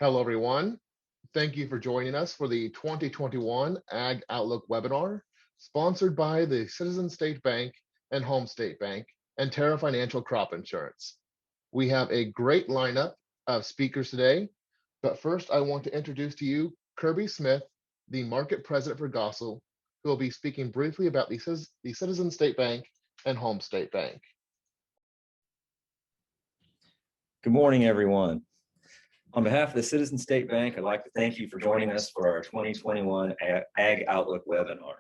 Hello, everyone. Thank you for joining us for the 2021 Ag Outlook webinar, sponsored by the Citizen State Bank and Home State Bank and Terra Financial Crop Insurance. We have a great lineup of speakers today, but first I want to introduce to you Kirby Smith, the Market President for Gossel, who will be speaking briefly about the Citizen State Bank and Home State Bank. Good morning, everyone. On behalf of the Citizen State Bank, I'd like to thank you for joining us for our 2021 Ag Outlook webinar.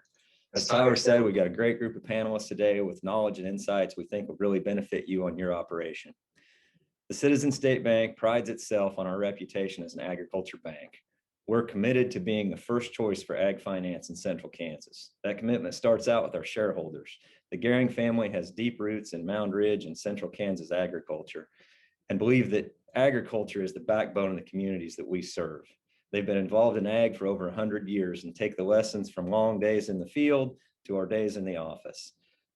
As Tyler said, we've got a great group of panelists today with knowledge and insights we think will really benefit you on your operation. The Citizen State Bank prides itself on our reputation as an agriculture bank. We're committed to being the first choice for ag finance in Central Kansas. That commitment starts out with our shareholders. The Gehring family has deep roots in Mound Ridge and Central Kansas agriculture, and believe that agriculture is the backbone of the communities that we serve. They've been involved in ag for over 100 years and take the lessons from long days in the field to our days in the office.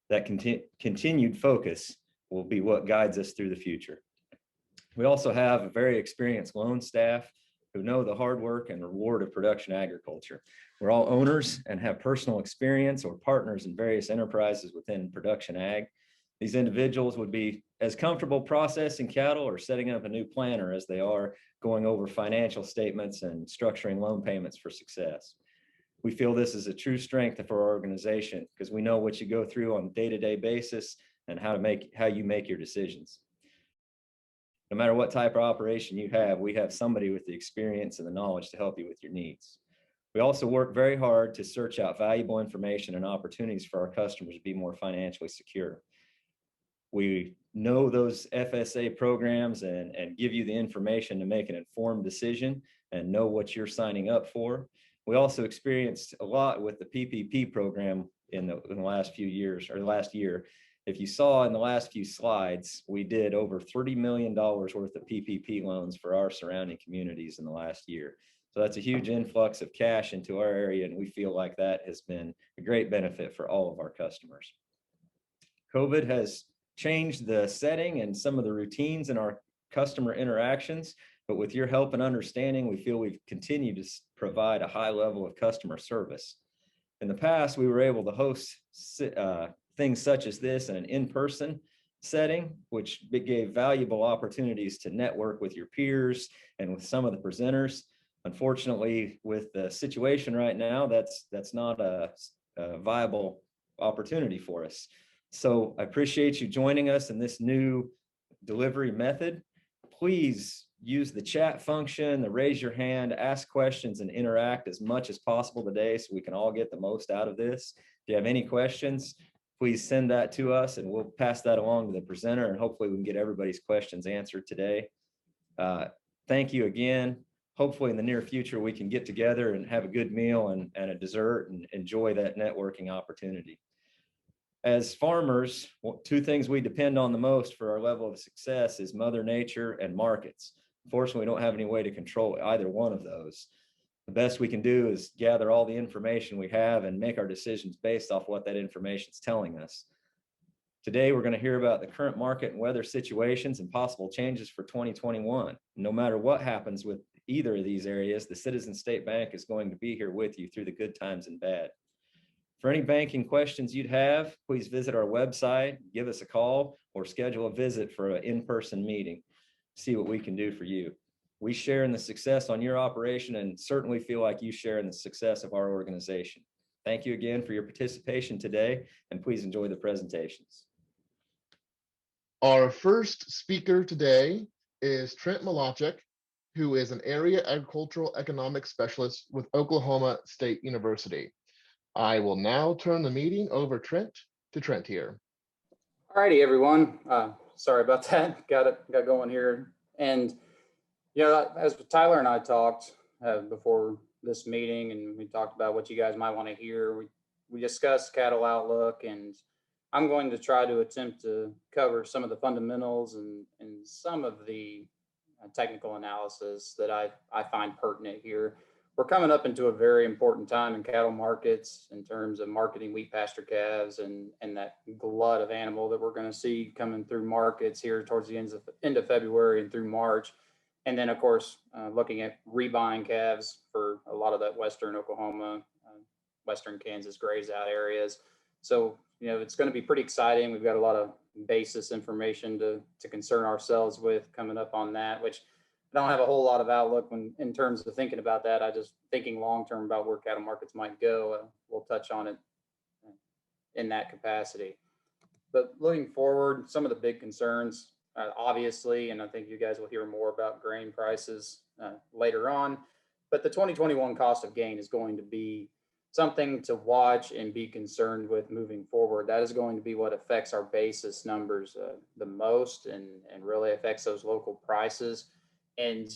That continued focus will be what guides us through the future. We also have a very experienced loan staff who know the hard work and reward of production agriculture. We're all owners and have personal experience or partners in various enterprises within production ag. These individuals would be as comfortable processing cattle or setting up a new planter as they are going over financial statements and structuring loan payments for success. We feel this is a true strength of our organization because we know what you go through on a day-to-day basis and how you make your decisions. No matter what type of operation you have, we have somebody with the experience and the knowledge to help you with your needs. We also work very hard to search out valuable information and opportunities for our customers to be more financially secure. We know those FSA programs and give you the information to make an informed decision and know what you're signing up for. We also experienced a lot with the PPP program in the last few years, or last year. If you saw in the last few slides, we did over $30 million worth of PPP loans for our surrounding communities in the last year. So that's a huge influx of cash into our area, and we feel like that has been a great benefit for all of our customers. COVID has changed the setting and some of the routines in our customer interactions, but with your help and understanding, we feel we've continued to provide a high level of customer service. In the past, we were able to host things such as this in an in-person setting, which gave valuable opportunities to network with your peers and with some of the presenters. Unfortunately, with the situation right now, that's not a viable opportunity for us. So I appreciate you joining us in this new delivery method. Please use the chat function, the raise your hand, ask questions, and interact as much as possible today so we can all get the most out of this. If you have any questions, please send that to us and we'll pass that along to the presenter, and hopefully we can get everybody's questions answered today. Thank you again. Hopefully in the near future, we can get together and have a good meal and a dessert and enjoy that networking opportunity. As farmers, two things we depend on the most for our level of success is Mother Nature and markets. Unfortunately, we don't have any way to control either one of those. The best we can do is gather all the information we have and make our decisions based off what that information is telling us. Today, we're going to hear about the current market and weather situations and possible changes for 2021. No matter what happens with either of these areas, the Citizen State Bank is going to be here with you through the good times and bad. For any banking questions you'd have, please visit our website, give us a call, or schedule a visit for an in-person meeting. See what we can do for you. We share in the success on your operation and certainly feel like you share in the success of our organization. Thank you again for your participation today, and please enjoy the presentations. Our first speaker today is Trent Malachek, who is an area agricultural economics specialist with Oklahoma State University. I will now turn the meeting over to Trent here. All righty, everyone. Sorry about that. Got going here. And as Tyler and I talked before this meeting, and we talked about what you guys might want to hear. We discussed cattle outlook, and I'm going to try to attempt to cover some of the fundamentals and some of the technical analysis that I find pertinent here. We're coming up into a very important time in cattle markets in terms of marketing wheat pasture calves and that glut of animal that we're going to see coming through markets here towards the end of February and through March. And then, of course, looking at rebuying calves for a lot of that Western Oklahoma, Western Kansas grazed out areas. So, it's going to be pretty exciting. We've got a lot of basis information to concern ourselves with coming up on that, which I don't have a whole lot of outlook in terms of thinking about that. I just thinking long-term about where cattle markets might go. We'll touch on it in that capacity. But looking forward, some of the big concerns, obviously, and I think you guys will hear more about grain prices later on, but the 2021 cost of gain is going to be something to watch and be concerned with moving forward. That is going to be what affects our basis numbers the most and really affects those local prices. And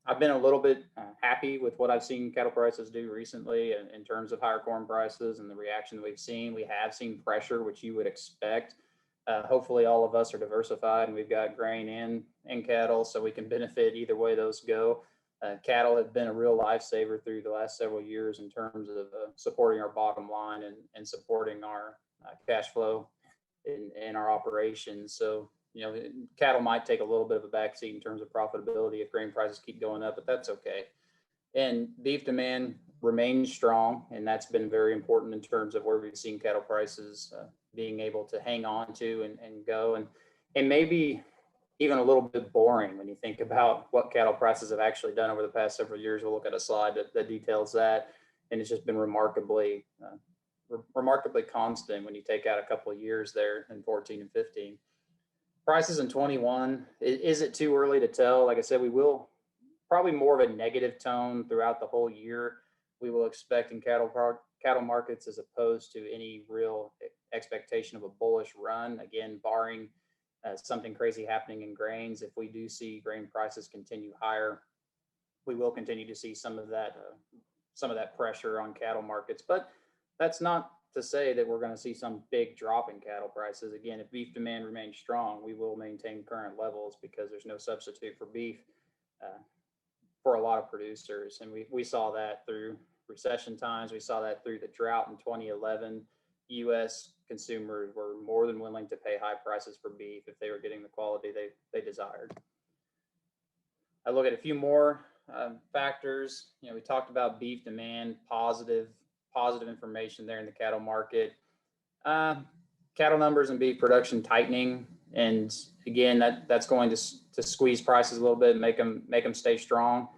I've been a little bit happy with what I've seen cattle prices do recently in terms of higher corn prices and the reaction that we've seen. We have seen pressure, which you would expect. Hopefully all of us are diversified and we've got grain and cattle, so we can benefit either way those go. Cattle have been a real lifesaver through the last several years in terms of supporting our bottom line and supporting our cash flow in our operations. So, cattle might take a little bit of a backseat in terms of profitability if grain prices keep going up, but that's okay. And beef demand remains strong, and that's been very important in terms of where we've seen cattle prices being able to hang on to and go. And maybe even a little bit boring when you think about what cattle prices have actually done over the past several years. We'll look at a slide that details that, and it's just been remarkably constant when you take out a couple of years there in 14 and 15. Prices in 21, is it too early to tell? Like I said, we will probably more of a negative tone throughout the whole year. We will expect in cattle markets as opposed to any real expectation of a bullish run. Again, barring something crazy happening in grains. If we do see grain prices continue higher, we will continue to see some of that pressure on cattle markets. But that's not to say that we're going to see some big drop in cattle prices. Again, if beef demand remains strong, we will maintain current levels because there's no substitute for beef for a lot of producers. And we saw that through recession times. We saw that through the drought in 2011. U.S. consumers were more than willing to pay high prices for beef if they were getting the quality they desired. I look at a few more factors. We talked about beef demand, positive information there in the cattle market. Cattle numbers and beef production tightening, and again, that's going to squeeze prices a little bit, and make them stay strong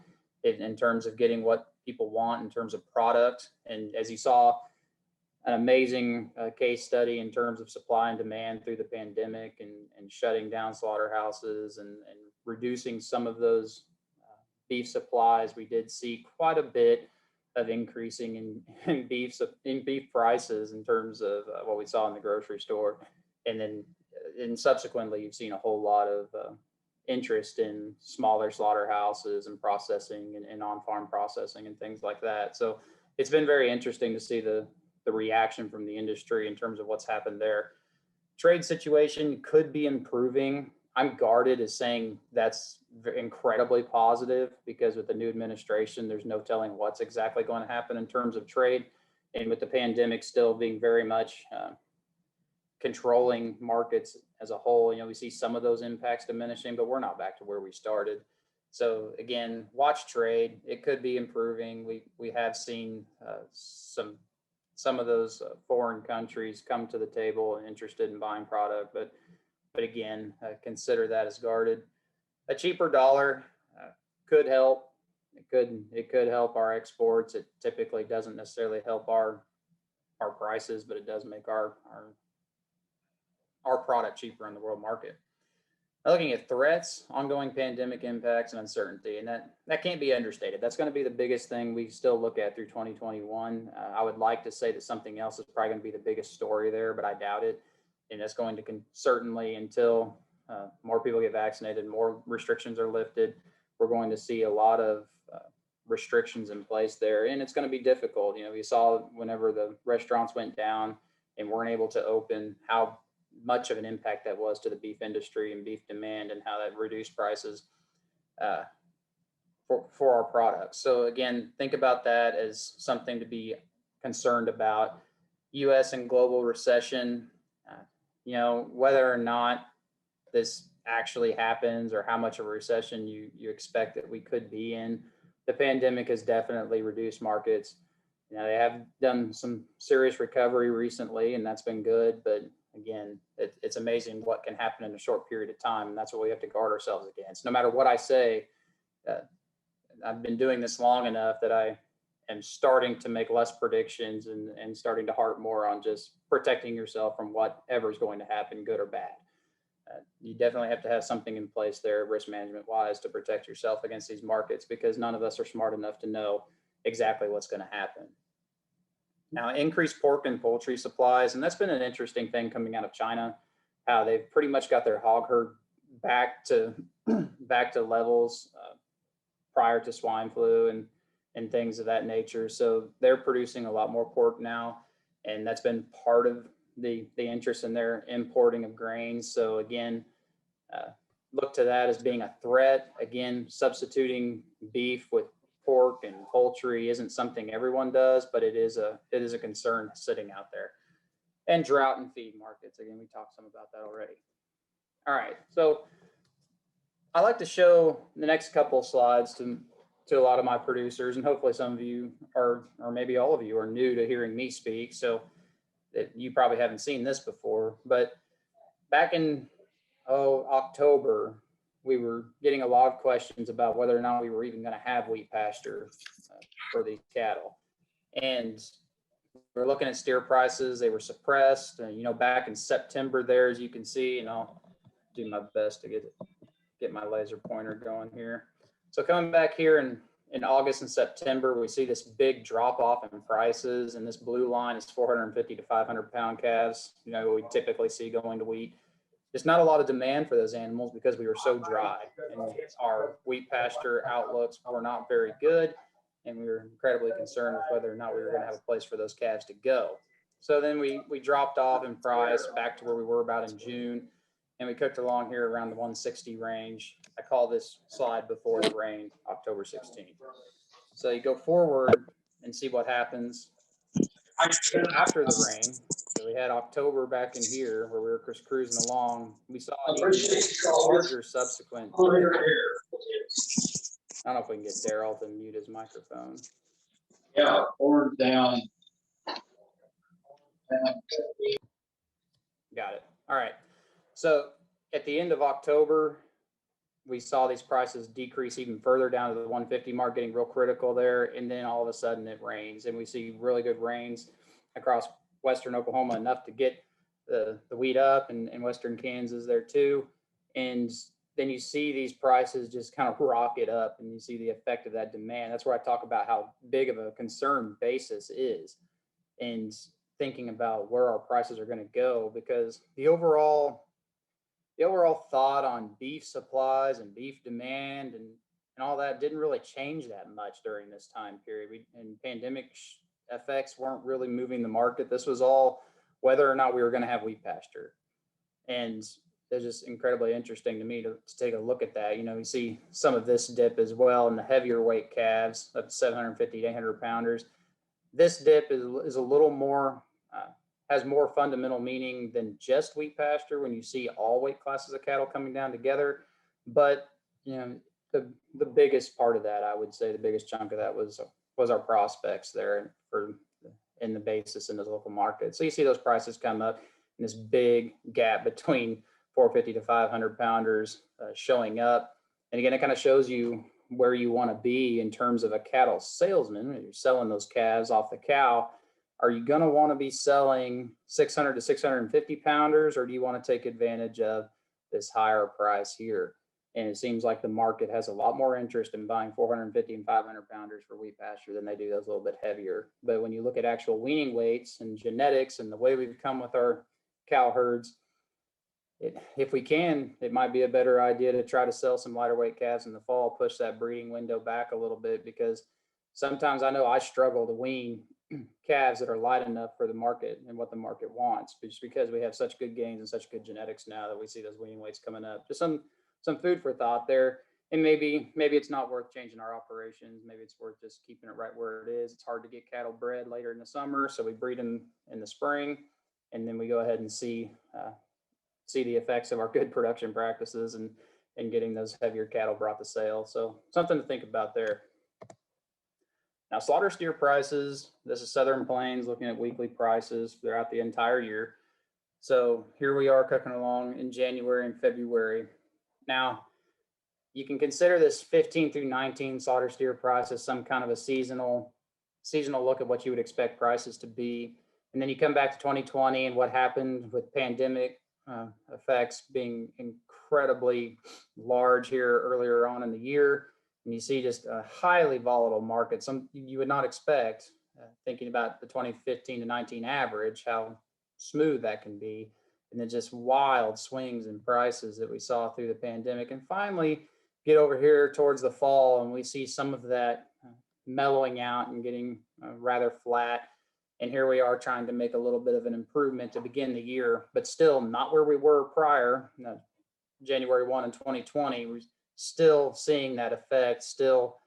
in terms of getting what people want in terms of product. And as you saw, an amazing case study in terms of supply and demand through the pandemic and shutting down slaughterhouses and reducing some of those beef supplies. We did see quite a bit of increasing in beef prices in terms of what we saw in the grocery store. And subsequently, you've seen a whole lot of interest in smaller slaughterhouses and processing and on-farm processing and things like that. So it's been very interesting to see the reaction from the industry in terms of what's happened there. Trade situation could be improving. I'm guarded as saying that's incredibly positive because with the new administration, there's no telling what's exactly going to happen in terms of trade. And with the pandemic still being very much controlling markets as a whole, we see some of those impacts diminishing, but we're not back to where we started. So again, watch trade. It could be improving. We have seen some of those foreign countries come to the table and interested in buying product, but again, consider that as guarded. A cheaper dollar could help. It could help our exports. It typically doesn't necessarily help our prices, but it does make our product cheaper in the world market. Now, looking at threats, ongoing pandemic impacts, and uncertainty, and that can't be understated. That's going to be the biggest thing we still look at through 2021. I would like to say that something else is probably going to be the biggest story there, but I doubt it. And that's going to certainly, until more people get vaccinated, more restrictions are lifted, we're going to see a lot of restrictions in place there, and it's going to be difficult. We saw whenever the restaurants went down and weren't able to open, how much of an impact that was to the beef industry and beef demand, and how that reduced prices for our products. So again, think about that as something to be concerned about. U.S. and global recession, whether or not this actually happens or how much of a recession you expect that we could be in. The pandemic has definitely reduced markets. You know, they have done some serious recovery recently, and that's been good. But again, it's amazing what can happen in a short period of time, and that's what we have to guard ourselves against. No matter what I say, I've been doing this long enough that I am starting to make less predictions and starting to harp more on just protecting yourself from whatever is going to happen, good or bad. You definitely have to have something in place there, risk management wise, to protect yourself against these markets, because none of us are smart enough to know exactly what's going to happen. Now, increased pork and poultry supplies, and that's been an interesting thing coming out of China, how they've pretty much got their hog herd back to levels prior to swine flu and things of that nature. So they're producing a lot more pork now, and that's been part of the interest in their importing of grains. So again, look to that as being a threat. Again, substituting beef with pork and poultry isn't something everyone does, but it is a concern sitting out there. And drought and feed markets. Again, we talked some about that already. All right, so I like to show the next couple of slides to a lot of my producers, and hopefully some of you are, or maybe all of you are new to hearing me speak, so that you probably haven't seen this before. But back in October, we were getting a lot of questions about whether or not we were even going to have wheat pasture for these cattle. And we're looking at steer prices. They were suppressed. You know, back in September there, as you can see, and I'll do my best to get my laser pointer going here. So coming back here in August and September, we see this big drop off in prices, and this blue line is 450 to 500 pound calves. You know, we typically see going to wheat. There's not a lot of demand for those animals because we were so dry, and our wheat pasture outlooks were not very good, and we were incredibly concerned with whether or not we were going to have a place for those calves to go. So then we dropped off in price back to where we were about in June, and we cooked along here around the 160 range. I call this slide before the rain, October 16th. So you go forward and see what happens after the rain. So we had October back in here where we were just cruising along. We saw an even larger subsequent. I don't know if we can get Daryl to mute his microphone. Yeah, or down. Got it. All right. So at the end of October, we saw these prices decrease even further down to the 150 mark, getting real critical there. And then all of a sudden it rains, and we see really good rains across western Oklahoma, enough to get the wheat up, and western Kansas there too. And then you see these prices just kind of rocket up, and you see the effect of that demand. That's where I talk about how big of a concern basis is, and thinking about where our prices are going to go, because the overall thought on beef supplies and beef demand and all that didn't really change that much during this time period. And pandemic effects weren't really moving the market. This was all whether or not we were going to have wheat pasture. And it's just incredibly interesting to me to take a look at that. You know, you see some of this dip as well in the heavier weight calves, up to 750 to 800 pounders. This dip is a little more, has more fundamental meaning than just wheat pasture when you see all weight classes of cattle coming down together. But, you know, the biggest part of that, I would say the biggest chunk of that was our prospects there in the basis in those local markets. So you see those prices come up in this big gap between 450 to 500 pounders showing up. And again, it kind of shows you where you want to be in terms of a cattle salesman. When you're selling those calves off the cow, are you going to want to be selling 600 to 650 pounders, or do you want to take advantage of this higher price here? And it seems like the market has a lot more interest in buying 450 and 500 pounders for wheat pasture than they do those a little bit heavier. But when you look at actual weaning weights and genetics and the way we've come with our cow herds, if we can, it might be a better idea to try to sell some lighter weight calves in the fall, push that breeding window back a little bit, because sometimes I know I struggle to wean calves that are light enough for the market and what the market wants, just because we have such good gains and such good genetics now that we see those weaning weights coming up. Just some food for thought there. And maybe it's not worth changing our operations. Maybe it's worth just keeping it right where it is. It's hard to get cattle bred later in the summer, so we breed them in the spring, and then we go ahead and see see the effects of our good production practices and getting those heavier cattle brought to sale. So something to think about there. Now, slaughter steer prices, this is Southern Plains looking at weekly prices throughout the entire year. So here we are cooking along in January and February. Now, you can consider this 15 through 19 slaughter steer price as some kind of a seasonal look at what you would expect prices to be. And then you come back to 2020 and what happened with pandemic effects being incredibly large here earlier on in the year. And you see just a highly volatile market. Some you would not expect, thinking about the 2015 to 19 average, how smooth that can be. And then just wild swings in prices that we saw through the pandemic. And finally, get over here towards the fall and we see some of that mellowing out and getting rather flat. And here we are trying to make a little bit of an improvement to begin the year, but still not where we were prior, January 1 in 2020. We're still seeing that effect, still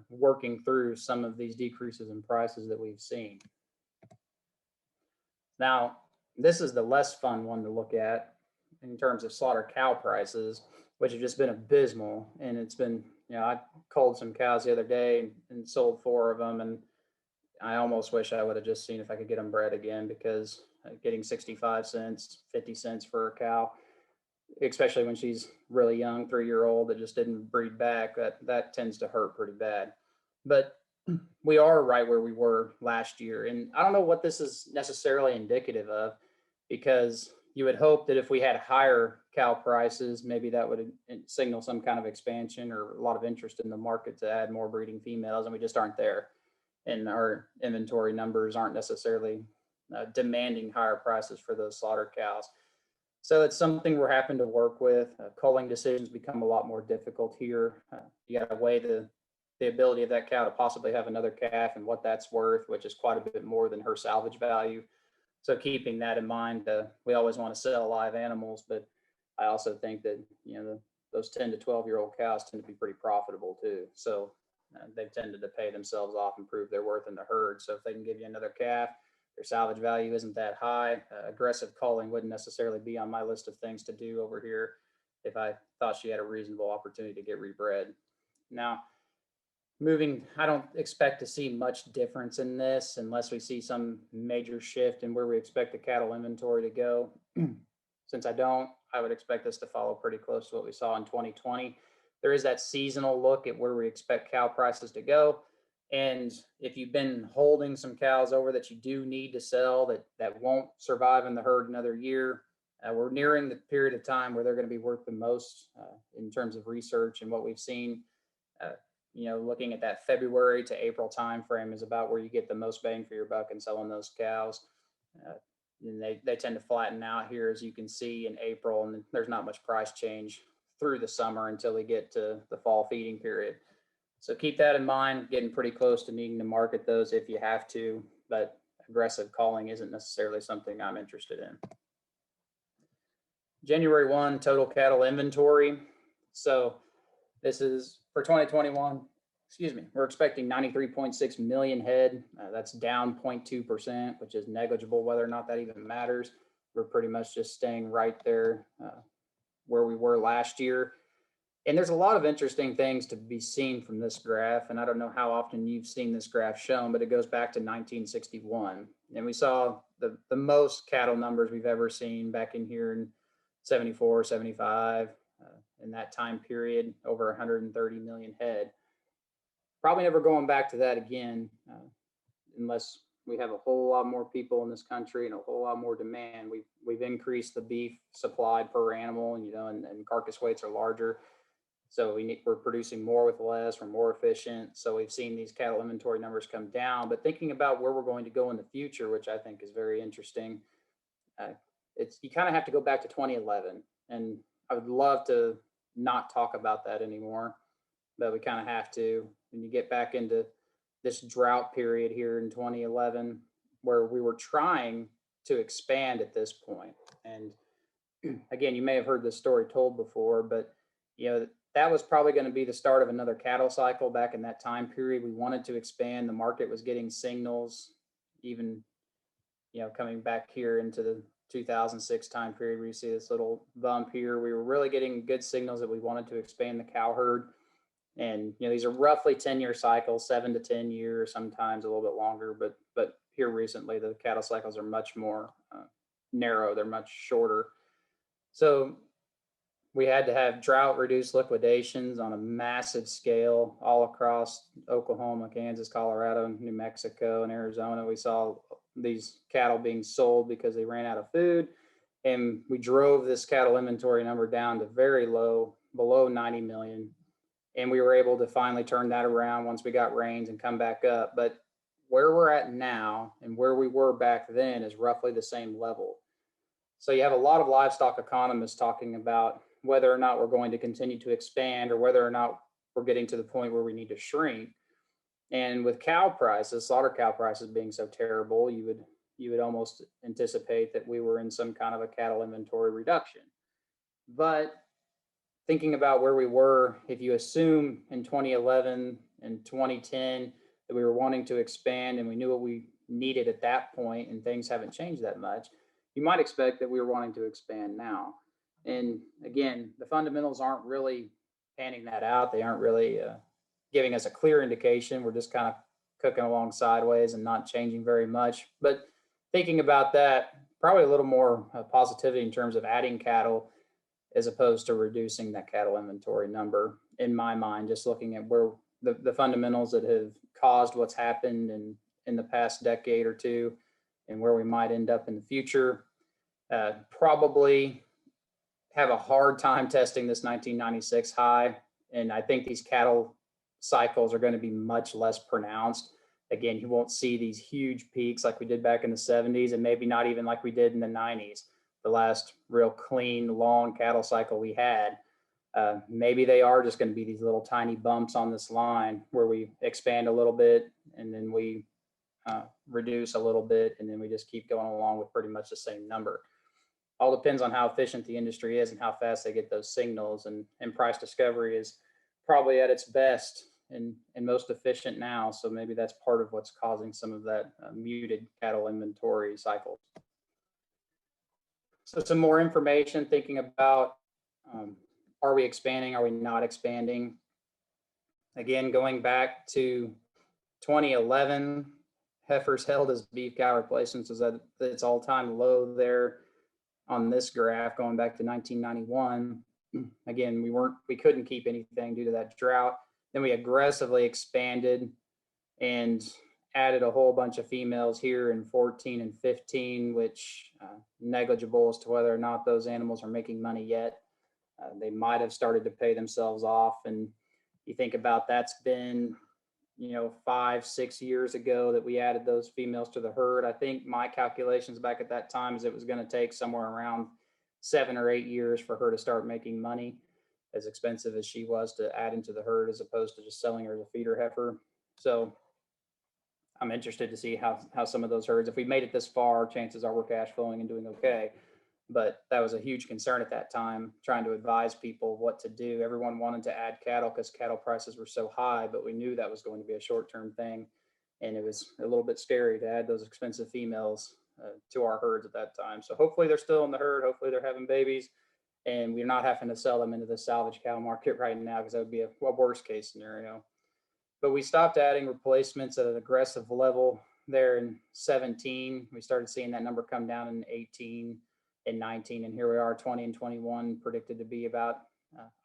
working through some of these decreases in prices that we've seen. Now, this is the less fun one to look at in terms of slaughter cow prices, which have just been abysmal. And it's been, I culled some cows the other day and sold 4 of them. And I almost wish I would have just seen if I could get them bred again, because getting 65 cents, 50 cents for a cow, especially when she's really young, 3-year-old that just didn't breed back, that tends to hurt pretty bad. But we are right where we were last year. And I don't know what this is necessarily indicative of, because you would hope that if we had higher cow prices, maybe that would signal some kind of expansion or a lot of interest in the market to add more breeding females, and we just aren't there. And our inventory numbers aren't necessarily demanding higher prices for those slaughter cows. So it's something we're having to work with. Culling decisions become a lot more difficult here. You got to weigh the ability of that cow to possibly have another calf and what that's worth, which is quite a bit more than her salvage value. So keeping that in mind, we always want to sell live animals, but I also think that, those 10 to 12-year-old cows tend to be pretty profitable too. So they've tended to pay themselves off and prove their worth in the herd. So if they can give you another calf, their salvage value isn't that high. Aggressive culling wouldn't necessarily be on my list of things to do over here if I thought she had a reasonable opportunity to get rebred. Now, I don't expect to see much difference in this unless we see some major shift in where we expect the cattle inventory to go. Since I would expect this to follow pretty close to what we saw in 2020. There is that seasonal look at where we expect cow prices to go. And if you've been holding some cows over that you do need to sell that won't survive in the herd another year, we're nearing the period of time where they're going to be worth the most in terms of research. And what we've seen, looking at that February to April timeframe is about where you get the most bang for your buck in selling those cows. And they tend to flatten out here, as you can see, in April, and there's not much price change through the summer until we get to the fall feeding period. So keep that in mind, getting pretty close to needing to market those if you have to, but aggressive culling isn't necessarily something I'm interested in. January 1, total cattle inventory. So this is for 2021, we're expecting 93.6 million head. That's down 0.2%, which is negligible, whether or not that even matters. We're pretty much just staying right there where we were last year. And there's a lot of interesting things to be seen from this graph. And I don't know how often you've seen this graph shown, but it goes back to 1961. And we saw the most cattle numbers we've ever seen back in here in 74, 75, in that time period, over 130 million head. Probably never going back to that again, unless we have a whole lot more people in this country and a whole lot more demand. We've increased the beef supply per animal, and carcass weights are larger. So we're producing more with less, we're more efficient. So we've seen these cattle inventory numbers come down, but thinking about where we're going to go in the future, which I think is very interesting. You kind of have to go back to 2011, and I would love to not talk about that anymore, but we kind of have to. When you get back into this drought period here in 2011, where we were trying to expand at this point. And again, you may have heard this story told before, but that was probably going to be the start of another cattle cycle back in that time period. We wanted to expand. The market was getting signals, even, coming back here into 2006 time period where you see this little bump here. We were really getting good signals that we wanted to expand the cow herd. And, these are roughly 10-year cycles, 7 to 10 years, sometimes a little bit longer, but here recently, the cattle cycles are much more narrow. They're much shorter. So we had to have drought reduced liquidations on a massive scale all across Oklahoma, Kansas, Colorado, New Mexico, and Arizona. We saw these cattle being sold because they ran out of food. And we drove this cattle inventory number down to very low, below 90 million. And we were able to finally turn that around once we got rains and come back up. But where we're at now and where we were back then is roughly the same level. So you have a lot of livestock economists talking about whether or not we're going to continue to expand or whether or not we're getting to the point where we need to shrink. And with cow prices, slaughter cow prices being so terrible, you would almost anticipate that we were in some kind of a cattle inventory reduction. But thinking about where we were, if you assume in 2011 and 2010 that we were wanting to expand and we knew what we needed at that point and things haven't changed that much, you might expect that we were wanting to expand now. And again, the fundamentals aren't really panning that out. They aren't really giving us a clear indication. We're just kind of cooking along sideways and not changing very much. But thinking about that, probably a little more positivity in terms of adding cattle as opposed to reducing that cattle inventory number, in my mind, just looking at where the fundamentals that have caused what's happened in the past decade or two and where we might end up in the future. Probably have a hard time testing this 1996 high. And I think these cattle cycles are going to be much less pronounced. Again, you won't see these huge peaks like we did back in the 70s and maybe not even like we did in the 90s, the last real clean, long cattle cycle we had. Maybe they are just going to be these little tiny bumps on this line where we expand a little bit and then we reduce a little bit and then we just keep going along with pretty much the same number. All depends on how efficient the industry is and how fast they get those signals. And price discovery is probably at its best and most efficient now. So maybe that's part of what's causing some of that muted cattle inventory cycle. So some more information thinking about, are we expanding? Are we not expanding? Again, going back to 2011, heifers held as beef cow replacements was at its all-time low there on this graph going back to 1991. Again, we couldn't keep anything due to that drought. Then we aggressively expanded and added a whole bunch of females here in 14 and 15, which negligible as to whether or not those animals are making money yet. They might have started to pay themselves off. And you think about that's been 5-6 years ago that we added those females to the herd. I think my calculations back at that time is it was going to take somewhere around 7 or 8 years for her to start making money, as expensive as she was to add into the herd as opposed to just selling her as a feeder heifer. So I'm interested to see how some of those herds, if we made it this far, chances are we're cash flowing and doing okay. But that was a huge concern at that time, trying to advise people what to do. Everyone wanted to add cattle because cattle prices were so high, but we knew that was going to be a short-term thing. And it was a little bit scary to add those expensive females to our herds at that time. So hopefully they're still in the herd. Hopefully they're having babies and we're not having to sell them into the salvage cow market right now because that would be a worst case scenario. But we stopped adding replacements at an aggressive level there in 17. We started seeing that number come down in 18 and 19. And here we are, 20 and 21 predicted to be about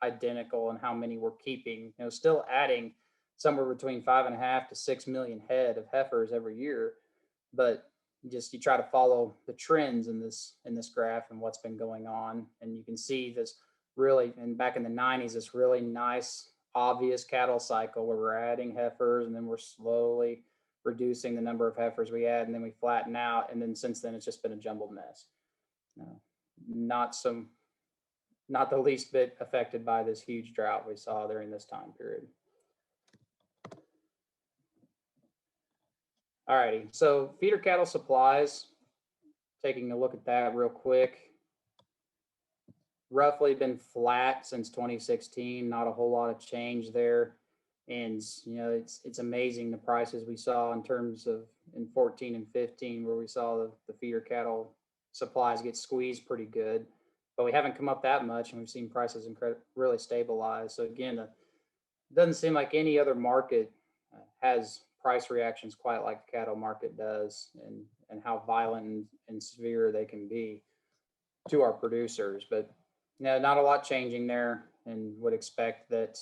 identical in how many we're keeping, still adding somewhere between 5.5 to 6 million head of heifers every year. But just you try to follow the trends in this graph and what's been going on. And you can see this really, and back in the 90s, this really nice, obvious cattle cycle where we're adding heifers and then we're slowly reducing the number of heifers we add and then we flatten out. And then since then, it's just been a jumbled mess. Not the least bit affected by this huge drought we saw during this time period. All righty, so feeder cattle supplies, taking a look at that real quick. Roughly been flat since 2016, not a whole lot of change there. And, it's amazing the prices we saw in terms of in 14 and 15, where we saw the feeder cattle supplies get squeezed pretty good, but we haven't come up that much, and we've seen prices really stabilize. So again, it doesn't seem like any other market has price reactions quite like the cattle market does, and how violent and severe they can be to our producers. But no, not a lot changing there, and would expect that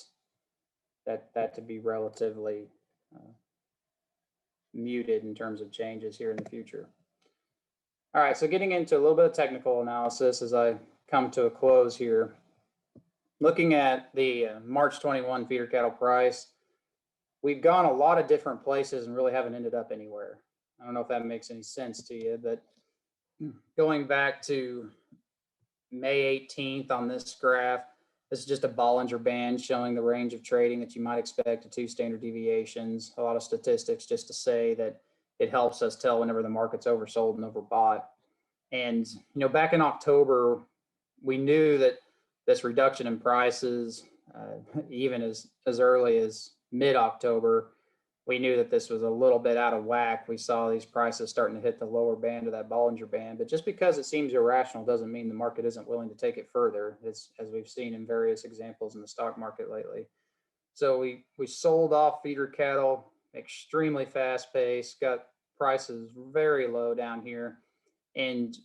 to be relatively muted in terms of changes here in the future. All right, so getting into a little bit of technical analysis as I come to a close here. Looking at the March 21 feeder cattle price, we've gone a lot of different places and really haven't ended up anywhere. I don't know if that makes any sense to you, but going back to May 18th on this graph, this is just a Bollinger Band showing the range of trading that you might expect at 2 standard deviations. A lot of statistics just to say that it helps us tell whenever the market's oversold and overbought. And, back in October, we knew that this reduction in prices, even as early as mid-October, we knew that this was a little bit out of whack. We saw these prices starting to hit the lower band of that Bollinger Band, but just because it seems irrational doesn't mean the market isn't willing to take it further, as we've seen in various examples in the stock market lately. So we sold off feeder cattle, extremely fast pace, got prices very low down here. And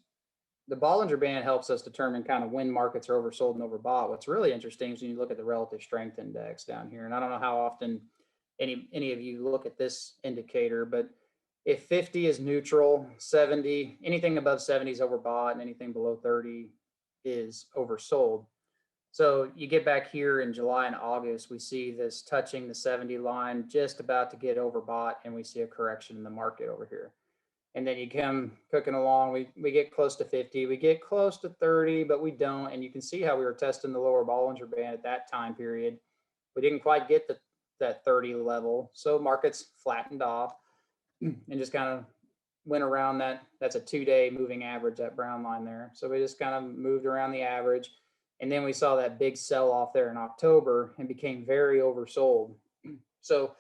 the Bollinger Band helps us determine kind of when markets are oversold and overbought. What's really interesting is when you look at the relative strength index down here, and I don't know how often any of you look at this indicator, but if 50 is neutral, 70, anything above 70 is overbought, and anything below 30 is oversold. So you get back here in July and August, we see this touching the 70 line, just about to get overbought, and we see a correction in the market over here. And then you come cooking along, we get close to 50, we get close to 30, but we don't. And you can see how we were testing the lower Bollinger Band at that time period. We didn't quite get that 30 level. So markets flattened off and just kind of went around that. That's a 2-day moving average, that brown line there. So we just kind of moved around the average. And then we saw that big sell off there in October and became very oversold. So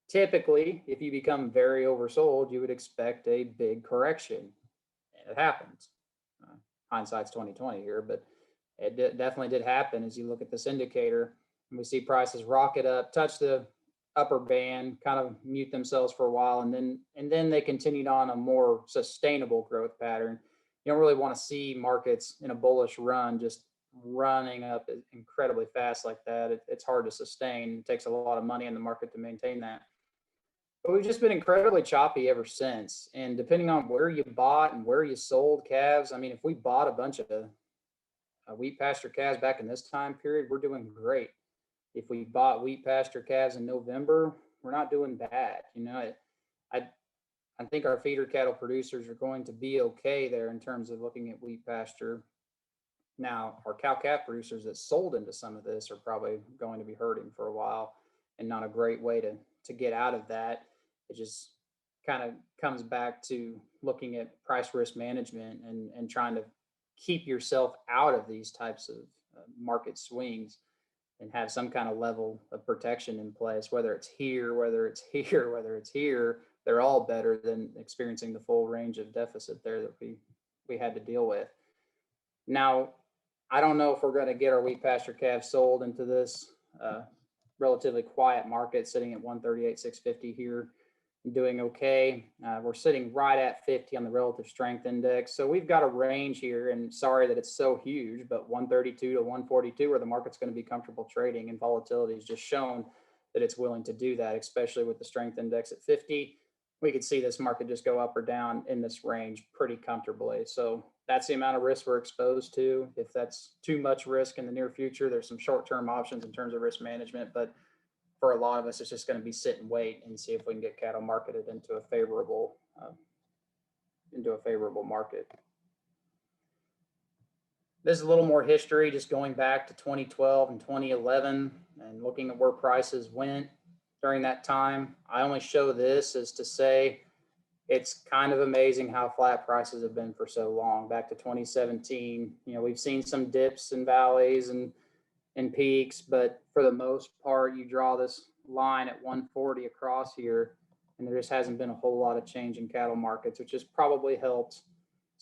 typically, if you become very oversold, you would expect a big correction, and it happens. Hindsight's 2020 here, but it definitely did happen. As you look at this indicator, and we see prices rocket up, touch the upper band, kind of mute themselves for a while, and then they continued on a more sustainable growth pattern. You don't really want to see markets in a bullish run just running up incredibly fast like that. It's hard to sustain. It takes a lot of money in the market to maintain that. But we've just been incredibly choppy ever since. And depending on where you bought and where you sold calves, I mean, if we bought a bunch of wheat pasture calves back in this time period, we're doing great. If we bought wheat pasture calves in November, we're not doing bad. I think our feeder cattle producers are going to be okay there in terms of looking at wheat pasture. Now, our cow-calf producers that sold into some of this are probably going to be hurting for a while, and not a great way to get out of that. It just kind of comes back to looking at price risk management and trying to keep yourself out of these types of market swings and have some kind of level of protection in place, whether it's here, whether it's here, whether it's here. They're all better than experiencing the full range of deficit there that we had to deal with. Now, I don't know if we're going to get our wheat pasture calves sold into this relatively quiet market, sitting at 138,650 here, doing okay. We're sitting right at 50 on the relative strength index. So we've got a range here, and sorry that it's so huge, but 132 to 142 where the market's going to be comfortable trading, and volatility has just shown that it's willing to do that, especially with the strength index at 50. We could see this market just go up or down in this range pretty comfortably. So that's the amount of risk we're exposed to. If that's too much risk in the near future, there's some short-term options in terms of risk management, but for a lot of us, it's just going to be sit and wait and see if we can get cattle marketed into a favorable market. This is a little more history, just going back to 2012 and 2011 and looking at where prices went during that time. I only show this as to say it's kind of amazing how flat prices have been for so long. Back to 2017, we've seen some dips and valleys and peaks, but for the most part, you draw this line at 140 across here, and there just hasn't been a whole lot of change in cattle markets, which has probably helped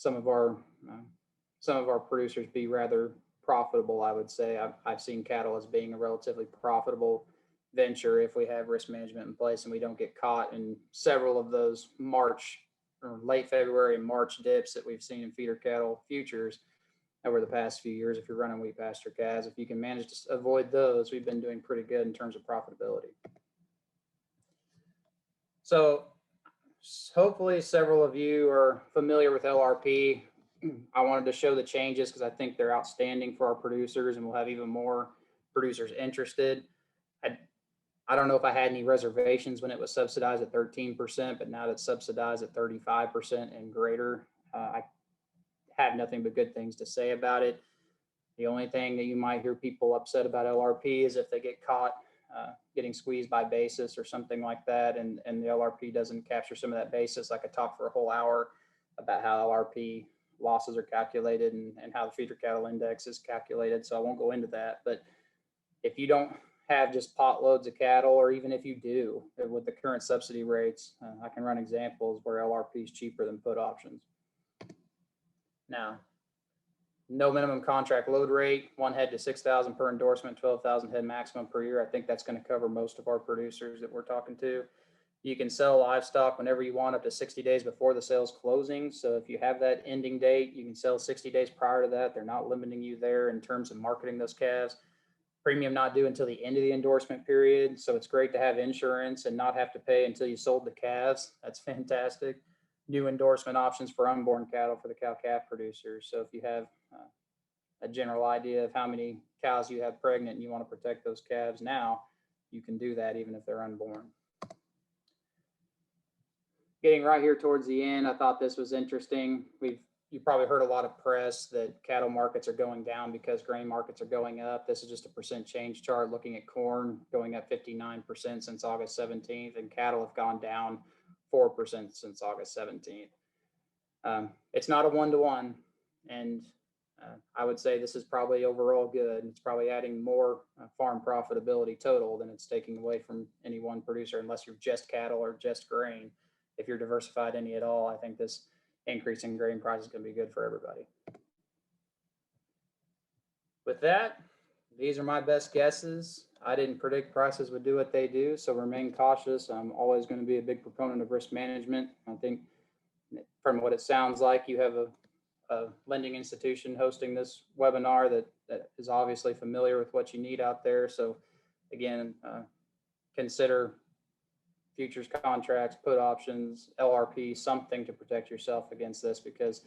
some of our producers be rather profitable. I would say I've seen cattle as being a relatively profitable venture if we have risk management in place and we don't get caught in several of those March or late February and March dips that we've seen in feeder cattle futures over the past few years. If you're running wheat pasture calves, if you can manage to avoid those, we've been doing pretty good in terms of profitability. So hopefully several of you are familiar with LRP. I wanted to show the changes because I think they're outstanding for our producers and we'll have even more producers interested. I don't know if I had any reservations when it was subsidized at 13%, but now that it's subsidized at 35% and greater, I have nothing but good things to say about it. The only thing that you might hear people upset about LRP is if they get caught getting squeezed by basis or something like that, and the LRP doesn't capture some of that basis. I could talk for a whole hour about how LRP losses are calculated and how the feeder cattle index is calculated, so I won't go into that. But if you don't have just pot loads of cattle, or even if you do, with the current subsidy rates, I can run examples where LRP is cheaper than put options. Now, no minimum contract load rate, 1 head to 6,000 per endorsement, 12,000 head maximum per year. I think that's going to cover most of our producers that we're talking to. You can sell livestock whenever you want, up to 60 days before the sale's closing. So if you have that ending date, you can sell 60 days prior to that. They're not limiting you there in terms of marketing those calves. Premium not due until the end of the endorsement period. So it's great to have insurance and not have to pay until you sold the calves. That's fantastic. New endorsement options for unborn cattle for the cow-calf producers. So if you have a general idea of how many cows you have pregnant and you want to protect those calves now, you can do that even if they're unborn. Getting right here towards the end, I thought this was interesting. You probably heard a lot of press that cattle markets are going down because grain markets are going up. This is just a percent change chart looking at corn going up 59% since August 17th, and cattle have gone down 4% since August 17th. It's not a one-to-one, and I would say this is probably overall good. It's probably adding more farm profitability total than it's taking away from any one producer, unless you're just cattle or just grain. If you're diversified any at all, I think this increase in grain price is going to be good for everybody. With that, these are my best guesses. I didn't predict prices would do what they do, so remain cautious. I'm always going to be a big proponent of risk management. I think from what it sounds like, you have a lending institution hosting this webinar that is obviously familiar with what you need out there. So again, consider futures contracts, put options, LRP, something to protect yourself against this, because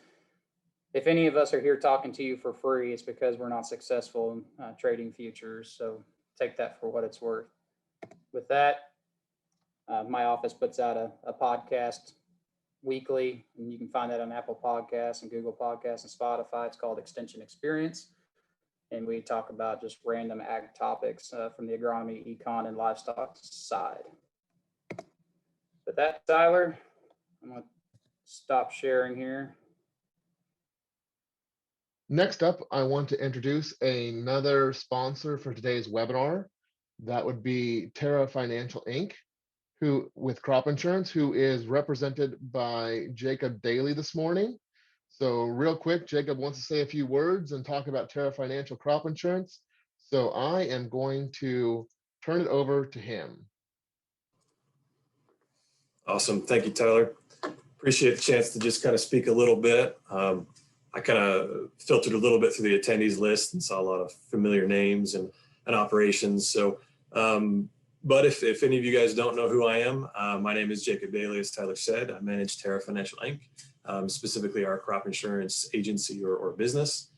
if any of us are here talking to you for free, it's because we're not successful in trading futures. So take that for what it's worth. With that, my office puts out a podcast weekly, and you can find that on Apple Podcasts and Google Podcasts and Spotify. It's called Extension Experience. And we talk about just random ag topics from the agronomy, econ, and livestock side. With that, Tyler, I'm going to stop sharing here. Next up, I want to introduce another sponsor for today's webinar. That would be Terra Financial Inc., who with crop insurance, who is represented by Jacob Daly this morning. So real quick, Jacob wants to say a few words and talk about Terra Financial crop insurance. So I am going to turn it over to him. Awesome. Thank you, Tyler. Appreciate the chance to just kind of speak a little bit. I kind of filtered a little bit through the attendees list and saw a lot of familiar names and operations. So, but if any of you guys don't know who I am, my name is Jacob Daly, as Tyler said. I manage Terra Financial Inc., specifically our crop insurance agency or business.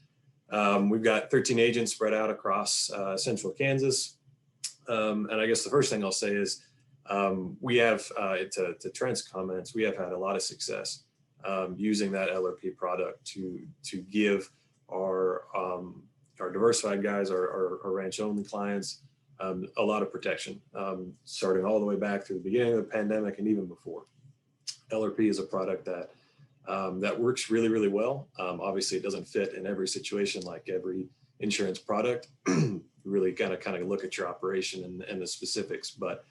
We've got 13 agents spread out across central Kansas. And I guess the first thing I'll say is we have, to Trent's comments, we have had a lot of success using that LRP product to give our diversified guys, our ranch-only clients, a lot of protection, starting all the way back through the beginning of the pandemic and even before. LRP is a product that that works really, really well. Obviously, it doesn't fit in every situation like every insurance product. Really kind of look at your operation and the specifics, but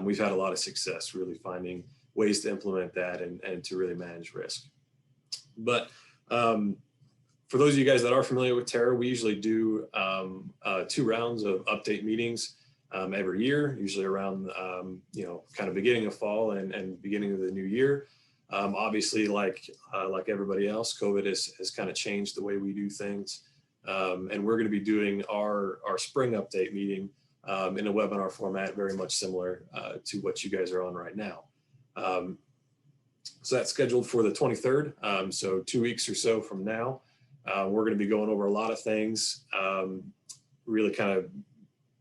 we've had a lot of success really finding ways to implement that and to really manage risk. But For those of you guys that are familiar with Terra, we usually do 2 rounds of update meetings every year, usually around, kind of beginning of fall and beginning of the new year. Obviously, like everybody else, COVID has kind of changed the way we do things. And we're going to be doing our spring update meeting in a webinar format, very much similar to what you guys are on right now. So that's scheduled for the 23rd. So 2 weeks or so from now, we're going to be going over a lot of things, really kind of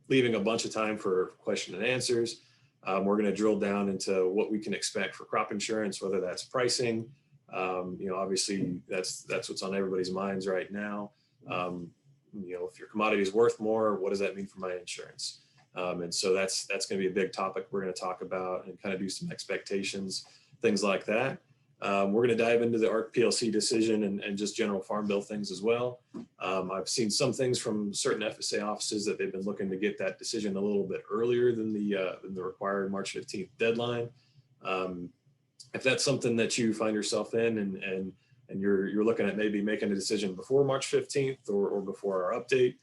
leaving a bunch of time for question and answers. We're going to drill down into what we can expect for crop insurance, whether that's pricing. Obviously that's what's on everybody's minds right now. If your commodity is worth more, what does that mean for my insurance? And so that's going to be a big topic we're going to talk about and kind of do some expectations, things like that. We're going to dive into the ARC PLC decision and just general farm bill things as well. I've seen some things from certain FSA offices that they've been looking to get that decision a little bit earlier than the required March 15th deadline. If that's something that you find yourself in and you're looking at maybe making a decision before March 15th or before our update,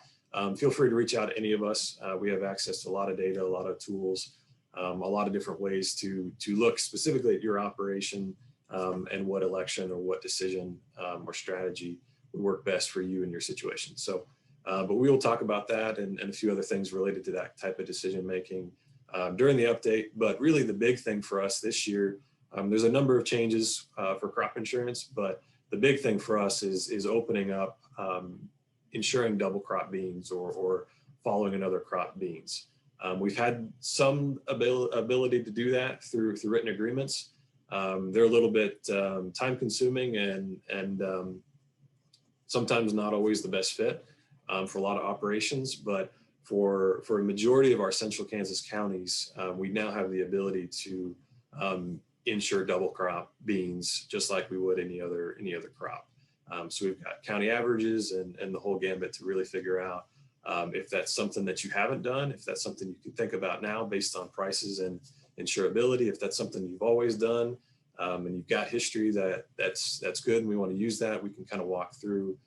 feel free to reach out to any of us. We have access to a lot of data, a lot of tools, a lot of different ways to look specifically at your operation and what election or what decision or strategy would work best for you in your situation. So, but we will talk about that and a few other things related to that type of decision making during the update. But really the big thing for us this year, there's a number of changes for crop insurance, but the big thing for us is opening up insuring double crop beans or following another crop beans. We've had some ability to do that through written agreements. They're a little bit time consuming and sometimes not always the best fit for a lot of operations, but for a majority of our central Kansas counties, we now have the ability to insure double crop beans just like we would any other crop. So we've got county averages and the whole gambit to really figure out if that's something that you haven't done, if that's something you can think about now based on prices and insurability, if that's something you've always done and you've got history that's good and we want to use that, we can kind of walk through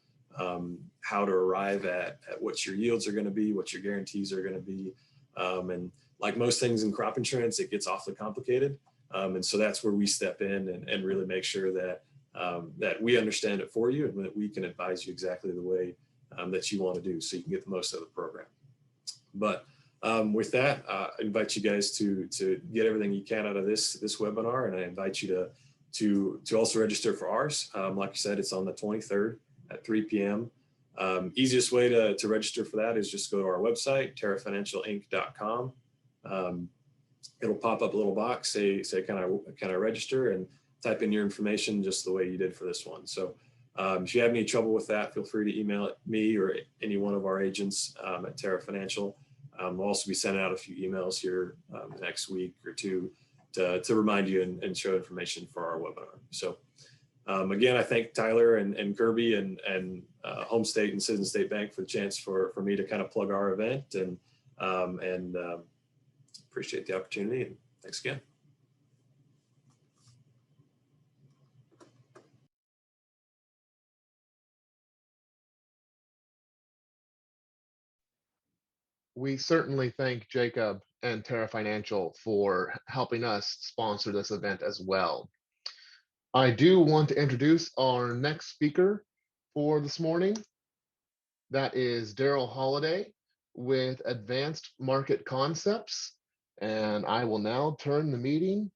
how to arrive at what your yields are going to be, what your guarantees are going to be. And like most things in crop insurance, it gets awfully complicated. And so that's where we step in and really make sure that we understand it for you and that we can advise you exactly the way that you want to do so you can get the most out of the program. But with that, I invite you guys to get everything you can out of this webinar, and I invite you to also register for ours. Like I said, it's on the 23rd at 3 p.m. Easiest way to register for that is just go to our website, terrafinancialinc.com. It'll pop up a little box, say can I register, and type in your information just the way you did for this one. So if you have any trouble with that, feel free to email me or any one of our agents at Terra Financial. We'll also be sending out a few emails here the next week or two to remind you and show information for our webinar. So again, I thank Tyler and Kirby and Home State and Citizen State Bank for the chance for me to kind of plug our event and appreciate the opportunity, and thanks again. We certainly thank Jacob and Terra Financial for helping us sponsor this event as well. I do want to introduce our next speaker for this morning. That is Daryl Holiday with Advanced Market Concepts. And I will now turn the meeting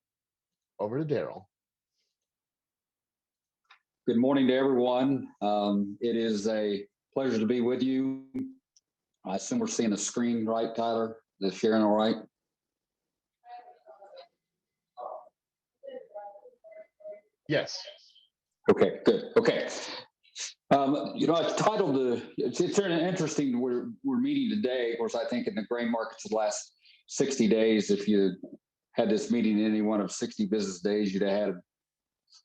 over to Daryl. Good morning to everyone. It is a pleasure to be with you. I assume we're seeing the screen right, Tyler? Is sharing all right? Yes. Okay, good. Okay. I've titled it's interesting. We're meeting today. Of course, I think in the grain markets the last 60 days, if you had this meeting in any one of 60 business days, you'd have had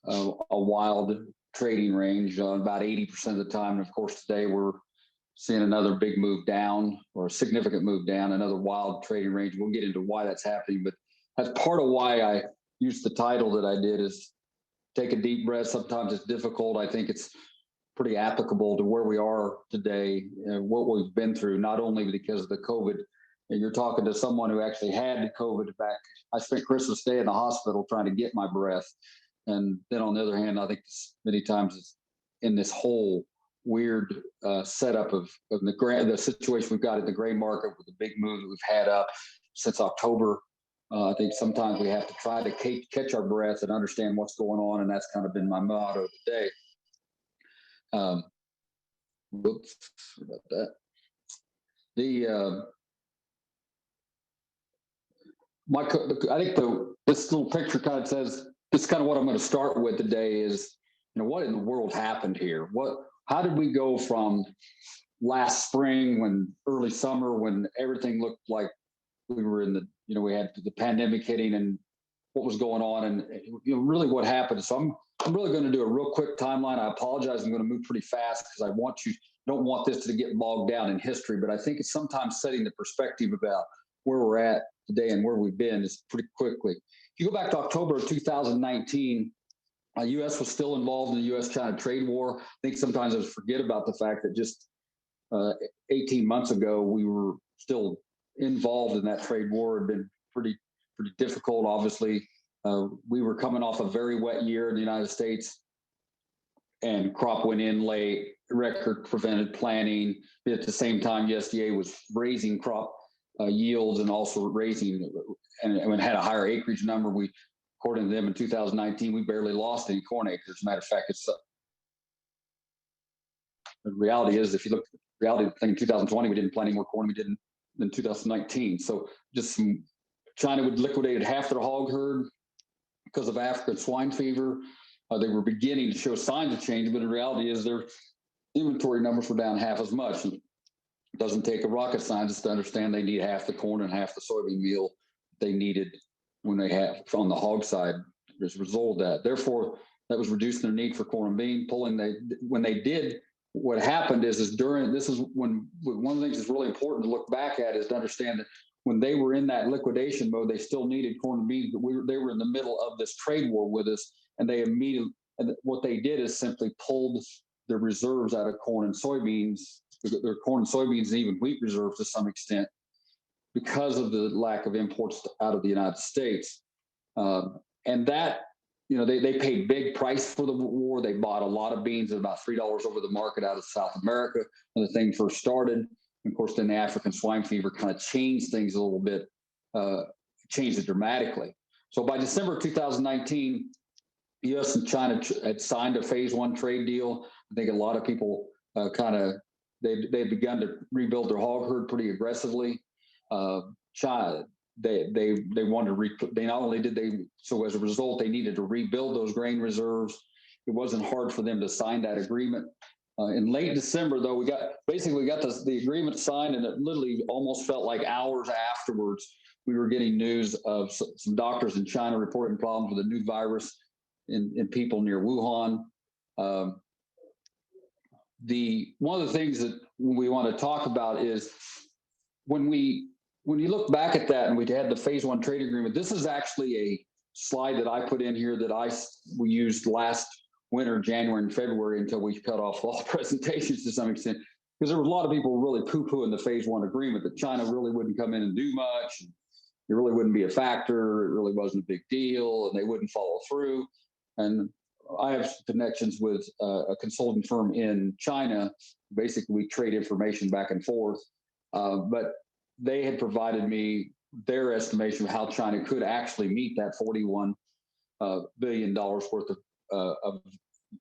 a wild trading range about 80% of the time. And of course, today we're seeing another big move down or a significant move down, another wild trading range. We'll get into why that's happening, but that's part of why I used the title that I did is take a deep breath. Sometimes it's difficult. I think it's pretty applicable to where we are today and what we've been through, not only because of the COVID. And you're talking to someone who actually had COVID back. I spent Christmas Day in the hospital trying to get my breath. And then on the other hand, I think many times it's in this whole weird setup of the situation we've got in the grain market with the big move that we've had up since October. I think sometimes we have to try to catch our breath and understand what's going on. And that's kind of been my motto today. Whoops, about that. I think this little picture kind of says, this is kind of what I'm going to start with today is, what in the world happened here? How did we go from last spring, early summer, when everything looked like we were in we had the pandemic hitting and what was going on and really what happened. So I'm really going to do a real quick timeline. I apologize. I'm going to move pretty fast because don't want this to get bogged down in history, but I think it's sometimes setting the perspective about where we're at today and where we've been is pretty quickly. If you go back to October of 2019, U.S. was still involved in the U.S.-China trade war. I think sometimes I forget about the fact that just 18 months ago, we were still involved in that trade war. It had been pretty difficult, obviously. We were coming off a very wet year in the United States, and crop went in late, record prevented planting. At the same time, USDA was raising crop yields and also raising, and had a higher acreage number. According to them in 2019, we barely lost any corn acres. As a matter of fact, the reality is, if you look at the reality of the thing in 2020, we didn't plant any more corn we didn't in 2019. So China would liquidated half their hog herd because of African swine fever. They were beginning to show signs of change, but the reality is their inventory numbers were down half as much. It doesn't take a rocket scientist to understand they need half the corn and half the soybean meal they needed when they have on the hog side as a result of that. Therefore, that was reducing their need for corn and bean. When they did, what happened is when one of the things that's really important to look back at is to understand that when they were in that liquidation mode, they still needed corn and beans, but they were in the middle of this trade war with us, and what they did is simply pulled their reserves out of corn and soybeans, their corn and soybeans and even wheat reserves to some extent, because of the lack of imports out of the United States. And that, they paid big price for the war. They bought a lot of beans at about $3 over the market out of South America when the thing first started. And of course, then the African swine fever kind of changed things a little bit, changed it dramatically. So by December 2019, U.S. and China had signed a phase one trade deal. I think a lot of people they'd begun to rebuild their hog herd pretty aggressively. China, they wanted to not only did they, so as a result, they needed to rebuild those grain reserves. It wasn't hard for them to sign that agreement. In late December, though, we got the agreement signed, and it literally almost felt like hours afterwards, we were getting news of some doctors in China reporting problems with a new virus in people near Wuhan. One of the things that we want to talk about is when you look back at that and we had the phase one trade agreement, this is actually a slide that I put in here that we used last winter, January and February, until we cut off all presentations to some extent, because there was a lot of people really poo-pooing the phase one agreement that China really wouldn't come in and do much. And it really wouldn't be a factor. It really wasn't a big deal, and they wouldn't follow through. And I have connections with a consulting firm in China. Basically, we trade information back and forth. But they had provided me their estimation of how China could actually meet that $41 billion worth of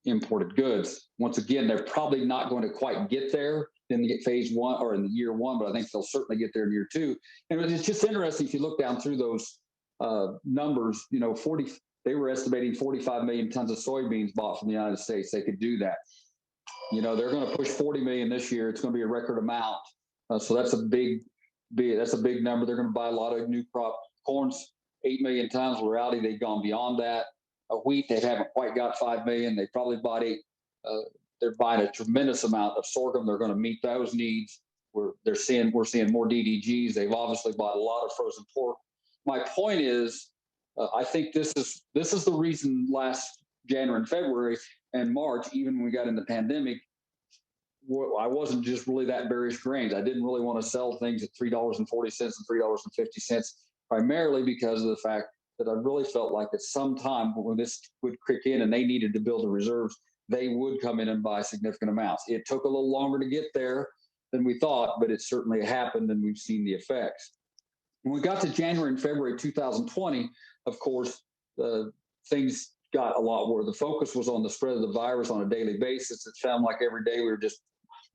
imported goods. Once again, they're probably not going to quite get there in the phase one or in the year one, but I think they'll certainly get there in year two. And it's just interesting if you look down through those numbers. They were estimating 45 million tons of soybeans bought from the United States. They could do that. They're going to push 40 million this year. It's going to be a record amount. So that's a big number. They're going to buy a lot of new crop. Corn's 8 million tons. In reality, they've gone beyond that. Wheat, they haven't quite got 5 million. They probably bought 8. They're buying a tremendous amount of sorghum. They're going to meet those needs. We're seeing more DDGs. They've obviously bought a lot of frozen pork. My point is, I think this is the reason last January and February and March, even when we got in the pandemic, I wasn't just really that bearish grains. I didn't really want to sell things at $3.40 and $3.50, primarily because of the fact that I really felt like at some time when this would kick in and they needed to build the reserves, they would come in and buy significant amounts. It took a little longer to get there than we thought, but it certainly happened, and we've seen the effects. When we got to January and February 2020, of course, things got a lot worse. The focus was on the spread of the virus on a daily basis. It sounded like every day we were just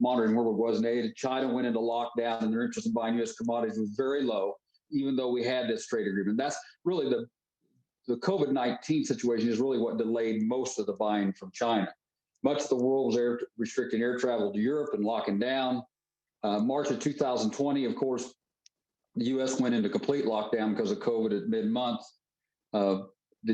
monitoring where it was. And China went into lockdown, and their interest in buying U.S. commodities was very low, even though we had this trade agreement. That's really the COVID-19 situation is really what delayed most of the buying from China. Much of the world was restricting air travel to Europe and locking down. March of 2020, of course, the U.S. went into complete lockdown because of COVID at mid-month.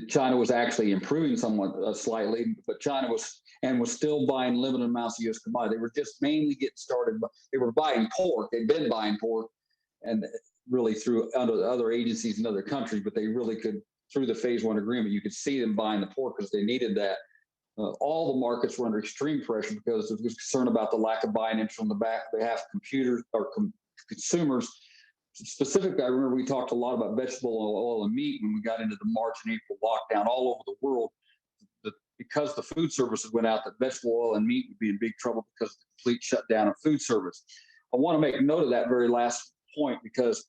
China was actually improving somewhat slightly, but China was still buying limited amounts of U.S. commodity. They were just mainly getting started. They were buying pork. They'd been buying pork, and really through other agencies in other countries, but they really could, through the phase one agreement, you could see them buying the pork because they needed that. All the markets were under extreme pressure because there was concern about the lack of buying interest on the behalf of consumers. Specifically, I remember we talked a lot about vegetable oil and meat when we got into the March and April lockdown all over the world. Because the food services went out, that vegetable oil and meat would be in big trouble because of the complete shutdown of food service. I want to make note of that very last point because,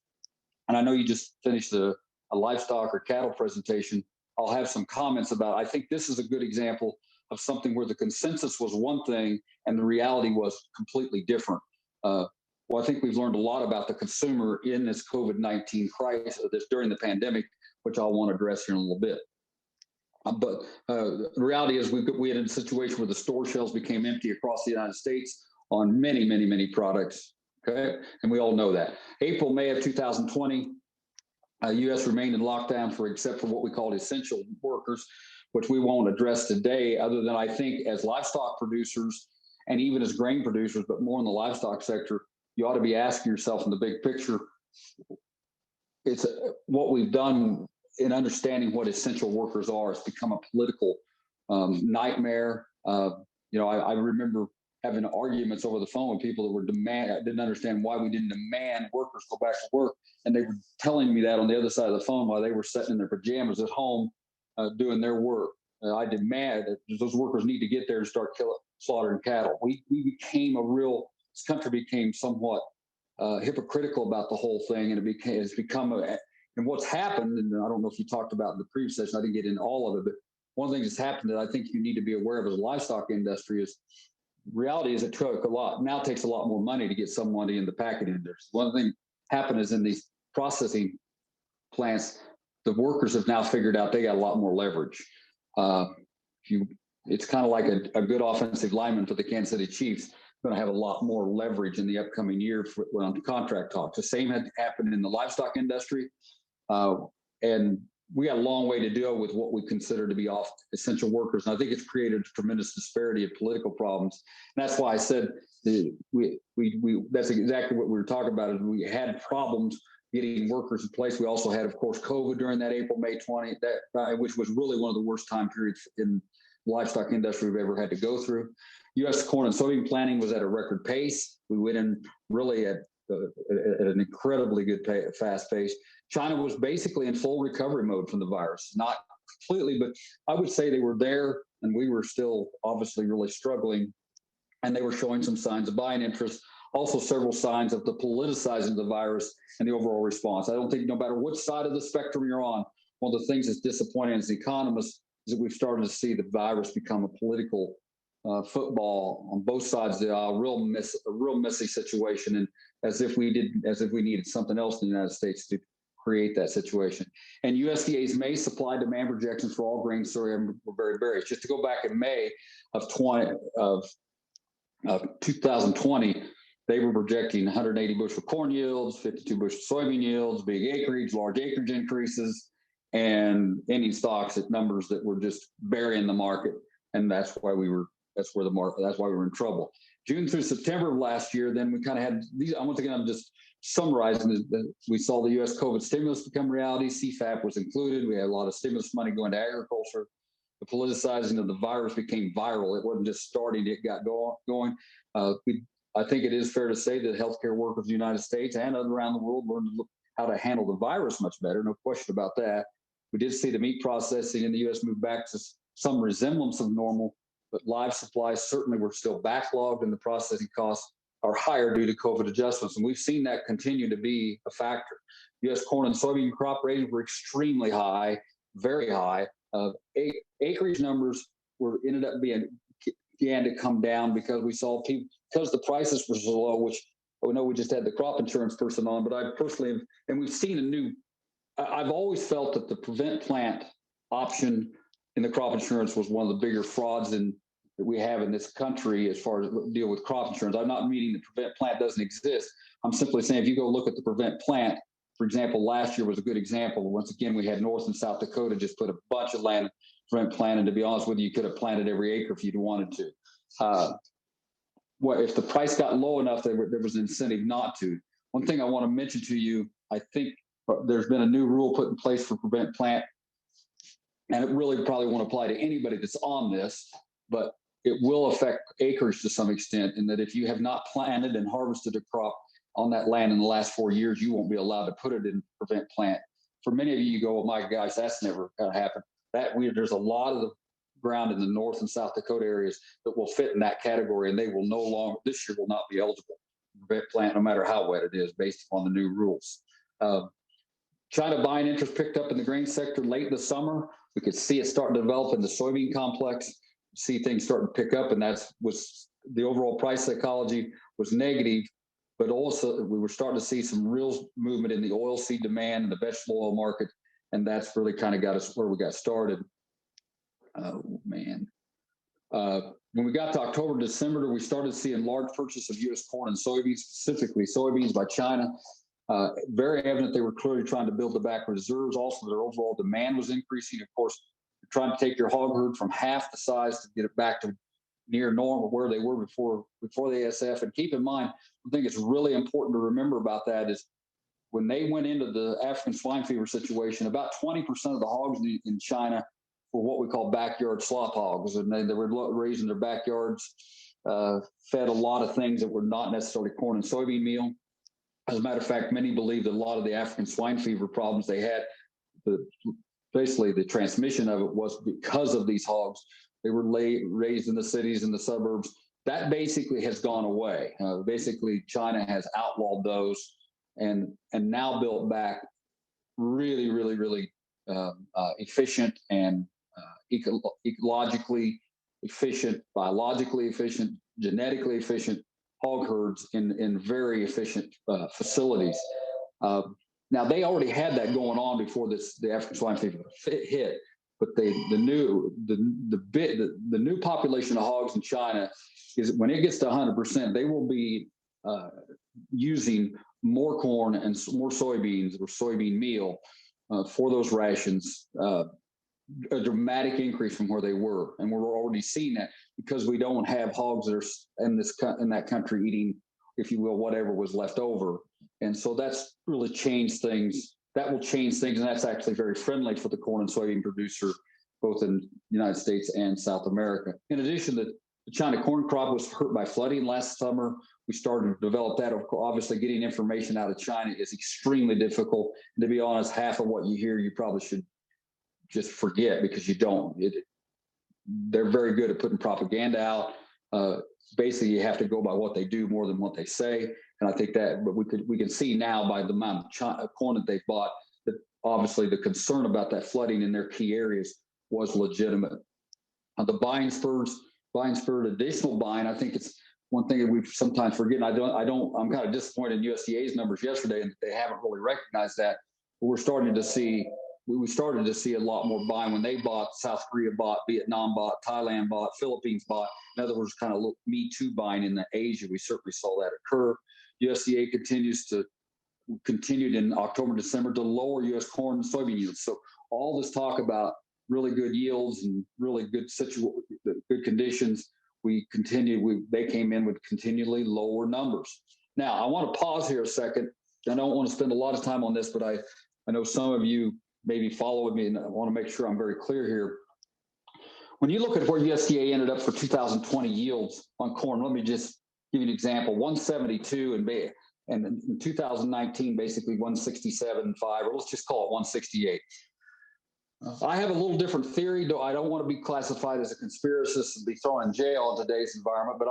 and I know you just finished a livestock or cattle presentation, I'll have some comments about, I think this is a good example of something where the consensus was one thing and the reality was completely different. Well, I think we've learned a lot about the consumer in this COVID-19 crisis, during the pandemic, which I'll want to address here in a little bit. But the reality is we had a situation where the store shelves became empty across the United States on many, many, many products. Okay, and we all know that. April, May of 2020, U.S. remained in lockdown except for what we call essential workers, which we won't address today, other than I think as livestock producers and even as grain producers, but more in the livestock sector, you ought to be asking yourself in the big picture, it's what we've done in understanding what essential workers are. It's become a political nightmare. I remember having arguments over the phone with people that were didn't understand why we didn't demand workers go back to work. And they were telling me that on the other side of the phone while they were sitting in their pajamas at home doing their work. I demand that those workers need to get there and start slaughtering cattle. This country became somewhat hypocritical about the whole thing, and and what's happened, and I don't know if you talked about in the previous session, I didn't get into all of it, but one of the things that's happened that I think you need to be aware of as a livestock industry is reality is it takes a lot more money to get somebody in the packaging industry. One thing happened is in these processing plants, the workers have now figured out they got a lot more leverage. It's kind of like a good offensive lineman for the Kansas City Chiefs. Going to have a lot more leverage in the upcoming year on the contract talks. The same had happened in the livestock industry. And we got a long way to go with what we consider to be essential workers. And I think it's created a tremendous disparity of political problems. And that's why I said that's exactly what we were talking about. Is we had problems getting workers in place. We also had, of course, COVID during that April, May 20, which was really one of the worst time periods in the livestock industry we've ever had to go through. U.S. corn and soybean planting was at a record pace. We went in really at an incredibly good fast pace. China was basically in full recovery mode from the virus, not completely, but I would say they were there, and we were still obviously really struggling, and they were showing some signs of buying interest, also several signs of the politicizing of the virus and the overall response. I don't think no matter which side of the spectrum you're on, one of the things that's disappointing as economists is that we've started to see the virus become a political football on both sides of the aisle, a real messy situation, and as if we needed something else in the United States to create that situation. And USDA's May supply demand projections for all grain soya were very bearish. Just to go back in May of 2020, they were projecting 180 bushel corn yields, 52 bushel soybean yields, big acreage, large acreage increases, and ending stocks at numbers that were just burying the market. And that's why we were in trouble. June through September of last year, then we kind of had these. Once again, I'm just summarizing. We saw the U.S. COVID stimulus become reality. CFAP was included. We had a lot of stimulus money going to agriculture. the politicizing of the virus became viral. It wasn't just starting; it got going. I think it is fair to say that healthcare workers in the United States and around the world learned to look how to handle the virus much better. No question about that. We did see the meat processing in the U.S. move back to some resemblance of normal, but live supplies certainly were still backlogged, and the processing costs are higher due to COVID adjustments. And we've seen that continue to be a factor. U.S. corn and soybean crop ratings were extremely high, very high. Acreage numbers began to come down because we saw people, because the prices were so low, which I know we just had the crop insurance person on, but I personally, and we've seen I've always felt that the prevent plant option in the crop insurance was one of the bigger frauds that we have in this country as far as deal with crop insurance. I'm not meaning the prevent plant doesn't exist. I'm simply saying if you go look at the prevent plant, for example, last year was a good example. Once again, we had North and South Dakota just put a bunch of land prevent plant, and to be honest with you, you could have planted every acre if you'd wanted to. If the price got low enough, there was an incentive not to. One thing I want to mention to you, I think there's been a new rule put in place for prevent plant, and it really probably won't apply to anybody that's on this, but it will affect acreage to some extent, in that if you have not planted and harvested a crop on that land in the last 4 years, you won't be allowed to put it in prevent plant. For many of you, you go, well, my gosh, that's never going to happen. There's a lot of the ground in the North and South Dakota areas that will fit in that category, and they will no longer, this year will not be eligible for prevent plant, no matter how wet it is, based upon the new rules. China buying interest picked up in the grain sector late in the summer. We could see it starting to develop in the soybean complex, see things starting to pick up, and was the overall price psychology was negative, but also we were starting to see some real movement in the oilseed demand and the vegetable oil market, and that's really kind of got us where we got started. Oh man. When we got to October, December, we started seeing large purchase of U.S. corn and soybeans, specifically soybeans by China. Very evident they were clearly trying to build the back reserves. Also, their overall demand was increasing. Of course, you're trying to take your hog herd from half the size to get it back to near normal where they were before the ASF. And keep in mind, I think it's really important to remember about that is when they went into the African swine fever situation, about 20% of the hogs in China were what we call backyard slop hogs, and they were raised in their backyards, fed a lot of things that were not necessarily corn and soybean meal. As a matter of fact, many believe that a lot of the African swine fever problems they had, basically the transmission of it was because of these hogs. They were raised in the cities and the suburbs. That basically has gone away. Basically, China has outlawed those and now built back really, really, really efficient and ecologically efficient, biologically efficient, genetically efficient hog herds in very efficient facilities. Now they already had that going on before the African swine fever hit, but the new population of hogs in China is when it gets to 100%, they will be using more corn and more soybeans or soybean meal for those rations. A dramatic increase from where they were, and we're already seeing that because we don't have hogs that are in that country eating, if you will, whatever was left over, and so that's really changed things. That will change things, and that's actually very friendly for the corn and soybean producer, both in the United States and South America. In addition, the China corn crop was hurt by flooding last summer. We started to develop that. Obviously, getting information out of China is extremely difficult. And to be honest, half of what you hear, you probably should just forget because you don't. They're very good at putting propaganda out. Basically, you have to go by what they do more than what they say. And I think that, but we can see now by the amount of corn that they've bought that obviously the concern about that flooding in their key areas was legitimate. The buying spurred additional buying. I think it's one thing that we sometimes forget. I'm kind of disappointed in USDA's numbers yesterday, and they haven't really recognized that. But we started to see a lot more buying when they bought. South Korea bought, Vietnam bought, Thailand bought, Philippines bought. In other words, kind of Me Too buying in Asia. We certainly saw that occur. USDA continued in October, December to lower U.S. corn and soybean yields. So all this talk about really good yields and really good conditions, they came in with continually lower numbers. Now, I want to pause here a second. I don't want to spend a lot of time on this, but I know some of you maybe follow with me, and I want to make sure I'm very clear here. when you look at where USDA ended up for 2020 yields on corn, let me just give you an example: 172 and in 2019, basically 167.5, or let's just call it 168. I have a little different theory. Though I don't want to be classified as a conspiracist and be thrown in jail in today's environment, but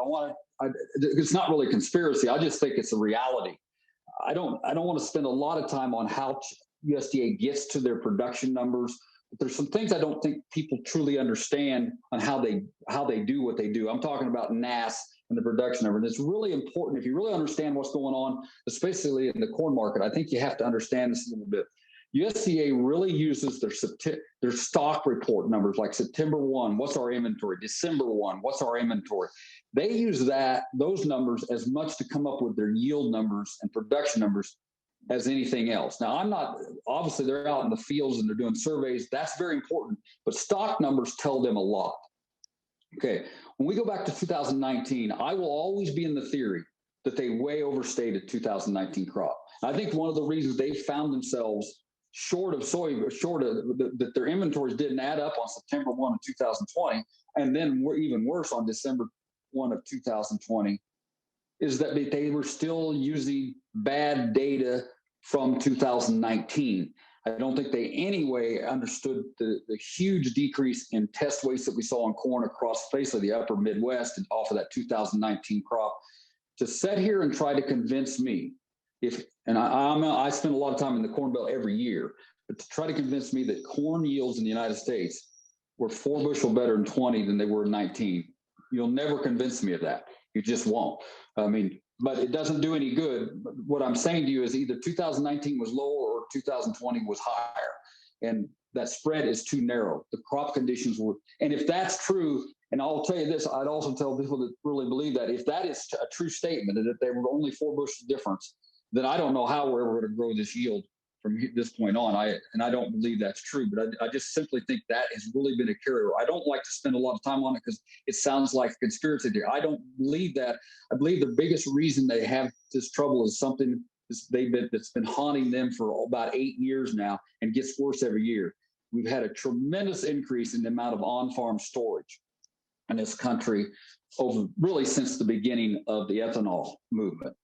it's not really conspiracy. I just think it's a reality. I don't want to spend a lot of time on how USDA gets to their production numbers. But there's some things I don't think people truly understand on how they do what they do. I'm talking about NASS and the production number. And it's really important. If you really understand what's going on, especially in the corn market, I think you have to understand this a little bit. USDA really uses their stock report numbers, like September 1, what's our inventory? December 1, what's our inventory? They use those numbers as much to come up with their yield numbers and production numbers as anything else. Now, obviously they're out in the fields and they're doing surveys. That's very important, but stock numbers tell them a lot. Okay, when we go back to 2019, I will always be in the theory that they way overstated 2019 crop. I think one of the reasons they found themselves short of that their inventories didn't add up on September 1 of 2020, and then we're even worse on December 1 of 2020, is that they were still using bad data from 2019. I don't think they anyway understood the huge decrease in test weights that we saw on corn across basically the upper Midwest and off of that 2019 crop. To sit here and try to convince me, I spend a lot of time in the Corn Belt every year, but to try to convince me that corn yields in the United States were 4 bushel better in 20 than they were in 19, you'll never convince me of that. You just won't. I mean, but it doesn't do any good. What I'm saying to you is either 2019 was lower or 2020 was higher. And that spread is too narrow. The crop conditions were, and if that's true, and I'll tell you this, I'd also tell people that really believe that if that is a true statement, and that they were only 4 bushel difference, then I don't know how we're ever going to grow this yield from this point on. I don't believe that's true, but I just simply think that has really been a carrier. I don't like to spend a lot of time on it because it sounds like a conspiracy theory. I don't believe that. I believe the biggest reason they have this trouble is something that's been haunting them for about 8 years now and gets worse every year. We've had a tremendous increase in the amount of on-farm storage in this country over really since the beginning of the ethanol movement.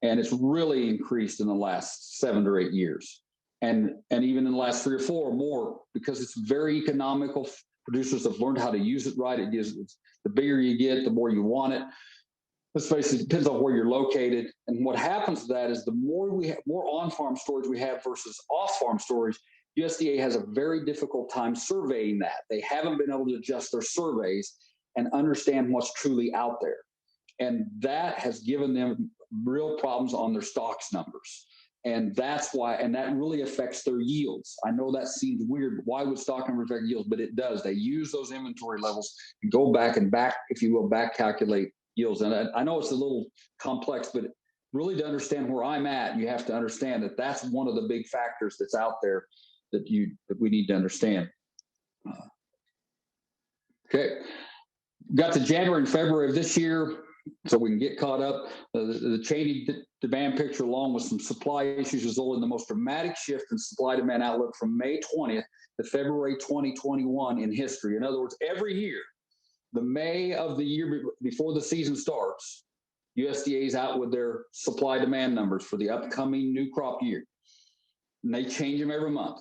And it's really increased in the last 7 or 8 years. And even in the last 3 or 4 or more, because it's very economical. Producers have learned how to use it right. The bigger you get, the more you want it. Let's face it, it depends on where you're located. And what happens to that is the more on-farm storage we have versus off-farm storage, USDA has a very difficult time surveying that. They haven't been able to adjust their surveys and understand what's truly out there. And that has given them real problems on their stocks numbers. And that's why, and that really affects their yields. I know that seems weird. Why would stock numbers affect yields? But it does. They use those inventory levels and go back, if you will, back calculate yields. And I know it's a little complex, but really to understand where I'm at, you have to understand that that's one of the big factors that's out there that we need to understand. Okay. Got to January and February of this year, so we can get caught up. The changing demand picture, along with some supply issues, resulted in the most dramatic shift in supply-demand outlook from May 20th to February 2021 in history. In other words, every year, the May of the year before the season starts, USDA is out with their supply-demand numbers for the upcoming new crop year. And they change them every month.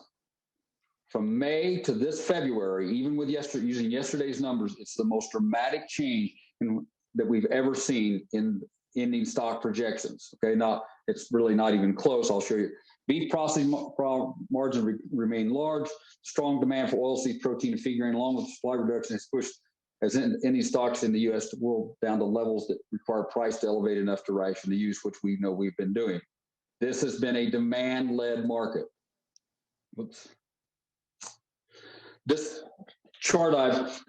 From May to this February, even with using yesterday's numbers, it's the most dramatic change that we've ever seen in ending stock projections. Okay, it's really not even close. I'll show you. Beef processing margins remain large. Strong demand for oilseed protein and feed grain, along with supply reduction, has pushed ending stocks in the U.S. world down to levels that require price to elevate enough to ration the use, which we know we've been doing. This has been a demand-led market. Oops. This chart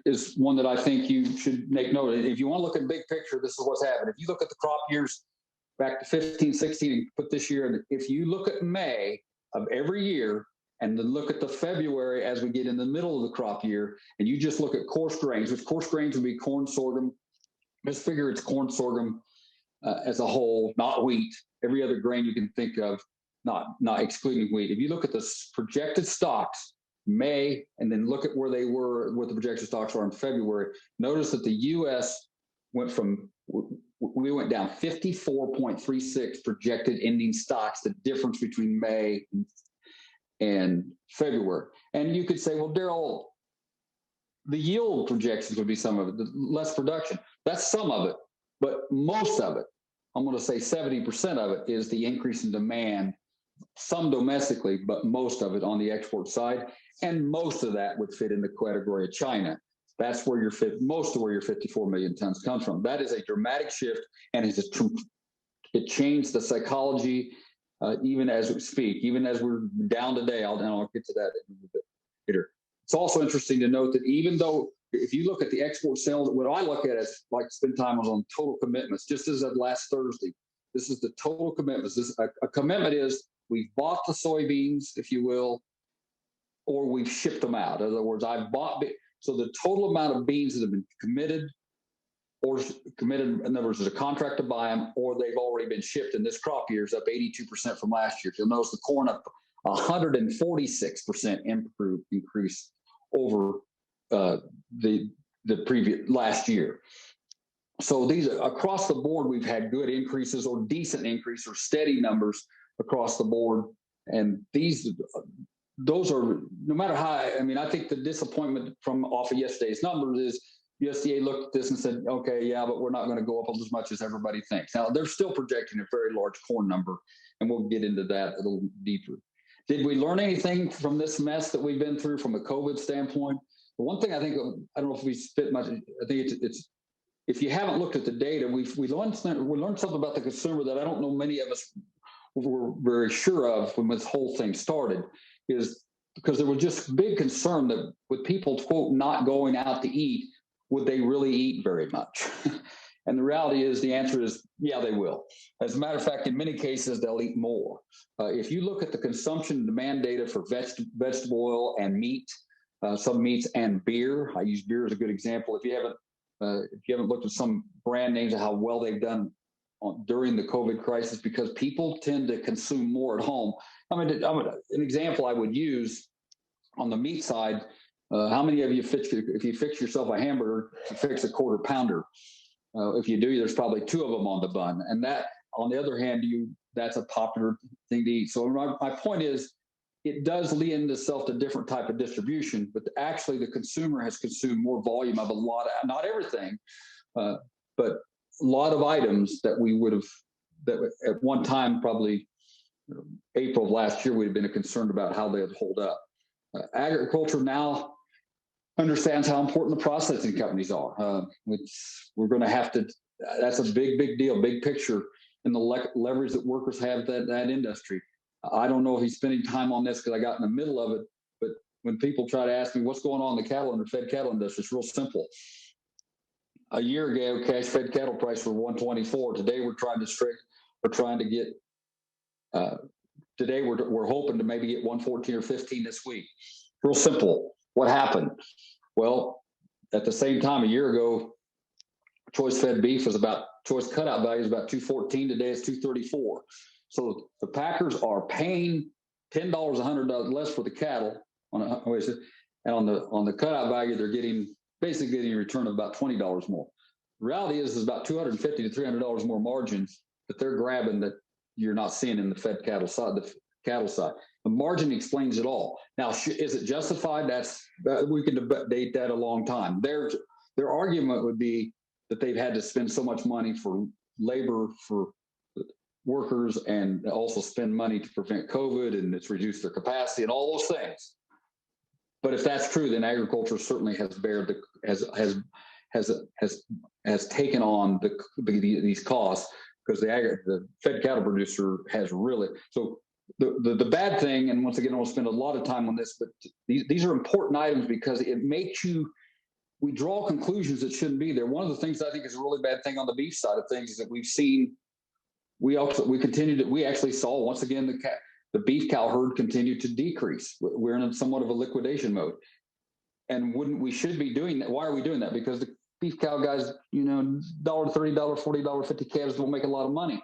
is one that I think you should make note of. If you want to look at big picture, this is what's happened. If you look at the crop years back to 15, 16, and put this year, and if you look at May of every year, and then look at the February as we get in the middle of the crop year, and you just look at coarse grains, which coarse grains would be corn, sorghum. Just figure it's corn, sorghum as a whole, not wheat. Every other grain you can think of, not excluding wheat. If you look at the projected stocks May, and then look at where they were, what the projection stocks are in February. Notice that the U.S. went down 54.36 projected ending stocks, the difference between May and February. And you could say, well, Daryl, the yield projections would be some of it, the less production. That's some of it, but most of it, I'm going to say 70% of it is the increase in demand, some domestically, but most of it on the export side. And most of that would fit in the category of China. That's where most of where your 54 million tons comes from. That is a dramatic shift, and it changed the psychology even as we speak, even as we're down today. I'll get to that in a little bit later. It's also interesting to note that even though, if you look at the export sales, what I look at is like spend time on total commitments, just as of last Thursday. This is the total commitments. A commitment is we've bought the soybeans, if you will, or we've shipped them out. In other words, I've bought. So the total amount of beans that have been committed, in other words, there's a contract to buy them, or they've already been shipped in this crop year is up 82% from last year. You'll notice the corn up 146% increase over the previous last year. So these across the board, we've had good increases or decent increase or steady numbers across the board. And those are, no matter how, I think the disappointment from off of yesterday's numbers is USDA looked at this and said, okay, yeah, but we're not going to go up as much as everybody thinks. Now, they're still projecting a very large corn number, and we'll get into that a little deeper. Did we learn anything from this mess that we've been through from a COVID standpoint? The one thing I think, I don't know if we spit much, I think it's if you haven't looked at the data, we learned something about the consumer that I don't know many of us were very sure of when this whole thing started, is because there was just big concern that with people, quote, not going out to eat, would they really eat very much? And the reality is, the answer is, yeah, they will. As a matter of fact, in many cases, they'll eat more. If you look at the consumption demand data for vegetable oil and meat, some meats and beer, I use beer as a good example. If you haven't looked at some brand names of how well they've done during the COVID crisis, because people tend to consume more at home. An example I would use on the meat side, how many of you, if you fix yourself a hamburger, you fix a quarter pounder? If you do, there's probably two of them on the bun. And that, on the other hand, that's a popular thing to eat. So my point is, it does lend itself to different type of distribution, but actually the consumer has consumed more volume of a lot of, not everything, but a lot of items that we would have, that at one time, probably April of last year, we'd have been concerned about how they would hold up. Agriculture now understands how important the processing companies are. We're going to have to, that's a big deal, big picture in the leverage that workers have that industry. I don't know if he's spending time on this because I got in the middle of it, but when people try to ask me what's going on in the cattle and the fed cattle industry, it's real simple. A year ago, cash fed cattle price were 124. Today we're hoping to maybe get 114 or 15 this week. Real simple. What happened? Well, at the same time, a year ago, choice fed beef choice cutout value is about 214. Today it's 234. So the packers are paying $10, $100 less for the cattle and on the cutout value, they're basically getting a return of about $20 more. The reality is about $250 to $300 more margins that they're grabbing that you're not seeing in the fed cattle side. The margin explains it all. Now, is it justified? We can debate that a long time. Their argument would be that they've had to spend so much money for labor, for workers, and also spend money to prevent COVID, and it's reduced their capacity and all those things. But if that's true, then agriculture certainly has taken on these costs, because the fed cattle producer has really. So the bad thing, and once again, I won't spend a lot of time on this, but these are important items because it makes we draw conclusions that shouldn't be there. One of the things I think is a really bad thing on the beef side of things is that we've seen. We actually saw, once again, the beef cow herd continue to decrease. We're in somewhat of a liquidation mode. And we should be doing that. Why are we doing that? Because the beef cow guys, $1.30, $40, $50 calves don't make a lot of money.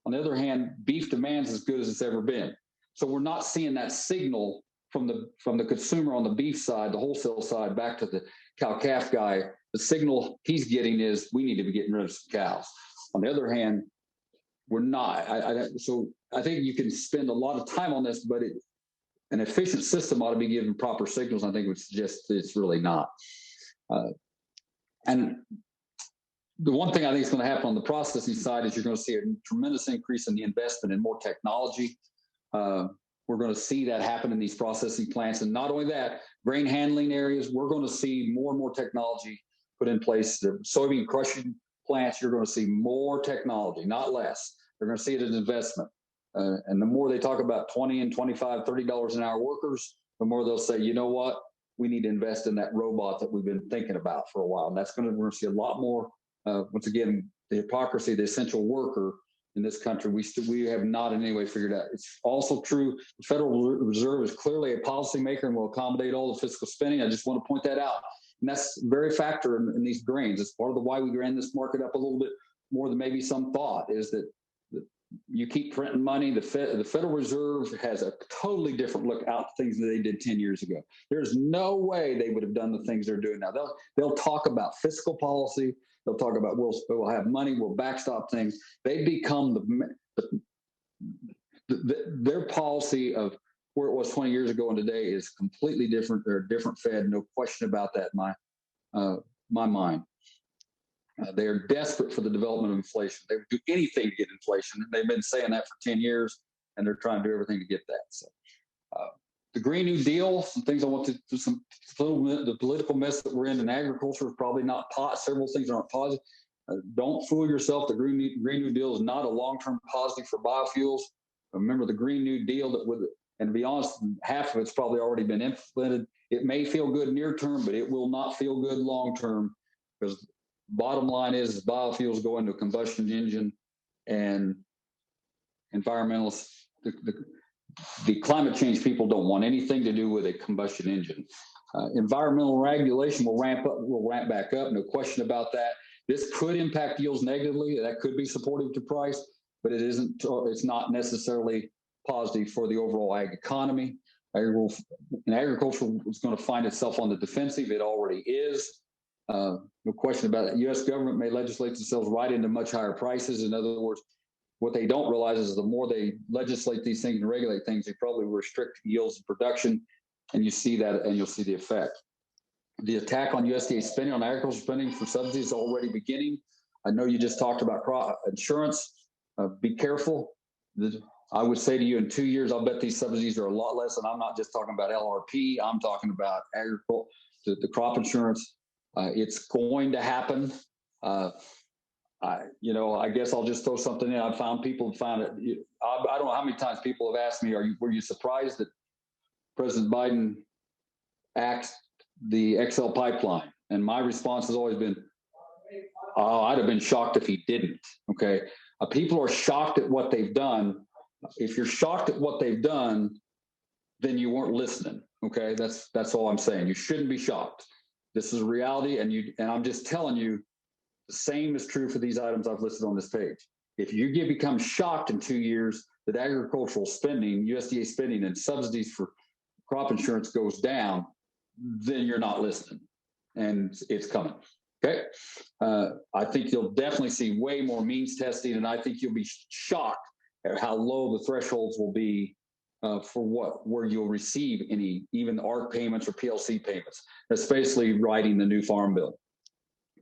On the other hand, beef demand's as good as it's ever been. So we're not seeing that signal from the consumer on the beef side, the wholesale side, back to the cow-calf guy, the signal he's getting is we need to be getting rid of some cows. On the other hand, we're not. So I think you can spend a lot of time on this, but an efficient system ought to be given proper signals. I think it would suggest it's really not. And the one thing I think is going to happen on the processing side is you're going to see a tremendous increase in the investment in more technology. We're going to see that happen in these processing plants. And not only that, grain handling areas, we're going to see more and more technology put in place. The soybean crushing plants, you're going to see more technology, not less. They're going to see it as investment. And the more they talk about $20 and $25, $30 an hour workers, the more they'll say, you know what, we need to invest in that robot that we've been thinking about for a while. And we're going to see a lot more. Once again, the hypocrisy, the essential worker in this country, we have not in any way figured out. It's also true. The Federal Reserve is clearly a policymaker and will accommodate all the fiscal spending. I just want to point that out. And that's very factor in these grains. It's part of the why we ran this market up a little bit more than maybe some thought, is that you keep printing money. The Federal Reserve has a totally different look out to things than they did 10 years ago. There's no way they would have done the things they're doing now. They'll talk about fiscal policy. They'll talk about we'll have money, we'll backstop things. They become their policy of where it was 20 years ago and today is completely different. They're a different Fed, no question about that in my mind. They are desperate for the development of inflation. They would do anything to get inflation. They've been saying that for 10 years, and they're trying to do everything to get that. So, the Green New Deal, some things I want to do, the political mess that we're in agriculture is probably not several things aren't positive. Don't fool yourself. The Green New Deal is not a long-term positive for biofuels. Remember the Green New Deal and to be honest, half of it's probably already been implemented. It may feel good near term, but it will not feel good long term, because bottom line is biofuels go into a combustion engine, and environmentalists, the climate change people don't want anything to do with a combustion engine. Environmental regulation will ramp back up, no question about that. This could impact yields negatively. That could be supportive to price, but it's not necessarily positive for the overall ag economy. Agriculture is going to find itself on the defensive. It already is. No question about it. U.S. government may legislate themselves right into much higher prices. In other words, what they don't realize is the more they legislate these things and regulate things, they probably restrict yields and production. And you see that, and you'll see the effect. The attack on USDA spending, on agricultural spending for subsidies, is already beginning. I know you just talked about crop insurance. Be careful. I would say to you, in 2 years, I'll bet these subsidies are a lot less. And I'm not just talking about LRP. I'm talking about agriculture, the crop insurance. It's going to happen. I guess I'll just throw something in. I found people found it. I don't know how many times people have asked me, were you surprised that President Biden axed the XL pipeline? And my response has always been, oh, I'd have been shocked if he didn't. Okay. People are shocked at what they've done. If you're shocked at what they've done, then you weren't listening. Okay. That's all I'm saying. You shouldn't be shocked. This is reality. And I'm just telling you, the same is true for these items I've listed on this page. If you become shocked in 2 years that agricultural spending, USDA spending, and subsidies for crop insurance goes down, then you're not listening, and it's coming. Okay. I think you'll definitely see way more means testing, and I think you'll be shocked at how low the thresholds will be for where you'll receive even ARC payments or PLC payments. That's basically writing the new farm bill.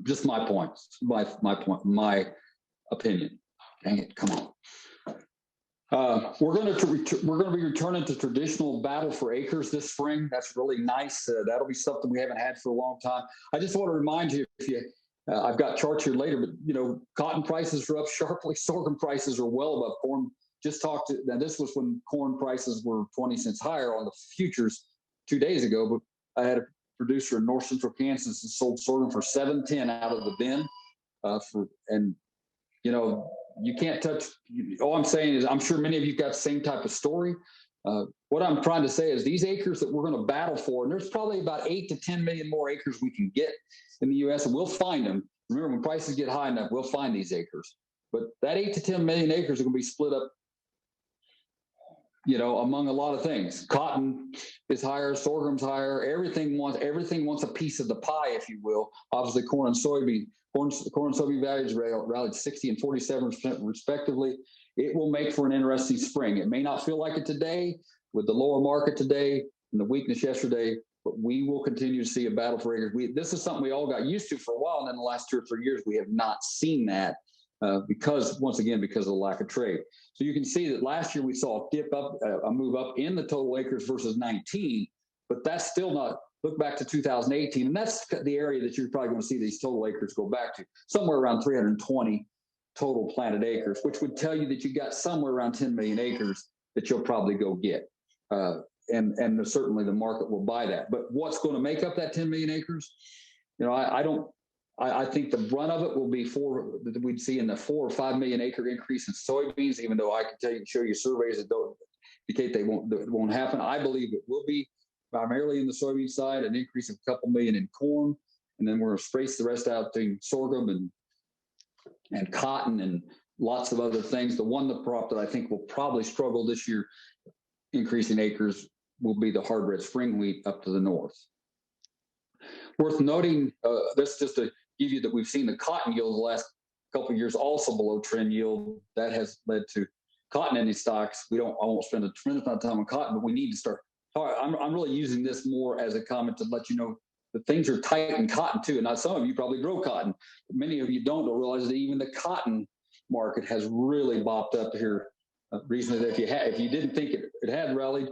Just my point, my opinion. Dang it, come on. We're going to be returning to traditional battle for acres this spring. That's really nice. That'll be something we haven't had for a long time. I just want to remind you, I've got charts here later, but cotton prices are up sharply. Sorghum prices are well above corn. Now this was when corn prices were 20 cents higher on the futures 2 days ago, but I had a producer in north central Kansas that sold sorghum for $7.10 out of the bin. You can't touch. All I'm saying is, I'm sure many of you got the same type of story. What I'm trying to say is, these acres that we're going to battle for, and there's probably about 8 to 10 million more acres we can get in the U.S., and we'll find them. Remember, when prices get high enough, we'll find these acres. But that 8 to 10 million acres are going to be split up among a lot of things. Cotton is higher, sorghum's higher. Everything wants a piece of the pie, if you will. Obviously, corn and soybean. Corn and soybean values rallied 60 and 47% respectively. It will make for an interesting spring. It may not feel like it today with the lower market today and the weakness yesterday, but we will continue to see a battle for acres. This is something we all got used to for a while, and in the last 2 or 3 years, we have not seen that because of the lack of trade. So you can see that last year we saw a dip up, a move up in the total acres versus 19, but that's still not. Look back to 2018, and that's the area that you're probably going to see these total acres go back to, somewhere around 320 total planted acres, which would tell you that you got somewhere around 10 million acres that you'll probably go get. And certainly the market will buy that. But what's going to make up that 10 million acres? I think the brunt of it will be we'd see in the 4 or 5 million acre increase in soybeans, even though I can show you surveys that don't indicate that won't happen. I believe it will be primarily in the soybean side, an increase of a couple million in corn, and then we're going to space the rest out to sorghum and cotton and lots of other things. The crop that I think will probably struggle this year, increasing acres, will be the hard red spring wheat up to the north. Worth noting, this just to give you that we've seen the cotton yield the last couple of years also below trend yield. That has led to cotton ending stocks. I won't spend a tremendous amount of time on cotton, but we need to start. I'm really using this more as a comment to let you know that things are tight in cotton too. And now some of you probably grow cotton, but many of you don't realize that even the cotton market has really bopped up here. Recently, that if you didn't think it had rallied,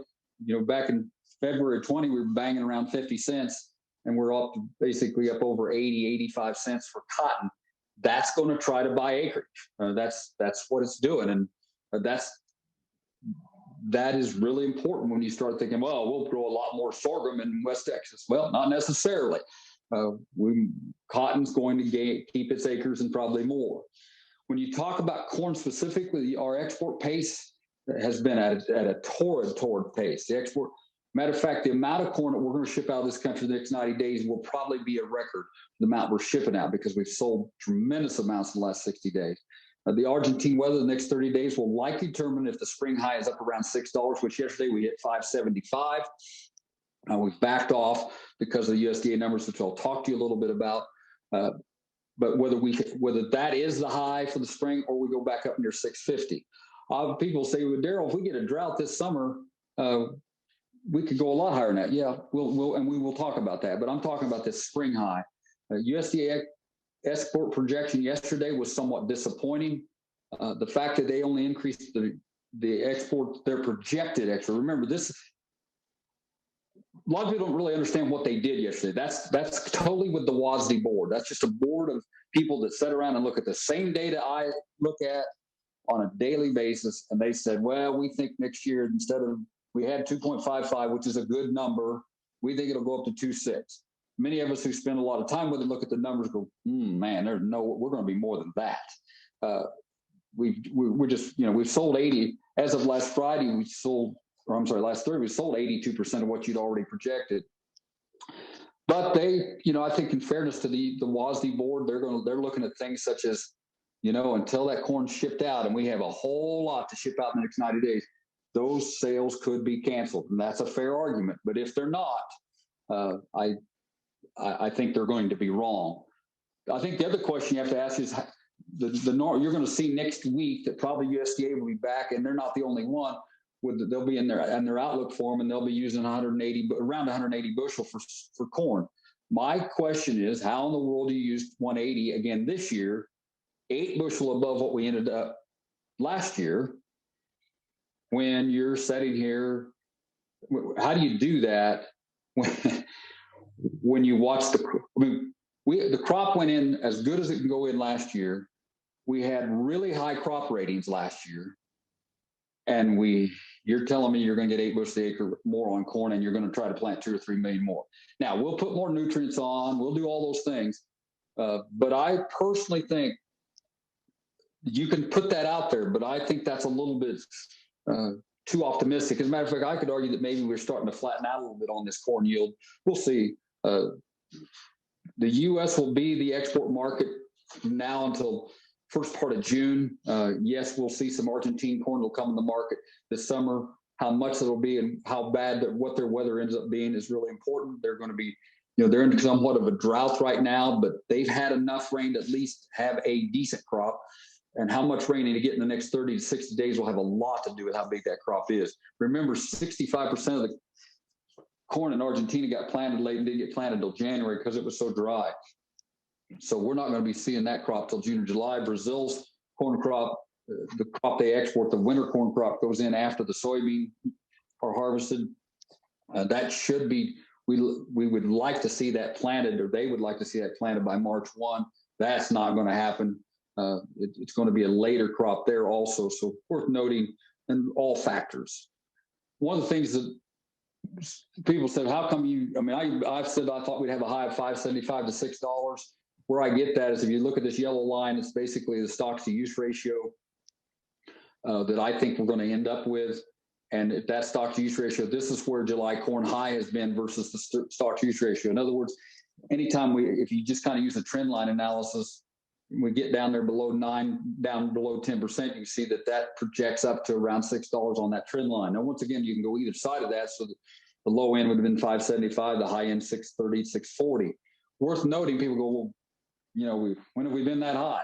back in February 20, we were banging around 50 cents, and we're up basically up over 80, 85 cents for cotton. That's going to try to buy acreage. That's what it's doing, and that is really important when you start thinking, well, we'll grow a lot more sorghum in West Texas. Well, not necessarily. Cotton's going to keep its acres and probably more. When you talk about corn specifically, our export pace has been at a torrid pace. Matter of fact, the amount of corn that we're going to ship out of this country the next 90 days will probably be a record, the amount we're shipping out, because we've sold tremendous amounts in the last 60 days. The Argentine weather the next 30 days will likely determine if the spring high is up around $6, which yesterday we hit $5.75. We've backed off because of the USDA numbers, which I'll talk to you a little bit about. But whether that is the high for the spring or we go back up near $6.50. People say, well, Daryl, if we get a drought this summer, we could go a lot higher than that. Yeah, we will talk about that. But I'm talking about this spring high. USDA export projection yesterday was somewhat disappointing. The fact that they only increased the export, their projected export. Remember, a lot of people don't really understand what they did yesterday. That's totally with the WASDE board. That's just a board of people that sit around and look at the same data I look at on a daily basis. And they said, well, we think next year, we had 2.55, which is a good number. We think it'll go up to 2.6. Many of us who spend a lot of time with it look at the numbers and go, man, we're going to be more than that. We've sold 80 as of last Friday. Last Thursday, we sold 82% of what you'd already projected. But they, I think in fairness to the WASDE board, they're looking at things such as, until that corn's shipped out and we have a whole lot to ship out in the next 90 days, those sales could be canceled. And that's a fair argument. But if they're not, I think they're going to be wrong. I think the other question you have to ask is you're going to see next week that probably USDA will be back, and they're not the only one. They'll be in their outlook form, and they'll be using around 180 bushel for corn. My question is, how in the world do you use 180 again this year, 8 bushel above what we ended up last year, when you're sitting here? How do you do that when you watch the crop went in as good as it can go in last year. We had really high crop ratings last year. And you're telling me you're going to get 8 bushels an acre more on corn, and you're going to try to plant 2 or 3 million more. Now, we'll put more nutrients on, we'll do all those things. But I personally think you can put that out there, but I think that's a little bit too optimistic. As a matter of fact, I could argue that maybe we're starting to flatten out a little bit on this corn yield. We'll see. The U.S. will be the export market from now until first part of June. Yes, we'll see some Argentine corn will come in the market this summer. how much it'll be and how bad what their weather ends up being is really important. They're going to be, they're in somewhat of a drought right now, but they've had enough rain to at least have a decent crop. And how much rain they get in the next 30 to 60 days will have a lot to do with how big that crop is. Remember, 65% of the corn in Argentina got planted late and didn't get planted till January because it was so dry. So we're not going to be seeing that crop till June or July. Brazil's corn crop, the crop they export, the winter corn crop, goes in after the soybean are harvested. That should be, we would like to see that planted, or they would like to see that planted by March 1. That's not going to happen. It's going to be a later crop there also. So worth noting in all factors. One of the things that people said, how come you, I've said I thought we'd have a high of $5.75 to $6. Where I get that is if you look at this yellow line, it's basically the stocks to use ratio that I think we're going to end up with. And if that stock to use ratio, this is where July corn high has been versus the stock to use ratio. In other words, anytime if you just kind of use a trend line analysis, we get down there below 9, down below 10%, you see that projects up to around $6 on that trend line. Now, once again, you can go either side of that. So the low end would have been $5.75, the high end $6.30, $6.40. Worth noting, people go, well, when have we been that high?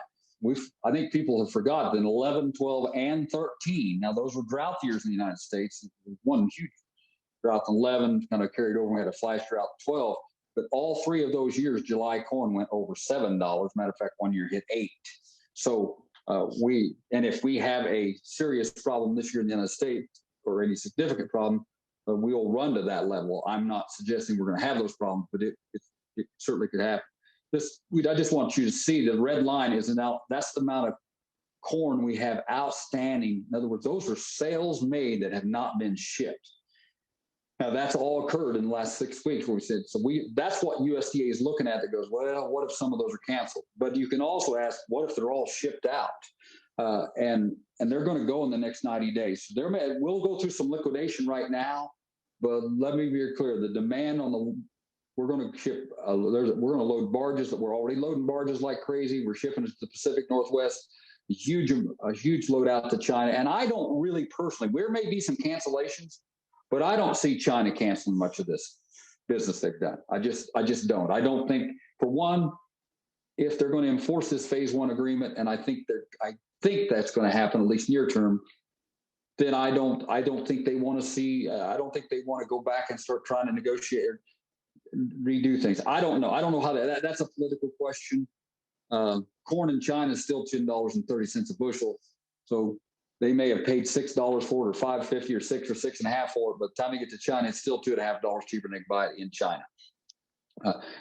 I think people have forgotten in 11, 12, and 13. Now, those were drought years in the United States. One huge drought in 11 kind of carried over. We had a flash drought in 12. But all 3 of those years, July corn went over $7. Matter of fact, one year hit 8. So if we have a serious problem this year in the United States, or any significant problem, we will run to that level. I'm not suggesting we're going to have those problems, but it certainly could happen. I just want you to see the red line is that's the amount of corn we have outstanding. In other words, those are sales made that have not been shipped. Now, that's all occurred in the last 6 weeks where we said, that's what USDA is looking at that goes, well, what if some of those are canceled? But you can also ask, what if they're all shipped out? And they're going to go in the next 90 days. So we'll go through some liquidation right now, but let me be very clear. The demand we're going to ship, we're going to load barges that we're already loading barges like crazy. We're shipping to the Pacific Northwest, a huge load out to China. And I don't really personally, there may be some cancellations, but I don't see China canceling much of this business they've done. I just don't. I don't think, for one, if they're going to enforce this phase 1 agreement, and I think that's going to happen at least near term, then I don't think they want to see. I don't think they want to go back and start trying to negotiate or redo things. I don't know. I don't know how that's a political question. Corn in China is still $10.30 a bushel, so they may have paid $6 for it, or $5.50, or $6 or $6.50 for it. But by the time you get to China, it's still $2.50 cheaper than they can buy it in China.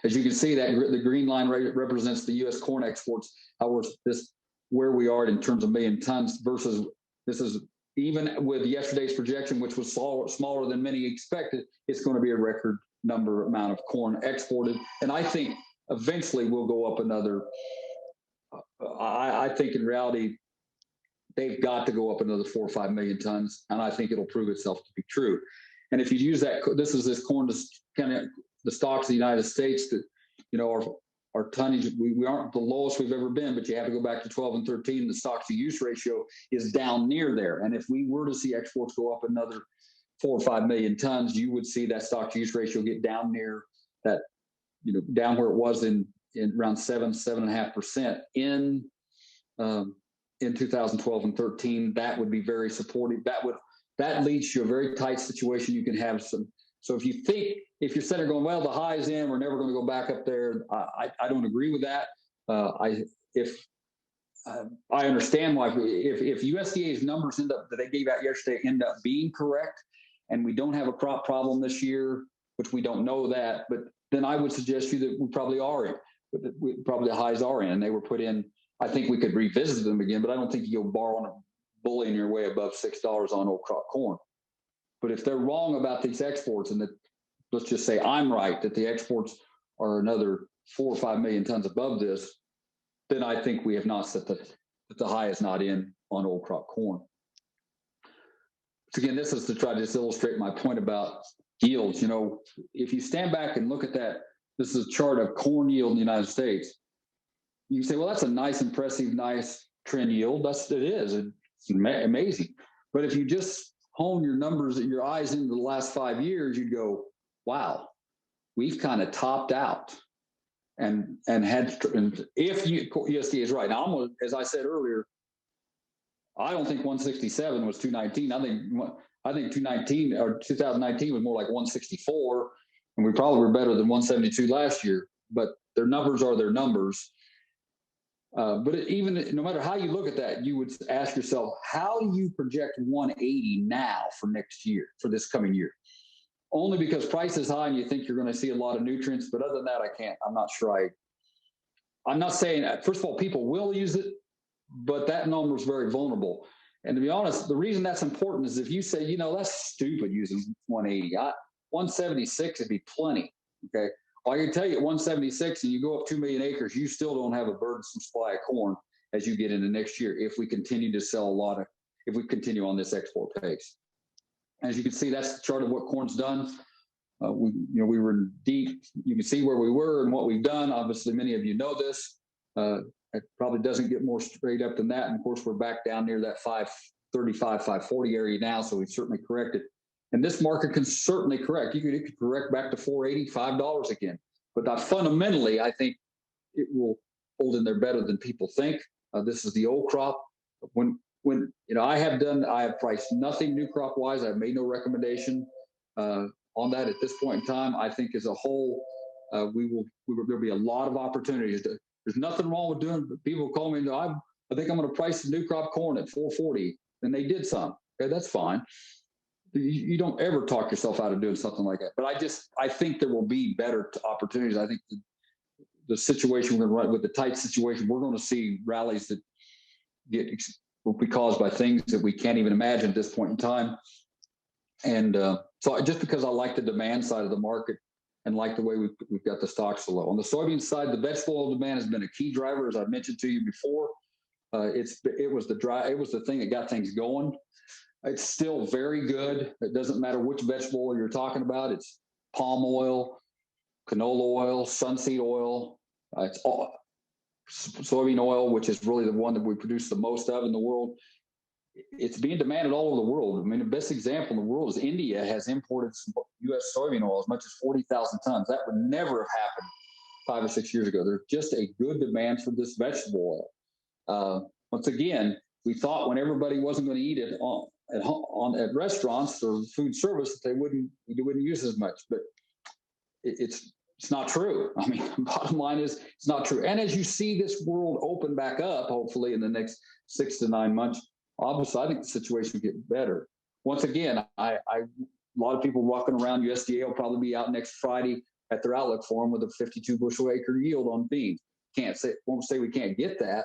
As you can see, that the green line represents the U.S. corn exports. Where we are in terms of million tons versus this is even with yesterday's projection, which was smaller than many expected. It's going to be a record amount of corn exported, and I think eventually we'll go up another. I think in reality, they've got to go up another 4 or 5 million tons, and I think it'll prove itself to be true. And if you use that, this corn to kind of the stocks of the United States that our tonnage, we aren't the lowest we've ever been, but you have to go back to 12 and 13. The stocks to use ratio is down near there, and if we were to see exports go up another 4 or 5 million tons, you would see that stock to use ratio get down near that, down where it was in around 7.5% in 2012 and 13. That would be very supportive. That leads to a very tight situation. You can have some. So if you're sitting there going, well, the high is in, we're never going to go back up there. I don't agree with that. I understand why. If USDA's numbers that they gave out yesterday end up being correct, and we don't have a crop problem this year, which we don't know that, but then I would suggest to you that we probably are in. Probably the highs are in, and they were put in. I think we could revisit them again, but I don't think you'll borrow a bullying your way above $6 on old crop corn. But if they're wrong about these exports, and that, let's just say I'm right, that the exports are another 4 or 5 million tons above this, then I think we have not set that the high is not in on old crop corn. So again, this is to try to just illustrate my point about yields. If you stand back and look at that, this is a chart of corn yield in the United States. You can say, well, that's a nice, impressive, nice trend yield. It is. It's amazing. But if you just hone your numbers, your eyes into the last 5 years, you'd go, wow, we've kind of topped out. And if USDA is right. Now, as I said earlier, I don't think 167 was 219. I think 219 or 2019 was more like 164, and we probably were better than 172 last year. But their numbers are their numbers. But even no matter how you look at that, you would ask yourself, how do you project 180 now for next year, for this coming year? Only because price is high and you think you're going to see a lot of nutrients. But other than that, I can't. I'm not sure. I'm not saying that. First of all, people will use it, but that number is very vulnerable. And to be honest, the reason that's important is if you say, you know, that's stupid using 180. 176 would be plenty. Okay. Well, I can tell you at 176 and you go up 2 million acres, you still don't have a burdensome supply of corn as you get into next year if we continue to sell if we continue on this export pace. As you can see, that's the chart of what corn's done. We were deep. You can see where we were and what we've done. Obviously, many of you know this. It probably doesn't get more straight up than that. And of course, we're back down near that 535, 540 area now. So we've certainly corrected. And this market can certainly correct. It could correct back to $4.80, $5 again. But fundamentally, I think it will hold in there better than people think. This is the old crop. When I have priced nothing new crop wise. I've made no recommendation on that at this point in time. I think as a whole, there'll be a lot of opportunities. There's nothing wrong with doing. People call me, I think I'm going to price the new crop corn at 440, and they did some. Okay, that's fine. You don't ever talk yourself out of doing something like that. But I think there will be better opportunities. I think the situation we're going to run with the tight situation, we're going to see rallies that will be caused by things that we can't even imagine at this point in time. And so just because I like the demand side of the market and like the way we've got the stocks so low. On the soybean side, the vegetable oil demand has been a key driver, as I mentioned to you before. It was the thing that got things going. It's still very good. It doesn't matter which vegetable oil you're talking about. It's palm oil, canola oil, sunseed oil. It's all soybean oil, which is really the one that we produce the most of in the world. It's being demanded all over the world. I mean, the best example in the world is India has imported some U.S. soybean oil as much as 40,000 tons. That would never have happened 5 or 6 years ago. There's just a good demand for this vegetable oil. Once again, we thought when everybody wasn't going to eat it at restaurants or food service that they wouldn't use as much, but it's not true. I mean, bottom line is it's not true. And as you see this world open back up, hopefully in the next 6 to 9 months, obviously I think the situation will get better. Once again, a lot of people walking around. USDA will probably be out next Friday at their outlook forum with a 52 bushel acre yield on beans. Won't say we can't get that,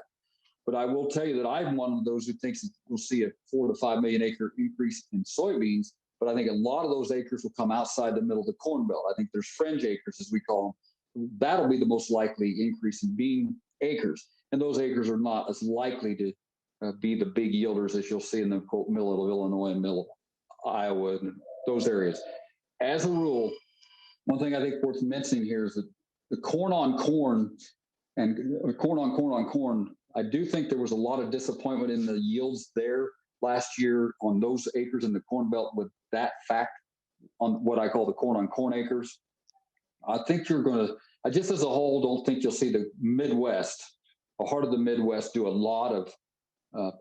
but I will tell you that I'm one of those who thinks we'll see a 4 to 5 million acre increase in soybeans. But I think a lot of those acres will come outside the middle of the corn belt. I think there's fringe acres, as we call them. That'll be the most likely increase in bean acres. And those acres are not as likely to be the big yielders as you'll see in the quote middle of Illinois and middle of Iowa and those areas. As a rule, one thing I think worth mentioning here is that the corn on corn and corn on corn on corn, I do think there was a lot of disappointment in the yields there last year on those acres in the corn belt with that fact on what I call the corn on corn acres. I think I just as a whole don't think you'll see the Midwest, a heart of the Midwest, do a lot of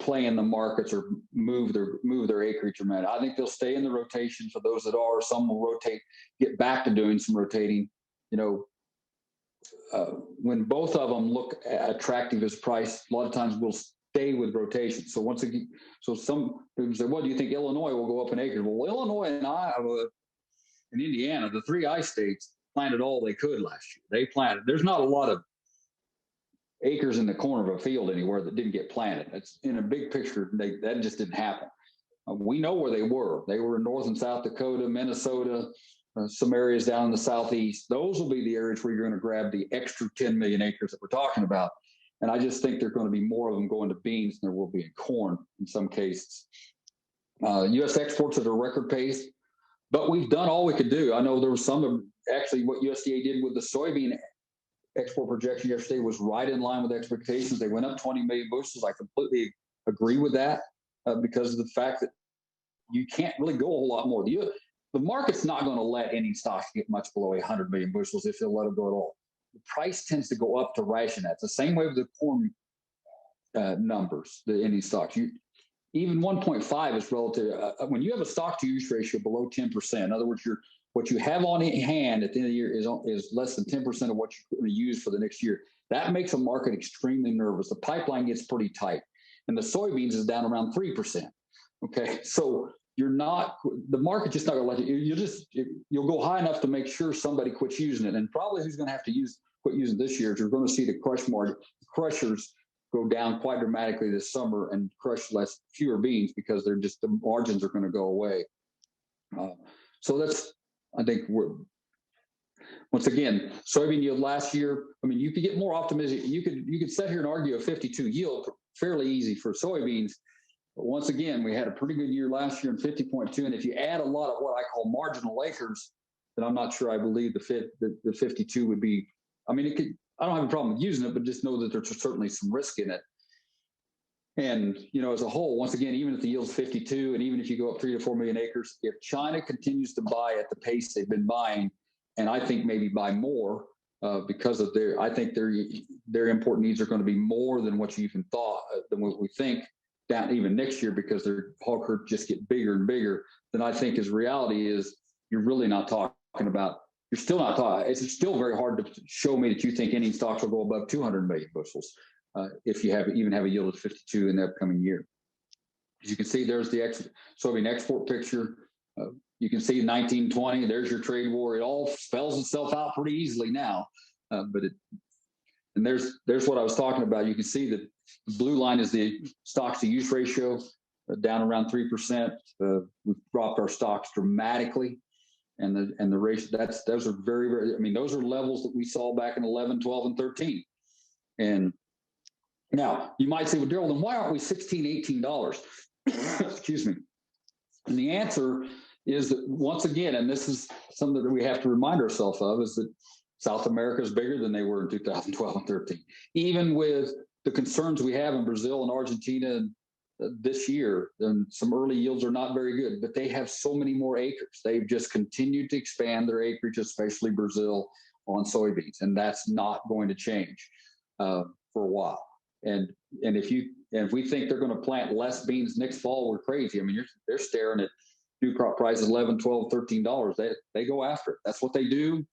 play in the markets or move their acreage around. I think they'll stay in the rotation for those that are. Some will rotate, get back to doing some rotating. When both of them look attractive as price, a lot of times we'll stay with rotation. So once again, some people say, well, do you think Illinois will go up in acres? Well, Illinois and Iowa and Indiana, the 3 I states, planted all they could last year. They planted. There's not a lot of acres in the corner of a field anywhere that didn't get planted. It's in a big picture. That just didn't happen. We know where they were. They were in North and South Dakota, Minnesota, some areas down in the Southeast. Those will be the areas where you're going to grab the extra 10 million acres that we're talking about. And I just think there are going to be more of them going to beans than there will be in corn in some cases. U.S. exports at a record pace, but we've done all we could do. I know there was actually what USDA did with the soybean export projection yesterday was right in line with expectations. They went up 20 million bushels. I completely agree with that because of the fact that you can't really go a whole lot more. The market's not going to let any stocks get much below 100 million bushels if they'll let it go at all. The price tends to go up to ration that. It's the same way with the corn numbers, the ending stocks. Even 1.5 is relative. When you have a stock to use ratio below 10%, in other words, what you have on hand at the end of the year is less than 10% of what you're going to use for the next year. That makes a market extremely nervous. The pipeline gets pretty tight, and the soybeans is down around 3%. Okay, so the market just not going to let you. You'll go high enough to make sure somebody quits using it, and probably who's going to have to quit using this year is you're going to see the crushers go down quite dramatically this summer and crush fewer beans because the margins are going to go away. So I think once again, soybean yield last year, I mean, you could get more optimistic. You could sit here and argue a 52 yield fairly easy for soybeans. But once again, we had a pretty good year last year in 50.2. And if you add a lot of what I call marginal acres, then I'm not sure I believe the 52 would be, I mean, I don't have a problem with using it, but just know that there's certainly some risk in it. And, as a whole, once again, even if the yield's 52, and even if you go up 3 to 4 million acres, if China continues to buy at the pace they've been buying, and I think maybe buy more because of I think their import needs are going to be more than what you even thought, than what we think down even next year, because their hog herd just get bigger and bigger. Then I think his reality is you're really not talking about. You're still not talking. It's still very hard to show me that you think any stocks will go above 200 million bushels if you even have a yield of 52 in the upcoming year. As you can see, there's the soybean export picture. You can see 1920. There's your trade war. It all spells itself out pretty easily now. And there's what I was talking about. You can see that the blue line is the stocks to use ratio, down around 3%. We've dropped our stocks dramatically. And the ratio, those are very, very, I mean, those are levels that we saw back in 11, 12, and 13. And now you might say, well, Daryl, then why aren't we $16, $18? Excuse me. And the answer is that, once again, and this is something that we have to remind ourselves of, is that South America is bigger than they were in 2012 and 13. Even with the concerns we have in Brazil and Argentina this year, and some early yields are not very good, but they have so many more acres. They've just continued to expand their acreage, especially Brazil, on soybeans, and that's not going to change for a while. And if we think they're going to plant less beans next fall, we're crazy. I mean, they're staring at new crop prices, $11, $12, $13. They go after it. That's what they do,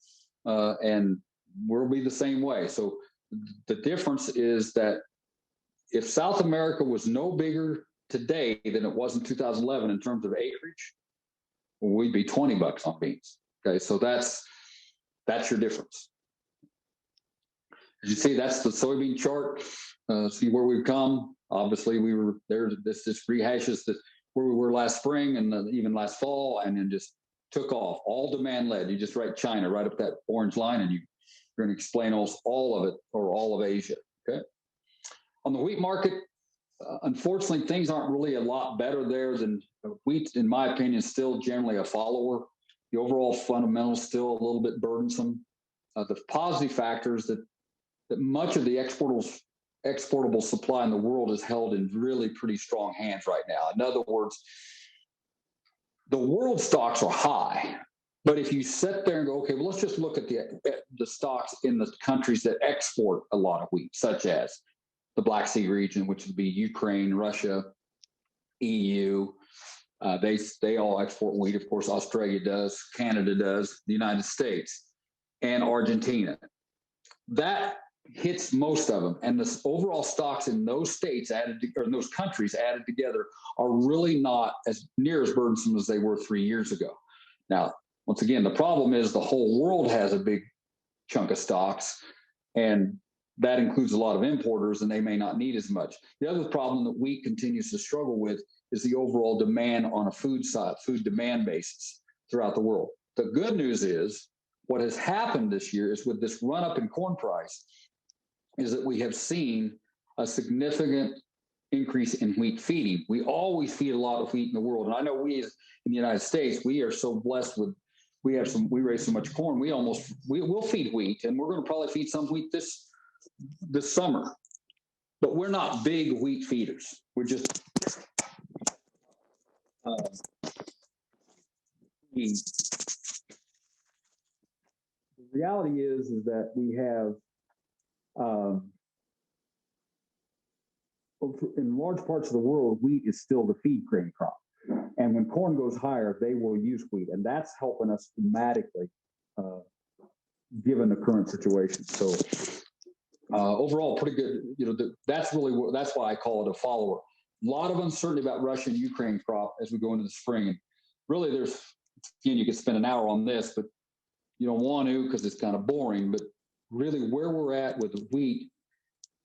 and we'll be the same way. So the difference is that if South America was no bigger today than it was in 2011 in terms of acreage, we'd be $20 on beans. Okay, so that's your difference. As you see, that's the soybean chart. See where we've come. Obviously, we were there. This rehashes where we were last spring and even last fall, and then just took off. All demand led. You just write China right up that orange line, and you're going to explain almost all of it, or all of Asia. Okay. On the wheat market, unfortunately, things aren't really a lot better there than wheat, in my opinion, is still generally a follower. The overall fundamentals still a little bit burdensome. The positive factors that much of the exportable supply in the world is held in really pretty strong hands right now. In other words, the world stocks are high, but if you sit there and go, okay, well, let's just look at the stocks in the countries that export a lot of wheat, such as the Black Sea region, which would be Ukraine, Russia, EU. They all export wheat. Of course, Australia does, Canada does, the United States, and Argentina. That hits most of them. And the overall stocks in those states in those countries added together are really not as near as burdensome as they were 3 years ago. Now, once again, the problem is the whole world has a big chunk of stocks, and that includes a lot of importers, and they may not need as much. The other problem that wheat continues to struggle with is the overall demand on a food demand basis throughout the world. The good news is what has happened this year is, with this run up in corn price, is that we have seen a significant increase in wheat feeding. We always feed a lot of wheat in the world. And I know we in the United States, we are so blessed with, we raise so much corn. We'll feed wheat, and we're going to probably feed some wheat this summer, but we're not big wheat feeders. We're just, The reality is that we have, in large parts of the world, wheat is still the feed grain crop. And when corn goes higher, they will use wheat. And that's helping us dramatically, given the current situation. So overall, pretty good. You know, that's why I call it a follower. A lot of uncertainty about Russia and Ukraine crop as we go into the spring. And really, again, you could spend an hour on this, but you don't want to because it's kind of boring. But really, where we're at with the wheat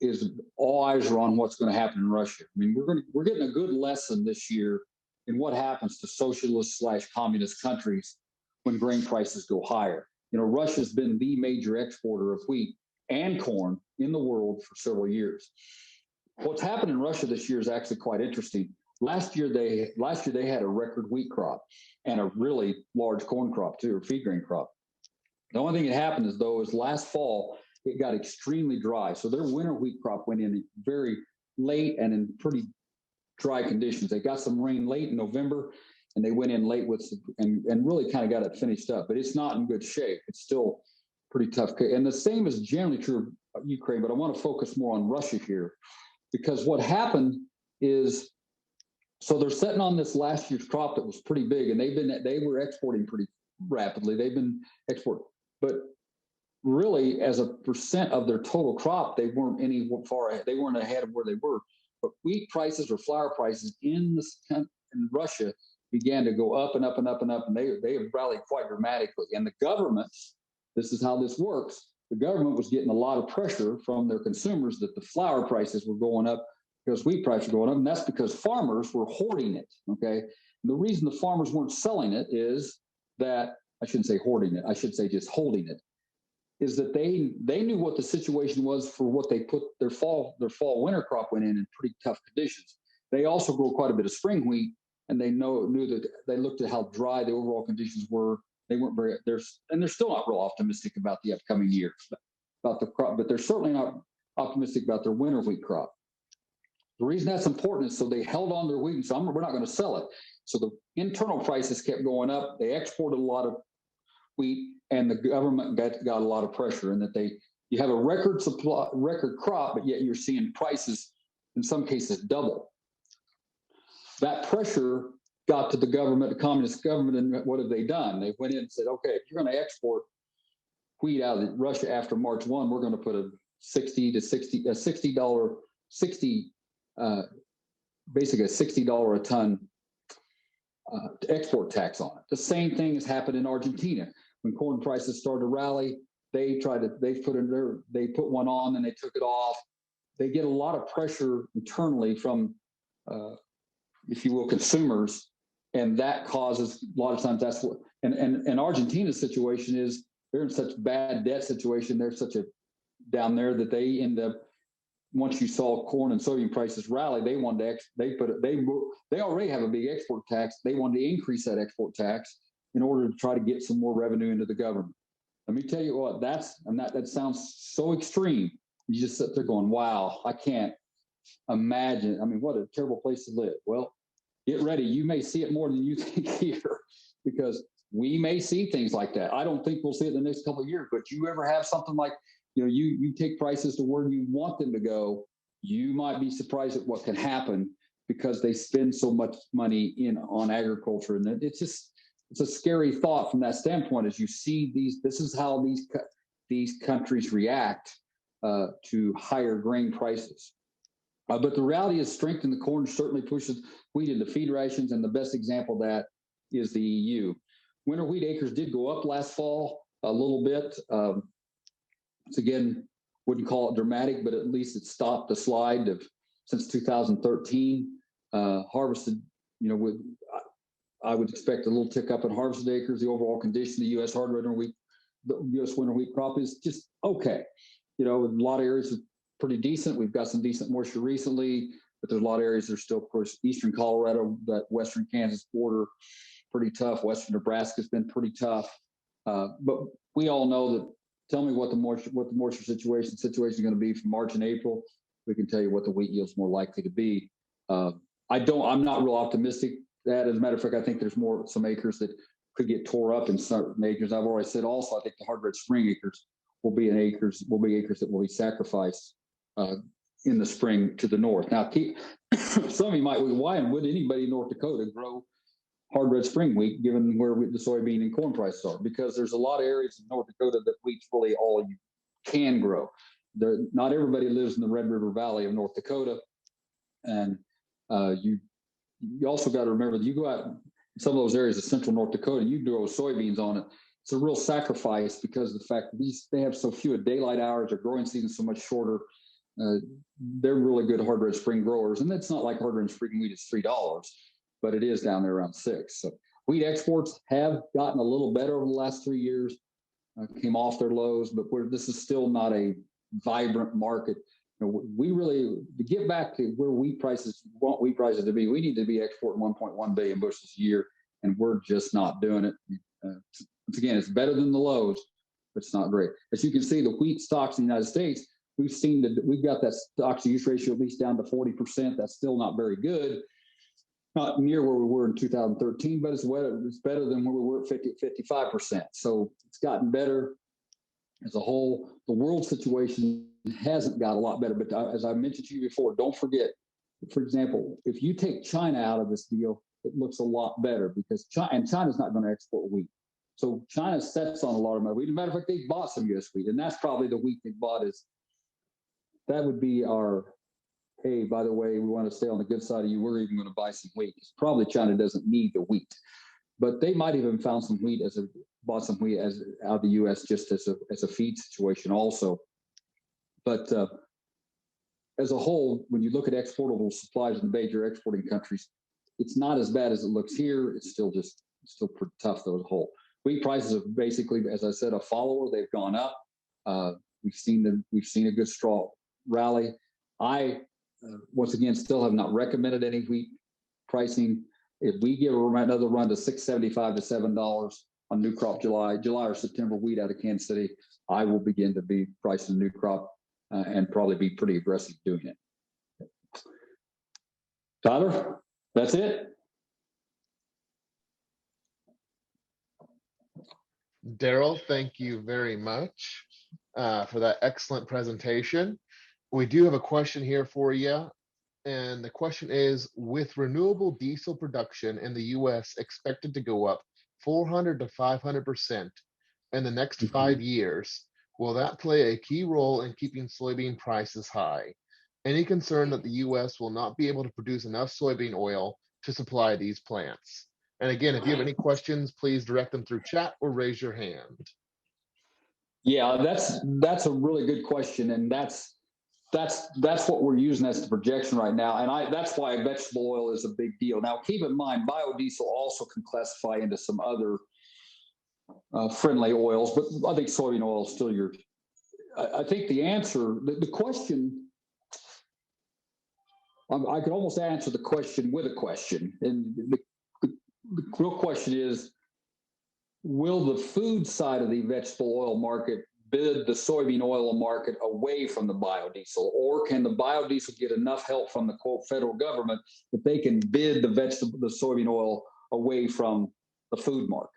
is all eyes are on what's going to happen in Russia. I mean, we're getting a good lesson this year in what happens to socialist/communist countries when grain prices go higher. You know, Russia's been the major exporter of wheat and corn in the world for several years. What's happened in Russia this year is actually quite interesting. Last year they had a record wheat crop and a really large corn crop too, or feed grain crop. The only thing that happened is last fall it got extremely dry, so their winter wheat crop went in very late and in pretty dry conditions. They got some rain late in November, and they went in late and really kind of got it finished up. But it's not in good shape. It's still pretty tough. And the same is generally true of Ukraine, but I want to focus more on Russia here, because what happened is, so they're sitting on this last year's crop that was pretty big, and they were exporting pretty rapidly. They've been exporting, but really, as a percent of their total crop, they weren't they weren't ahead of where they were. But wheat prices or flour prices in Russia began to go up and up and up and up, and they have rallied quite dramatically. And the government, this is how this works, the government was getting a lot of pressure from their consumers that the flour prices were going up because wheat prices were going up, and that's because farmers were hoarding it, okay? And the reason the farmers weren't selling it is that, I shouldn't say hoarding it, I should say just holding it, is that they knew what the situation was for what they put their fall winter crop went in pretty tough conditions. They also grow quite a bit of spring wheat, and they knew that they looked at how dry the overall conditions were. They weren't they're still not real optimistic about the upcoming year, about the crop, but they're certainly not optimistic about their winter wheat crop. The reason that's important is so they held on their wheat and said, we're not going to sell it. So the internal prices kept going up. They exported a lot of wheat, and the government got a lot of pressure, and that you have a record crop, but yet you're seeing prices in some cases double. That pressure got to the government, the communist government, and what have they done? They went in and said, okay, if you're going to export wheat out of Russia after March 1, we're going to put basically a $60 a ton export tax on it. The same thing has happened in Argentina. When corn prices started to rally, they put one on and they took it off. They get a lot of pressure internally from, if you will, consumers, and that causes a lot of times that's what. And Argentina's situation is they're in such bad debt situation. They're down there that they end up, once you saw corn and soybean prices rally, they wanted to they already have a big export tax. They wanted to increase that export tax in order to try to get some more revenue into the government. Let me tell you what, that sounds so extreme. You just sit there going, wow, I can't imagine. I mean, what a terrible place to live. Well, get ready. You may see it more than you think here, because we may see things like that. I don't think we'll see it in the next couple of years, but you ever have something like, you take prices to where you want them to go, you might be surprised at what can happen because they spend so much money on agriculture. And it's a scary thought from that standpoint, as you see this is how these countries react to higher grain prices. But the reality is strength in the corn certainly pushes wheat into feed rations, and the best example of that is the EU. Winter wheat acres did go up last fall a little bit. It's again, wouldn't call it dramatic, but at least it stopped the slide since 2013. Harvested, I would expect a little tick up in harvested acres. The overall condition of the U.S. winter wheat crop is just okay. A lot of areas are pretty decent. We've got some decent moisture recently, but there's a lot of areas that are still, of course, eastern Colorado, that western Kansas border, pretty tough. Western Nebraska's been pretty tough. But we all know that. Tell me what the moisture situation is going to be for March and April. We can tell you what the wheat yield's more likely to be. I'm not real optimistic that. As a matter of fact, I think there's some acres that could get tore up in certain acres. I've already said also, I think the hard red spring acres will be acres that will be sacrificed in the spring to the north. Now, some of you might, why would anybody in North Dakota grow hard red spring wheat, given where the soybean and corn prices are? Because there's a lot of areas in North Dakota that wheat's really all you can grow. Not everybody lives in the Red River Valley of North Dakota. And you also got to remember that you go out in some of those areas of central North Dakota and you grow soybeans on it. It's a real sacrifice because of the fact that they have so few daylight hours, their growing season so much shorter. They're really good hard red spring growers. And it's not like hard red spring wheat is $3, but it is down there around $6. So wheat exports have gotten a little better over the last 3 years, came off their lows, but this is still not a vibrant market. We really, to get back to where wheat prices want wheat prices to be, we need to be exporting 1.1 billion bushels a year, and we're just not doing it. Once again, it's better than the lows, but it's not great. As you can see, the wheat stocks in the United States, we've got that stocks to use ratio at least down to 40%. That's still not very good. Not near where we were in 2013, but it's better than where we were at 55%. So it's gotten better as a whole. The world situation hasn't got a lot better, but as I mentioned to you before, don't forget, for example, if you take China out of this deal, it looks a lot better because China's not going to export wheat. So China sets on a lot of my wheat. As a matter of fact, they bought some U.S. wheat, and that's probably the wheat they bought that would be our, hey, by the way, we want to stay on the good side of you. We're even going to buy some wheat. Probably China doesn't need the wheat, but they might even found some wheat bought some wheat out of the U.S. just as a feed situation also. But as a whole, when you look at exportable supplies in the major exporting countries, it's not as bad as it looks here. It's still pretty tough though as a whole. Wheat prices have basically, as I said, a follower. They've gone up. We've seen a good straw rally. I once again still have not recommended any wheat pricing. If we give another run to $6.75 to $7 on new crop July or September wheat out of Kansas City, I will begin to be pricing new crop and probably be pretty aggressive doing it. Tyler, that's it. Daryl, thank you very much for that excellent presentation. We do have a question here for you. And the question is, with renewable diesel production in the U.S. expected to go up 400 to 500% in the next 5 years, will that play a key role in keeping soybean prices high? Any concern that the U.S. will not be able to produce enough soybean oil to supply these plants? And again, if you have any questions, please direct them through chat or raise your hand. Yeah, that's a really good question, and that's what we're using as the projection right now, and that's why vegetable oil is a big deal. Now, keep in mind, biodiesel also can classify into some other friendly oils, but I think soybean oil is still I think the answer, the question, I could almost answer the question with a question, and the real question is, will the food side of the vegetable oil market bid the soybean oil market away from the biodiesel, or can the biodiesel get enough help from the quote federal government that they can bid the soybean oil away from the food market?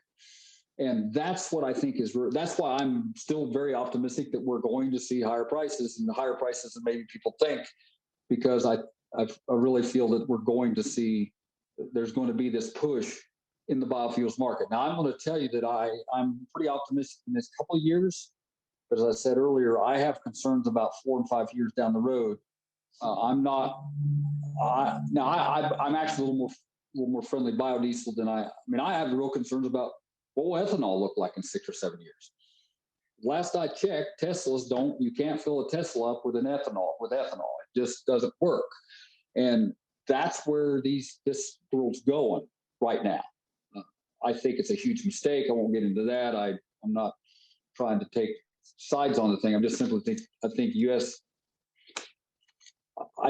And that's what I think that's why I'm still very optimistic that we're going to see higher prices, and the higher prices than maybe people think, because I really feel that we're going to see, there's going to be this push in the biofuels market. Now, I'm going to tell you that I'm pretty optimistic in this couple of years, but as I said earlier, I have concerns about 4 and 5 years down the road. I'm actually a little more friendly biodiesel than I have real concerns about what will ethanol look like in 6 or 7 years. Last I checked, you can't fill a Tesla up with ethanol. It just doesn't work. And that's where this world's going right now. I think it's a huge mistake. I won't get into that. I'm not trying to take sides on the thing. I'm just simply I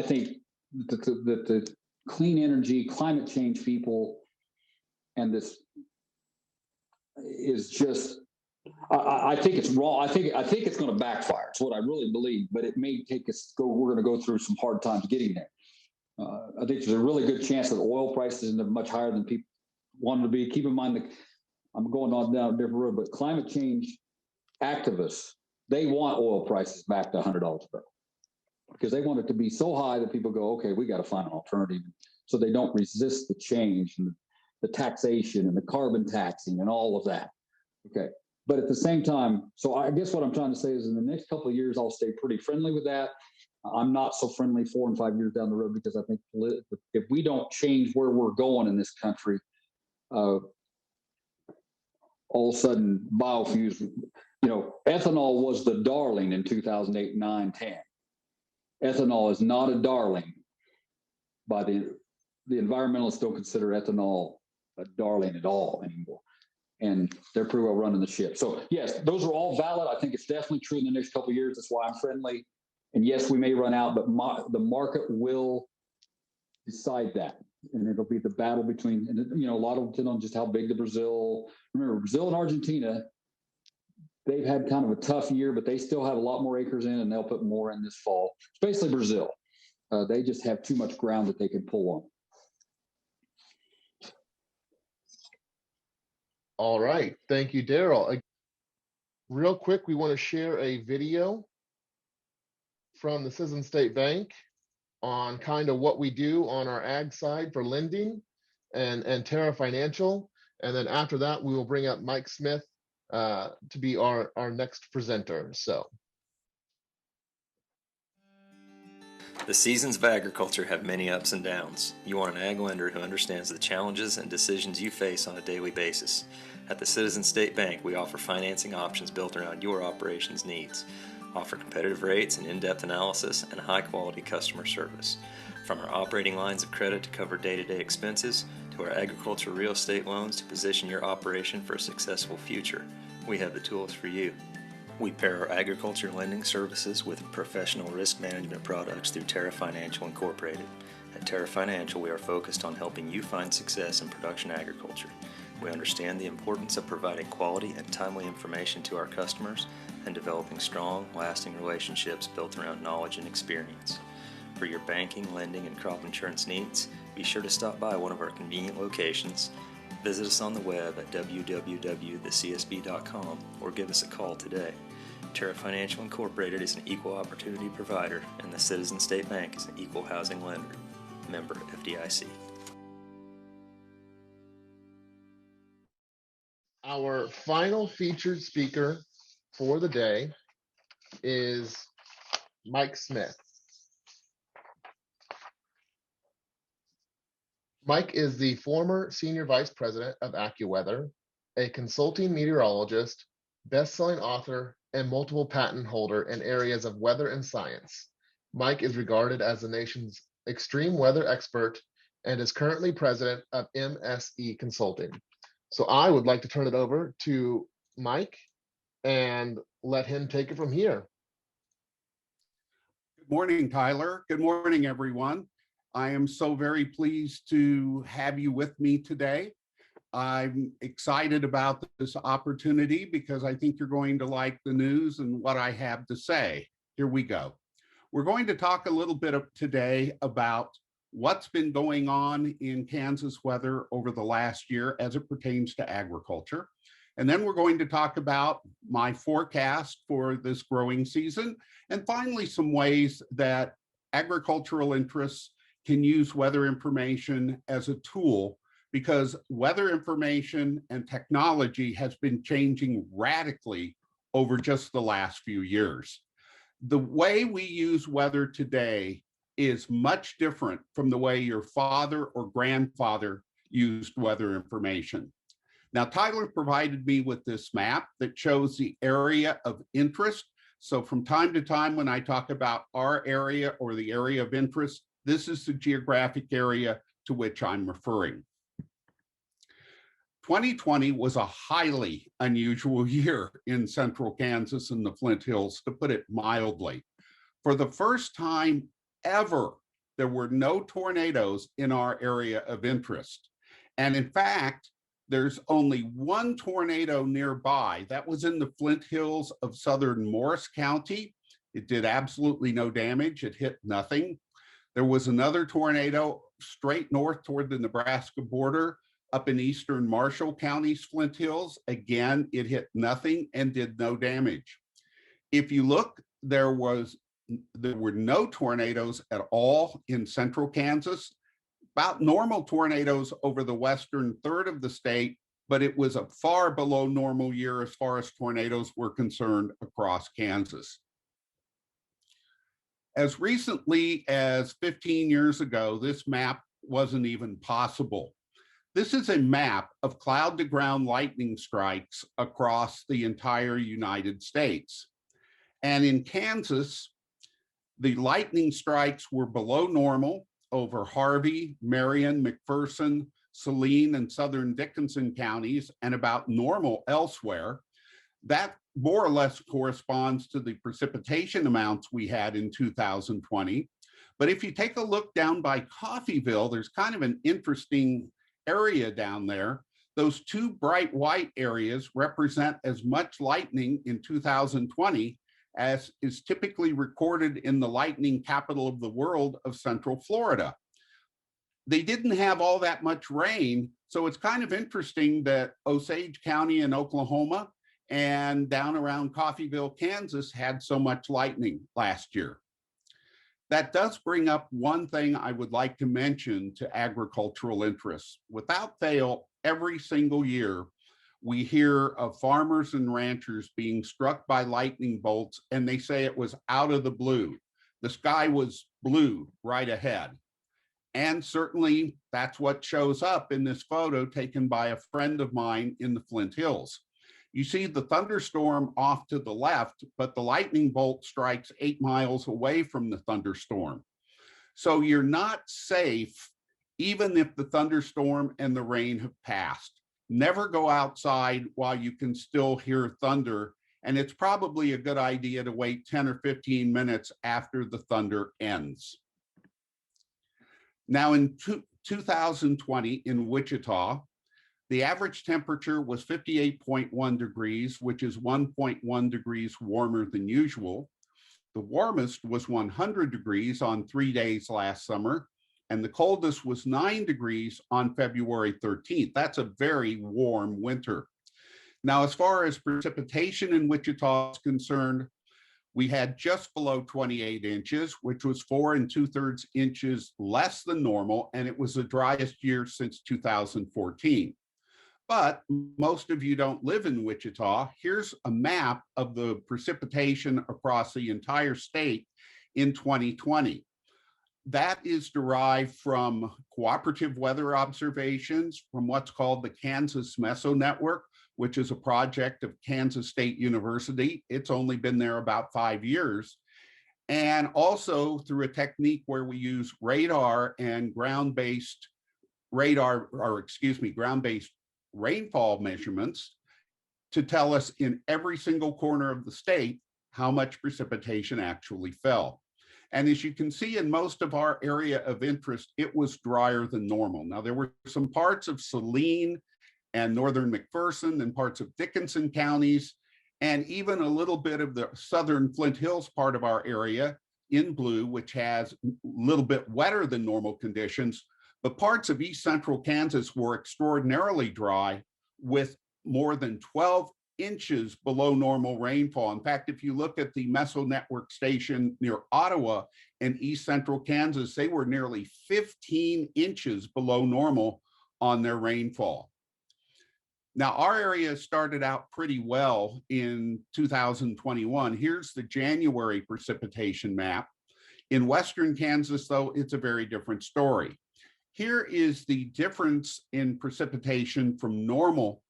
think that the clean energy, climate change people, and this is just, I think it's wrong. I think it's going to backfire. It's what I really believe, but it may take we're going to go through some hard times getting there. I think there's a really good chance that oil prices are much higher than people wanted to be. Keep in mind I'm going on down a different road, but climate change activists, they want oil prices back to $100 a barrel because they want it to be so high that people go, okay, we got to find an alternative. So they don't resist the change and the taxation and the carbon taxing and all of that. Okay. But at the same time, so I guess what I'm trying to say is in the next couple of years, I'll stay pretty friendly with that. I'm not so friendly 4 and 5 years down the road because I think if we don't change where we're going in this country, all of a sudden biofuels, ethanol was the darling in 2008, 9, 10. Ethanol is not a darling by the environmentalists don't consider ethanol a darling at all anymore. And they're pretty well running the ship. So yes, those are all valid. I think it's definitely true in the next couple of years. That's why I'm friendly. And yes, we may run out, but the market will decide that. And it'll be the battle between, and a lot of it on just how big remember, Brazil and Argentina, they've had kind of a tough year, but they still have a lot more acres in and they'll put more in this fall, especially Brazil. They just have too much ground that they can pull on. All right. Thank you, Daryl. Real quick, we want to share a video from the Citizen State Bank on kind of what we do on our ag side for lending and Terra Financial. And then after that, we will bring up Mike Smith to be our next presenter. So. The seasons of agriculture have many ups and downs. You want an ag lender who understands the challenges and decisions you face on a daily basis. At the Citizen State Bank, we offer financing options built around your operations needs, offer competitive rates and in-depth analysis, and high-quality customer service. From our operating lines of credit to cover day-to-day expenses, to our agricultural real estate loans to position your operation for a successful future, we have the tools for you. We pair our agriculture lending services with professional risk management products through Terra Financial Incorporated. At Terra Financial, we are focused on helping you find success in production agriculture. We understand the importance of providing quality and timely information to our customers and developing strong, lasting relationships built around knowledge and experience. For your banking, lending, and crop insurance needs, be sure to stop by one of our convenient locations. Visit us on the web at www.thecsb.com or give us a call today. Terra Financial Incorporated is an equal opportunity provider, and the Citizen State Bank is an equal housing lender. Member FDIC. Our final featured speaker for the day is Mike Smith. Mike is the former Senior Vice President of AccuWeather, a consulting meteorologist, best-selling author, and multiple patent holder in areas of weather and science. Mike is regarded as the nation's extreme weather expert and is currently president of MSE Consulting. So I would like to turn it over to Mike and let him take it from here. Good morning, Tyler. Good morning, everyone. I am so very pleased to have you with me today. I'm excited about this opportunity because I think you're going to like the news and what I have to say. Here we go. We're going to talk a little bit today about what's been going on in Kansas weather over the last year as it pertains to agriculture. And then we're going to talk about my forecast for this growing season. And finally, some ways that agricultural interests can use weather information as a tool, because weather information and technology has been changing radically over just the last few years. The way we use weather today is much different from the way your father or grandfather used weather information. Now, Tyler provided me with this map that shows the area of interest. So from time to time, when I talk about our area or the area of interest, this is the geographic area to which I'm referring. 2020 was a highly unusual year in central Kansas and the Flint Hills, to put it mildly. For the first time ever, there were no tornadoes in our area of interest. And in fact, there's only one tornado nearby. That was in the Flint Hills of southern Morris County. It did absolutely no damage. It hit nothing. There was another tornado straight north toward the Nebraska border Up in eastern Marshall County's Flint Hills, again, it hit nothing and did no damage. If you look, there were no tornadoes at all in central Kansas, about normal tornadoes over the western third of the state, but it was a far below normal year as far as tornadoes were concerned across Kansas. As recently as 15 years ago, this map wasn't even possible. This is a map of cloud to ground lightning strikes across the entire United States. And in Kansas, the lightning strikes were below normal over Harvey, Marion, McPherson, Saline, and southern Dickinson counties, and about normal elsewhere. That more or less corresponds to the precipitation amounts we had in 2020. But if you take a look down by Coffeyville, there's kind of an interesting area down there. Those two bright white areas represent as much lightning in 2020 as is typically recorded in the lightning capital of the world of Central Florida. They didn't have all that much rain, so it's kind of interesting that Osage County in Oklahoma and down around Coffeyville, Kansas had so much lightning last year. That does bring up one thing I would like to mention to agricultural interests. Without fail, every single year, we hear of farmers and ranchers being struck by lightning bolts, and they say it was out of the blue. The sky was blue right ahead. And certainly that's what shows up in this photo taken by a friend of mine in the Flint Hills. You see the thunderstorm off to the left, but the lightning bolt strikes 8 miles away from the thunderstorm. So you're not safe even if the thunderstorm and the rain have passed. Never go outside while you can still hear thunder, and it's probably a good idea to wait 10 or 15 minutes after the thunder ends. Now in 2020 in Wichita, the average temperature was 58.1 degrees, which is 1.1 degrees warmer than usual. The warmest was 100 degrees on 3 days last summer, and the coldest was 9 degrees on February 13th. That's a very warm winter. Now, as far as precipitation in Wichita is concerned, we had just below 28 inches, which was 4 2/3 inches less than normal, and it was the driest year since 2014. But most of you don't live in Wichita. Here's a map of the precipitation across the entire state in 2020. That is derived from cooperative weather observations from what's called the Kansas Meso Network, which is a project of Kansas State University. It's only been there about 5 years. And also through a technique where we use radar and ground-based ground-based rainfall measurements to tell us in every single corner of the state how much precipitation actually fell. And as you can see in most of our area of interest, it was drier than normal. Now, there were some parts of Saline and northern McPherson and parts of Dickinson counties, and even a little bit of the southern Flint Hills part of our area in blue, which has a little bit wetter than normal conditions. But parts of east central Kansas were extraordinarily dry with more than 12 inches below normal rainfall. In fact, if you look at the Meso Network station near Ottawa in east central Kansas, they were nearly 15 inches below normal on their rainfall. Now, our area started out pretty well in 2021. Here's the January precipitation map. In western Kansas, though, it's a very different story. Here is the difference in precipitation from normal.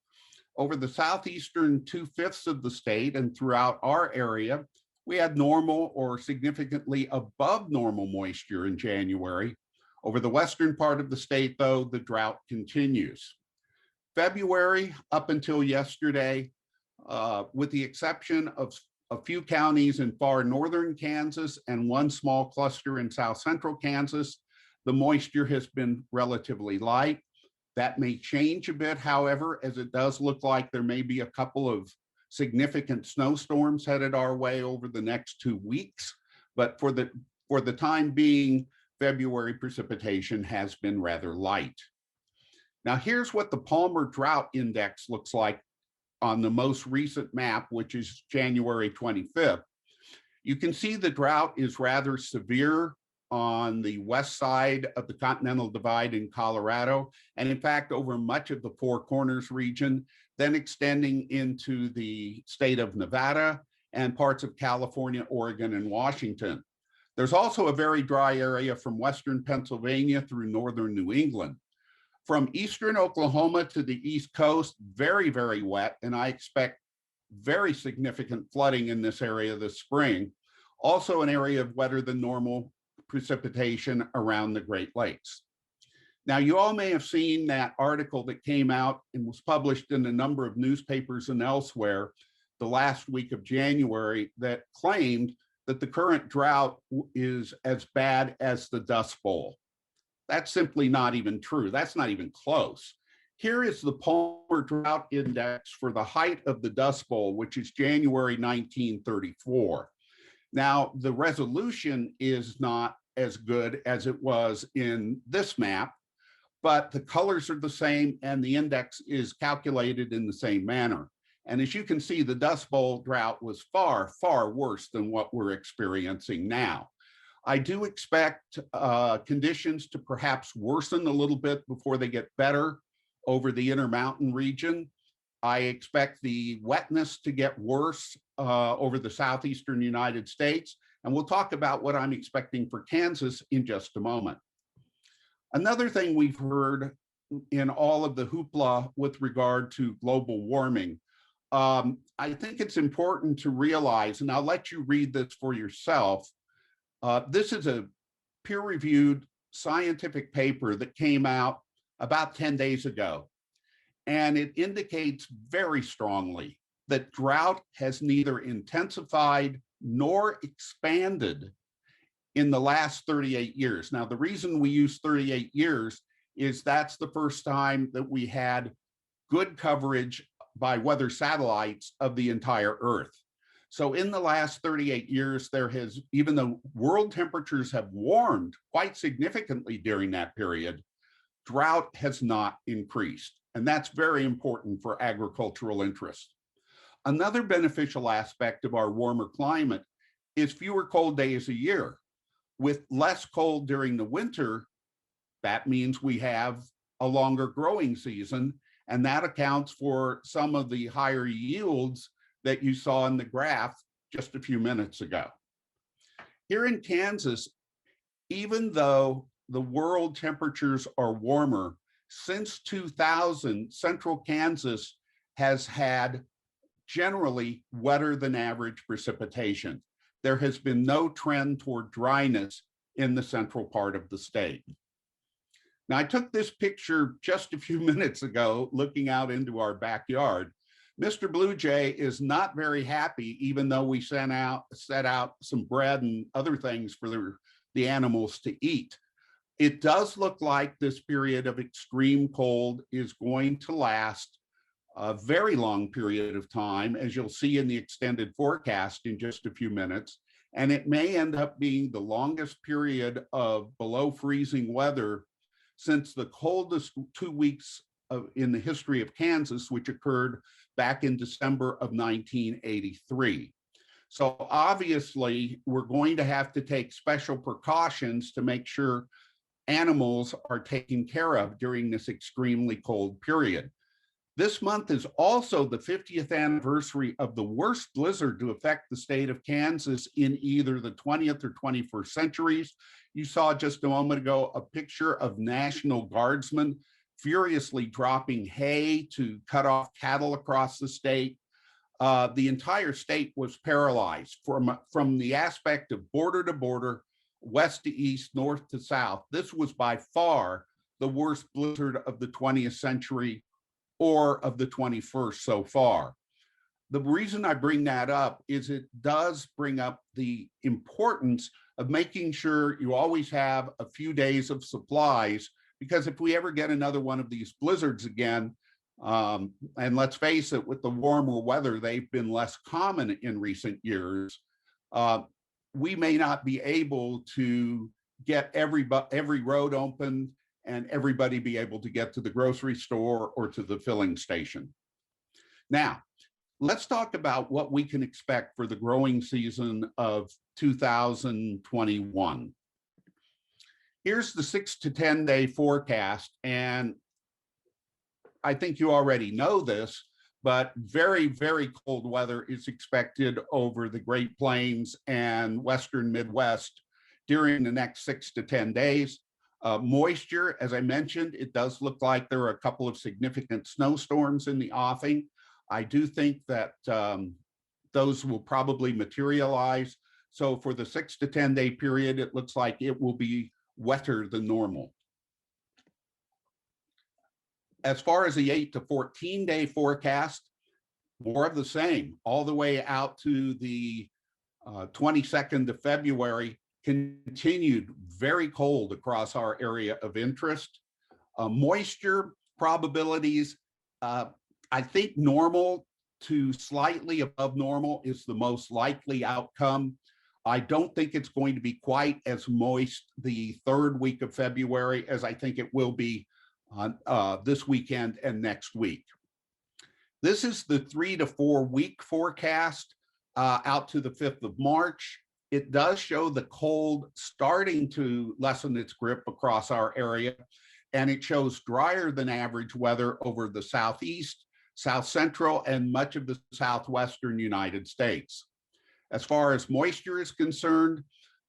Over the southeastern 2/5 of the state and throughout our area, we had normal or significantly above normal moisture in January. Over the western part of the state, though, the drought continues. February up until yesterday, with the exception of a few counties in far northern Kansas and one small cluster in south central Kansas, the moisture has been relatively light. That may change a bit, however, as it does look like there may be a couple of significant snowstorms headed our way over the next 2 weeks. But for the time being, February precipitation has been rather light. Now, here's what the Palmer Drought Index looks like on the most recent map, which is January 25th. You can see the drought is rather severe on the west side of the Continental Divide in Colorado, and in fact, over much of the Four Corners region, then extending into the state of Nevada and parts of California, Oregon, and Washington. There's also a very dry area from western Pennsylvania through northern New England. From eastern Oklahoma to the East Coast, very, very wet, and I expect very significant flooding in this area this spring. Also an area of wetter than normal precipitation around the Great Lakes. Now, you all may have seen that article that came out and was published in a number of newspapers and elsewhere the last week of January that claimed that the current drought is as bad as the Dust Bowl. That's simply not even true. That's not even close. Here is the Palmer Drought Index for the height of the Dust Bowl, which is January 1934. Now, the resolution is not as good as it was in this map, but the colors are the same and the index is calculated in the same manner. And as you can see, the Dust Bowl drought was far, far worse than what we're experiencing now. I do expect conditions to perhaps worsen a little bit before they get better over the Intermountain region. I expect the wetness to get worse over the southeastern United States. And we'll talk about what I'm expecting for Kansas in just a moment. Another thing we've heard in all of the hoopla with regard to global warming, I think it's important to realize, and I'll let you read this for yourself. This is a peer-reviewed scientific paper that came out about 10 days ago. And it indicates very strongly that drought has neither intensified nor expanded in the last 38 years. Now, the reason we use 38 years is that's the first time that we had good coverage by weather satellites of the entire Earth. So in the last 38 years, there has, even though world temperatures have warmed quite significantly during that period, drought has not increased. And that's very important for agricultural interest. Another beneficial aspect of our warmer climate is fewer cold days a year. With less cold during the winter, that means we have a longer growing season, and that accounts for some of the higher yields that you saw in the graph just a few minutes ago. Here in Kansas, even though the world temperatures are warmer, since 2000, central Kansas has had generally wetter than average precipitation. There has been no trend toward dryness in the central part of the state. Now, I took this picture just a few minutes ago, looking out into our backyard. Mr. Blue Jay is not very happy, even though we set out some bread and other things for the animals to eat. It does look like this period of extreme cold is going to last a very long period of time, as you'll see in the extended forecast in just a few minutes. And it may end up being the longest period of below freezing weather since the coldest 2 weeks in the history of Kansas, which occurred back in December of 1983. So obviously, we're going to have to take special precautions to make sure animals are taken care of during this extremely cold period. This month is also the 50th anniversary of the worst blizzard to affect the state of Kansas in either the 20th or 21st centuries. You saw just a moment ago a picture of National Guardsmen furiously dropping hay to cut off cattle across the state. The entire state was paralyzed from the aspect of border to border, west to east, north to south. This was by far the worst blizzard of the 20th century or of the 21st so far. The reason I bring that up is it does bring up the importance of making sure you always have a few days of supplies, because if we ever get another one of these blizzards again, and let's face it, with the warmer weather, they've been less common in recent years, we may not be able to get every road open and everybody be able to get to the grocery store or to the filling station. Now, let's talk about what we can expect for the growing season of 2021. Here's the 6 to 10 day forecast, and I think you already know this, but very, very cold weather is expected over the Great Plains and Western Midwest during the next 6 to 10 days. Moisture, as I mentioned, it does look like there are a couple of significant snowstorms in the offing. I do think that those will probably materialize. So for the 6 to 10 day period, it looks like it will be wetter than normal. As far as the 8 to 14 day forecast, more of the same, all the way out to the 22nd of February, continued very cold across our area of interest. Moisture probabilities, I think normal to slightly above normal is the most likely outcome. I don't think it's going to be quite as moist the third week of February as I think it will be on this weekend and next week. This is the 3 to 4 week forecast out to the 5th of March. It does show the cold starting to lessen its grip across our area, and it shows drier than average weather over the southeast, south central, and much of the southwestern United States. As far as moisture is concerned,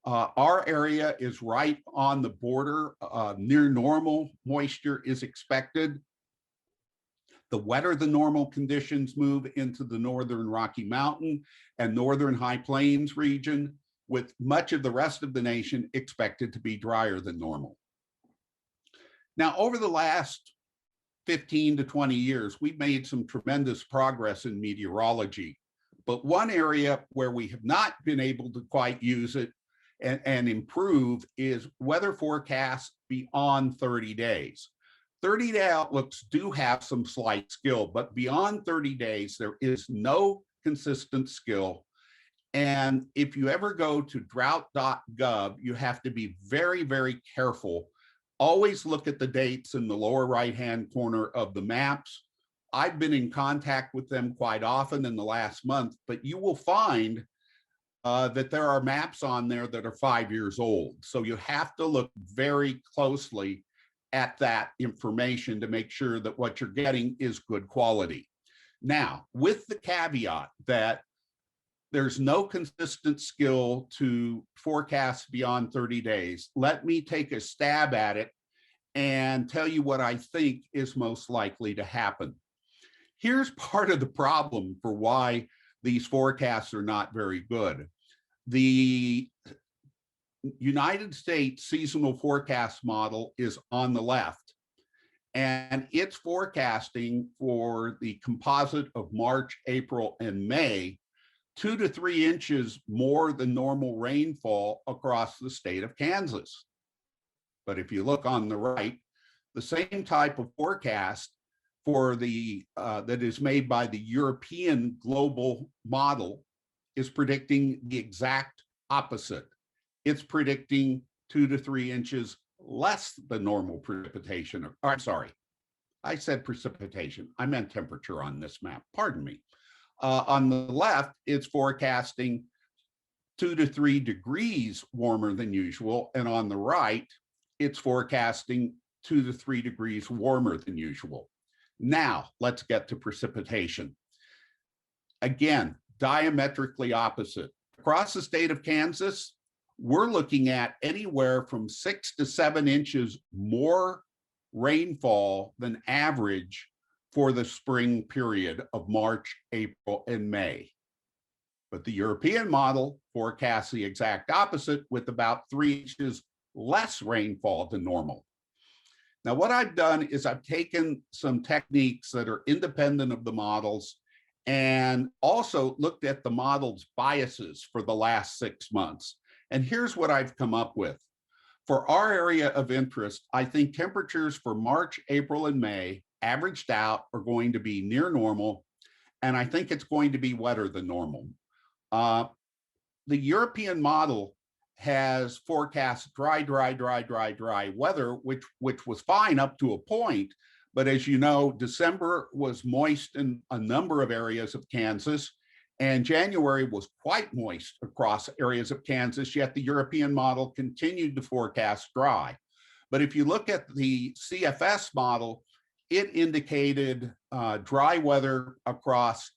our area is right on the border. Near normal moisture is expected. The wetter than normal conditions move into the northern Rocky Mountain and northern High Plains region, with much of the rest of the nation expected to be drier than normal. Now, over the last 15 to 20 years, we've made some tremendous progress in meteorology. But one area where we have not been able to quite use it and improve is weather forecasts beyond 30 days. 30-day outlooks do have some slight skill, but beyond 30 days, there is no consistent skill. And if you ever go to drought.gov, you have to be very, very careful. Always look at the dates in the lower right-hand corner of the maps. I've been in contact with them quite often in the last month, but you will find that there are maps on there that are 5 years old. So you have to look very closely at that information to make sure that what you're getting is good quality. Now, with the caveat that there's no consistent skill to forecast beyond 30 days, let me take a stab at it and tell you what I think is most likely to happen. Here's part of the problem for why these forecasts are not very good. The United States seasonal forecast model is on the left, and it's forecasting for the composite of March, April, and May 2 to 3 inches more than normal rainfall across the state of Kansas. But if you look on the right, the same type of forecast for the that is made by the European global model is predicting the exact opposite. It's predicting 2 to 3 inches less than normal precipitation. Or, I'm sorry, I said precipitation. I meant temperature on this map. Pardon me. On the left, it's forecasting 2 to 3 degrees warmer than usual. And on the right, it's forecasting 2 to 3 degrees warmer than usual. Now, let's get to precipitation. Again, diametrically opposite. Across the state of Kansas, we're looking at anywhere from 6 to 7 inches more rainfall than average for the spring period of March, April, and May. But the European model forecasts the exact opposite, with about 3 inches less rainfall than normal. Now, what I've done is I've taken some techniques that are independent of the models and also looked at the model's biases for the last 6 months. And here's what I've come up with. For our area of interest, I think temperatures for March, April, and May averaged out are going to be near normal, and I think it's going to be wetter than normal. The European model has forecast dry weather, which was fine up to a point. But as you know, December was moist in a number of areas of Kansas, and January was quite moist across areas of Kansas, yet the European model continued to forecast dry. But if you look at the CFS model, it indicated dry weather across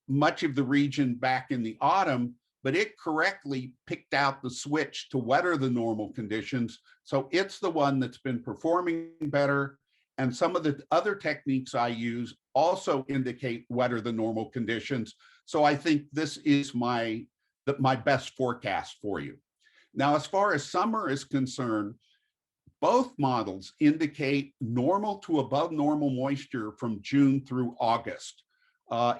much of the region back in the autumn, but it correctly picked out the switch to wetter than normal conditions. So it's the one that's been performing better. And some of the other techniques I use also indicate wetter than normal conditions. So I think this is my best forecast for you. Now, as far as summer is concerned, both models indicate normal to above normal moisture from June through August.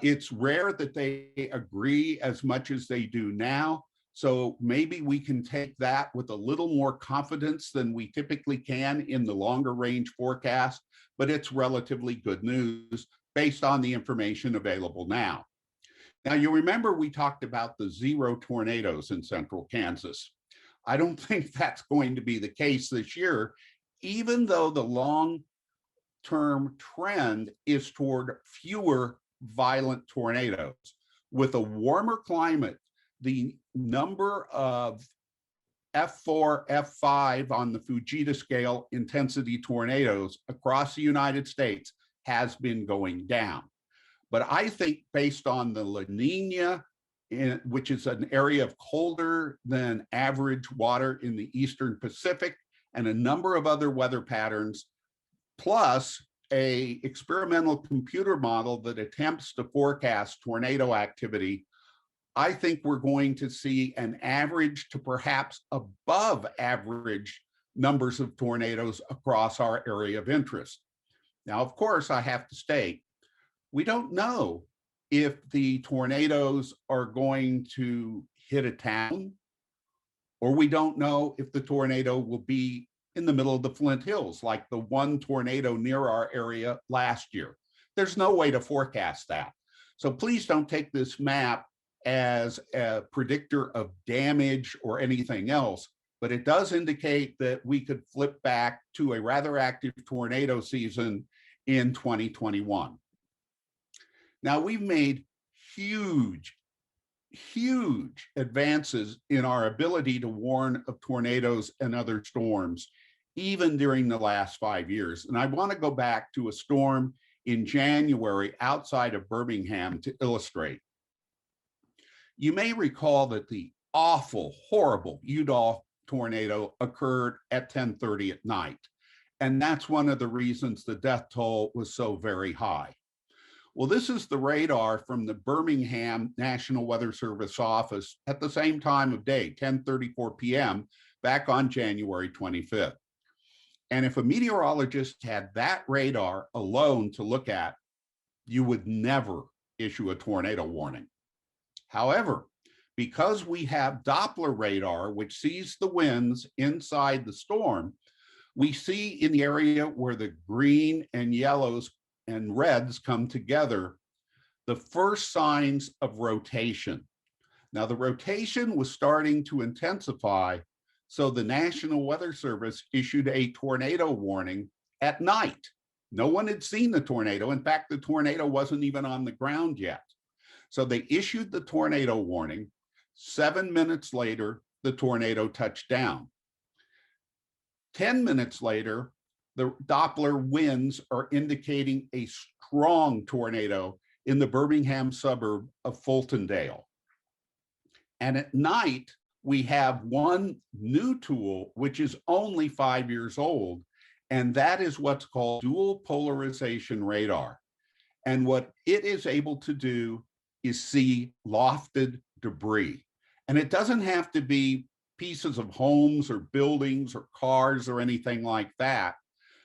It's rare that they agree as much as they do now. So maybe we can take that with a little more confidence than we typically can in the longer range forecast, but it's relatively good news based on the information available now. Now, you remember we talked about the 0 tornadoes in central Kansas. I don't think that's going to be the case this year, even though the long-term trend is toward fewer violent tornadoes. With a warmer climate, the number of F4, F5 on the Fujita scale intensity tornadoes across the United States has been going down. But I think based on the La Nina, which is an area of colder than average water in the Eastern Pacific, and a number of other weather patterns, plus a experimental computer model that attempts to forecast tornado activity, I think we're going to see an average to perhaps above average numbers of tornadoes across our area of interest. Now, of course, I have to state, we don't know if the tornadoes are going to hit a town, or we don't know if the tornado will be in the middle of the Flint Hills, like the one tornado near our area last year. There's no way to forecast that. So please don't take this map as a predictor of damage or anything else, but it does indicate that we could flip back to a rather active tornado season in 2021. Now, we've made huge advances in our ability to warn of tornadoes and other storms, even during the last 5 years. And I want to go back to a storm in January outside of Birmingham to illustrate. You may recall that the awful, horrible Udall tornado occurred at 10:30 at night. And that's one of the reasons the death toll was so very high. Well, this is the radar from the Birmingham National Weather Service office at the same time of day, 10:34 p.m., back on January 25th. And if a meteorologist had that radar alone to look at, you would never issue a tornado warning. However, because we have Doppler radar, which sees the winds inside the storm, we see in the area where the green and yellows and reds come together, the first signs of rotation. Now, the rotation was starting to intensify, so the National Weather Service issued a tornado warning at night. No one had seen the tornado. In fact, the tornado wasn't even on the ground yet. So they issued the tornado warning. 7 minutes later, the tornado touched down. 10 minutes later, the Doppler winds are indicating a strong tornado in the Birmingham suburb of Fultondale. And at night, we have one new tool, which is only 5 years old, and that is what's called dual polarization radar. And what it is able to do is see lofted debris. And it doesn't have to be pieces of homes or buildings or cars or anything like that.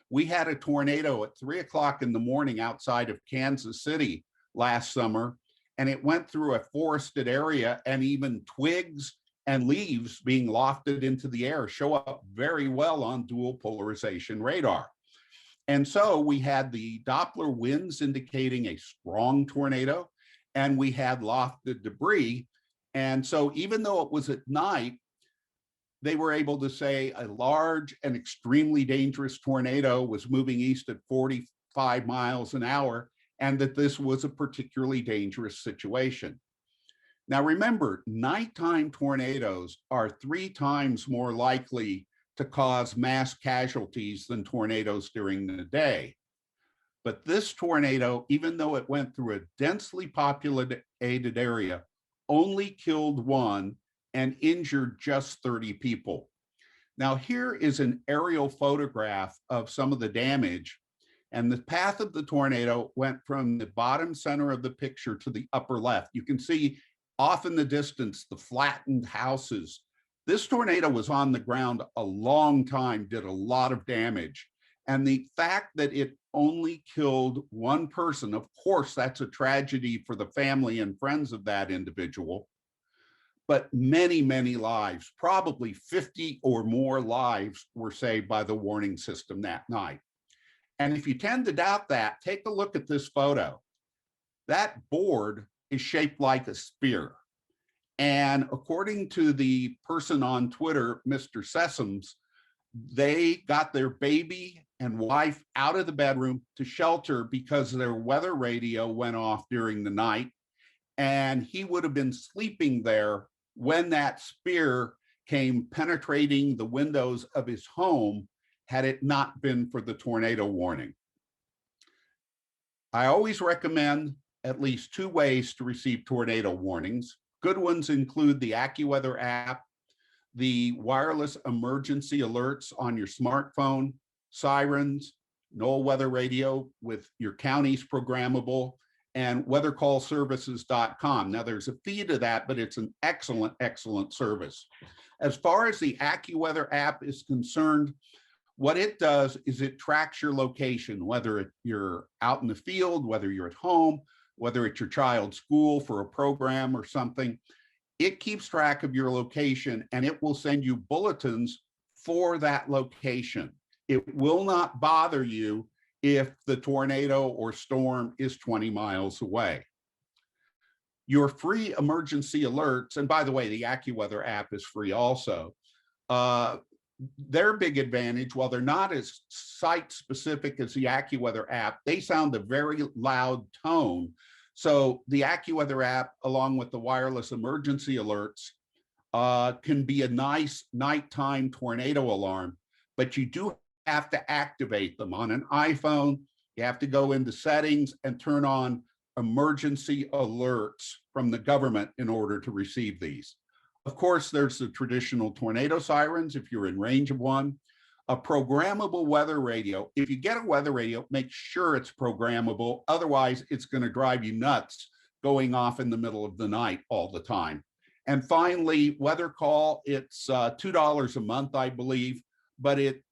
We had a tornado at 3 o'clock in the morning outside of Kansas City last summer, and it went through a forested area, and even twigs and leaves being lofted into the air show up very well on dual polarization radar. And so we had the Doppler winds indicating a strong tornado, and we had lofted debris. And so even though it was at night, they were able to say a large and extremely dangerous tornado was moving east at 45 miles an hour, and that this was a particularly dangerous situation. Now remember, nighttime tornadoes are 3 times more likely to cause mass casualties than tornadoes during the day. But this tornado, even though it went through a densely populated area, only killed 1 and injured just 30 people. Now here is an aerial photograph of some of the damage, and the path of the tornado went from the bottom center of the picture to the upper left. You can see off in the distance the flattened houses. This tornado was on the ground a long time, did a lot of damage. And the fact that it only killed 1 person, of course, that's a tragedy for the family and friends of that individual, but many, many lives, probably 50 or more lives, were saved by the warning system that night. And if you tend to doubt that, take a look at this photo. That board is shaped like a spear. And according to the person on Twitter, Mr. Sessoms, they got their baby and wife out of the bedroom to shelter because their weather radio went off during the night. And he would have been sleeping there when that spear came penetrating the windows of his home, had it not been for the tornado warning. I always recommend at least 2 ways to receive tornado warnings. Good ones include the AccuWeather app, the wireless emergency alerts on your smartphone, sirens, NOAA weather radio with your county's programmable, and weathercallservices.com. Now there's a fee to that, but it's an excellent, excellent service. As far as the AccuWeather app is concerned, what it does is it tracks your location, whether you're out in the field, whether you're at home, whether it's your child's school for a program or something. It keeps track of your location and it will send you bulletins for that location. It will not bother you if the tornado or storm is 20 miles away. Your free emergency alerts, and by the way, the AccuWeather app is free also. Their big advantage, while they're not as site specific as the AccuWeather app, they sound a very loud tone. So the AccuWeather app, along with the wireless emergency alerts, can be a nice nighttime tornado alarm, but you do have to activate them. On an iPhone, you have to go into settings and turn on emergency alerts from the government in order to receive these. Of course, there's the traditional tornado sirens if you're in range of one. A programmable weather radio. If you get a weather radio, make sure it's programmable. Otherwise, it's going to drive you nuts going off in the middle of the night all the time. And finally, Weather Call, it's $2 a month, I believe, but it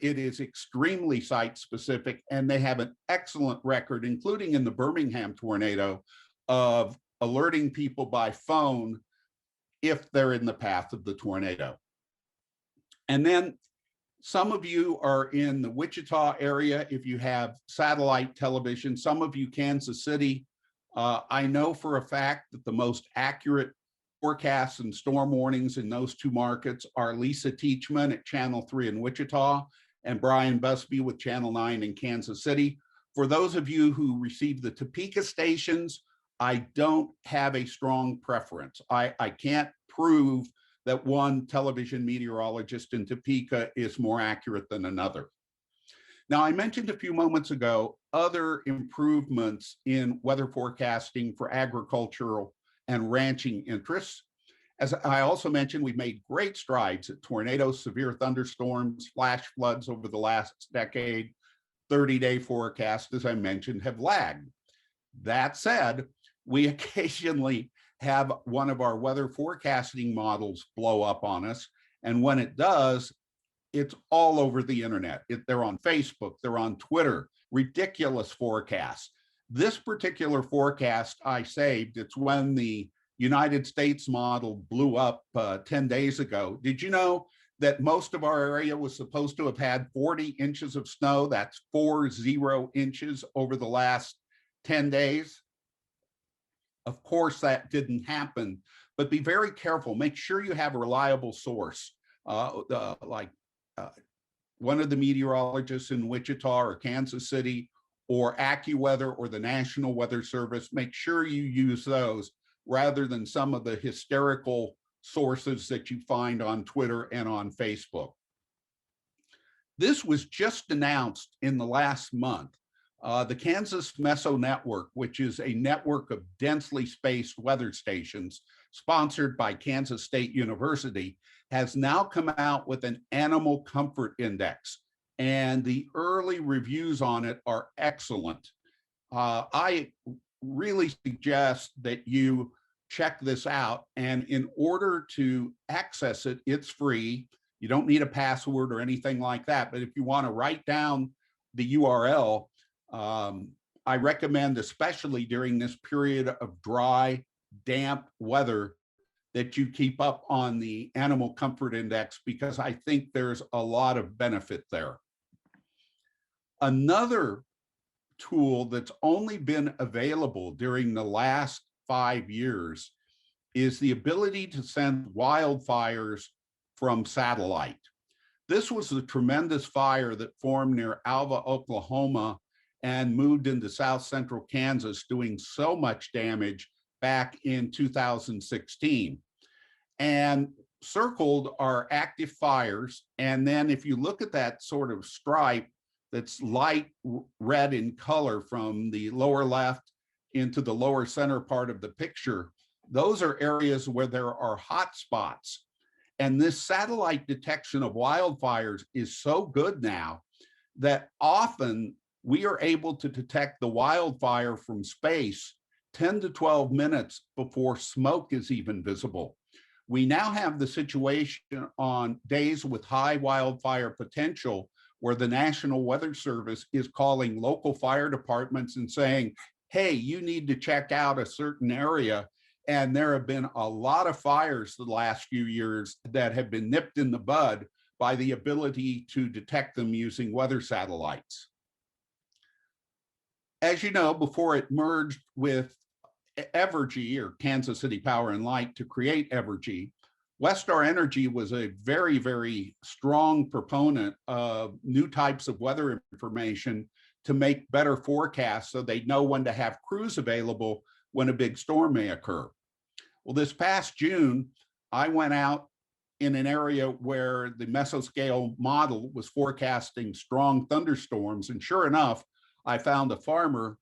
is extremely site specific, and they have an excellent record, including in the Birmingham tornado, of alerting people by phone if they're in the path of the tornado. And then some of you are in the Wichita area if you have satellite television, some of you Kansas City. I know for a fact that the most accurate forecasts and storm warnings in those 2 markets are Lisa Teachman at Channel 3 in Wichita and Brian Busby with Channel 9 in Kansas City. For those of you who receive the Topeka stations, I don't have a strong preference. I can't prove that one television meteorologist in Topeka is more accurate than another. Now, I mentioned a few moments ago other improvements in weather forecasting for agricultural and ranching interests. As I also mentioned, we've made great strides at tornadoes, severe thunderstorms, flash floods over the last decade. 30-day forecasts, as I mentioned, have lagged. That said, we occasionally have one of our weather forecasting models blow up on us. And when it does, it's all over the internet. They're on Facebook, they're on Twitter, ridiculous forecasts. This particular forecast I saved, it's when the United States model blew up 10 days ago. Did you know that most of our area was supposed to have had 40 inches of snow? That's 40 inches over the last 10 days. Of course, that didn't happen, but be very careful. Make sure you have a reliable source. like one of the meteorologists in Wichita or Kansas City, or AccuWeather or the National Weather Service. Make sure you use those rather than some of the hysterical sources that you find on Twitter and on Facebook. This was just announced in the last month. The Kansas Meso Network, which is a network of densely spaced weather stations sponsored by Kansas State University, has now come out with an animal comfort index, and the early reviews on it are excellent. I really suggest that you check this out, and in order to access it, it's free. You don't need a password or anything like that, but if you want to write down the URL, I recommend, especially during this period of dry, damp weather, that you keep up on the Animal Comfort Index, because I think there's a lot of benefit there. Another tool that's only been available during the last 5 years is the ability to send wildfires from satellite. This was a tremendous fire that formed near Alva, Oklahoma, and moved into south central Kansas, doing so much damage back in 2016. And circled are active fires. And then if you look at that sort of stripe that's light red in color from the lower left into the lower center part of the picture, those are areas where there are hot spots. And this satellite detection of wildfires is so good now that often we are able to detect the wildfire from space 10 to 12 minutes before smoke is even visible. We now have the situation on days with high wildfire potential where the National Weather Service is calling local fire departments and saying, hey, you need to check out a certain area. And there have been a lot of fires the last few years that have been nipped in the bud by the ability to detect them using weather satellites. As you know, before it merged with Evergy, or Kansas City Power and Light, to create Evergy, Westar Energy was a very, very strong proponent of new types of weather information to make better forecasts so they know when to have crews available when a big storm may occur. Well, this past June, I went out in an area where the mesoscale model was forecasting strong thunderstorms, and sure enough, I found a farmer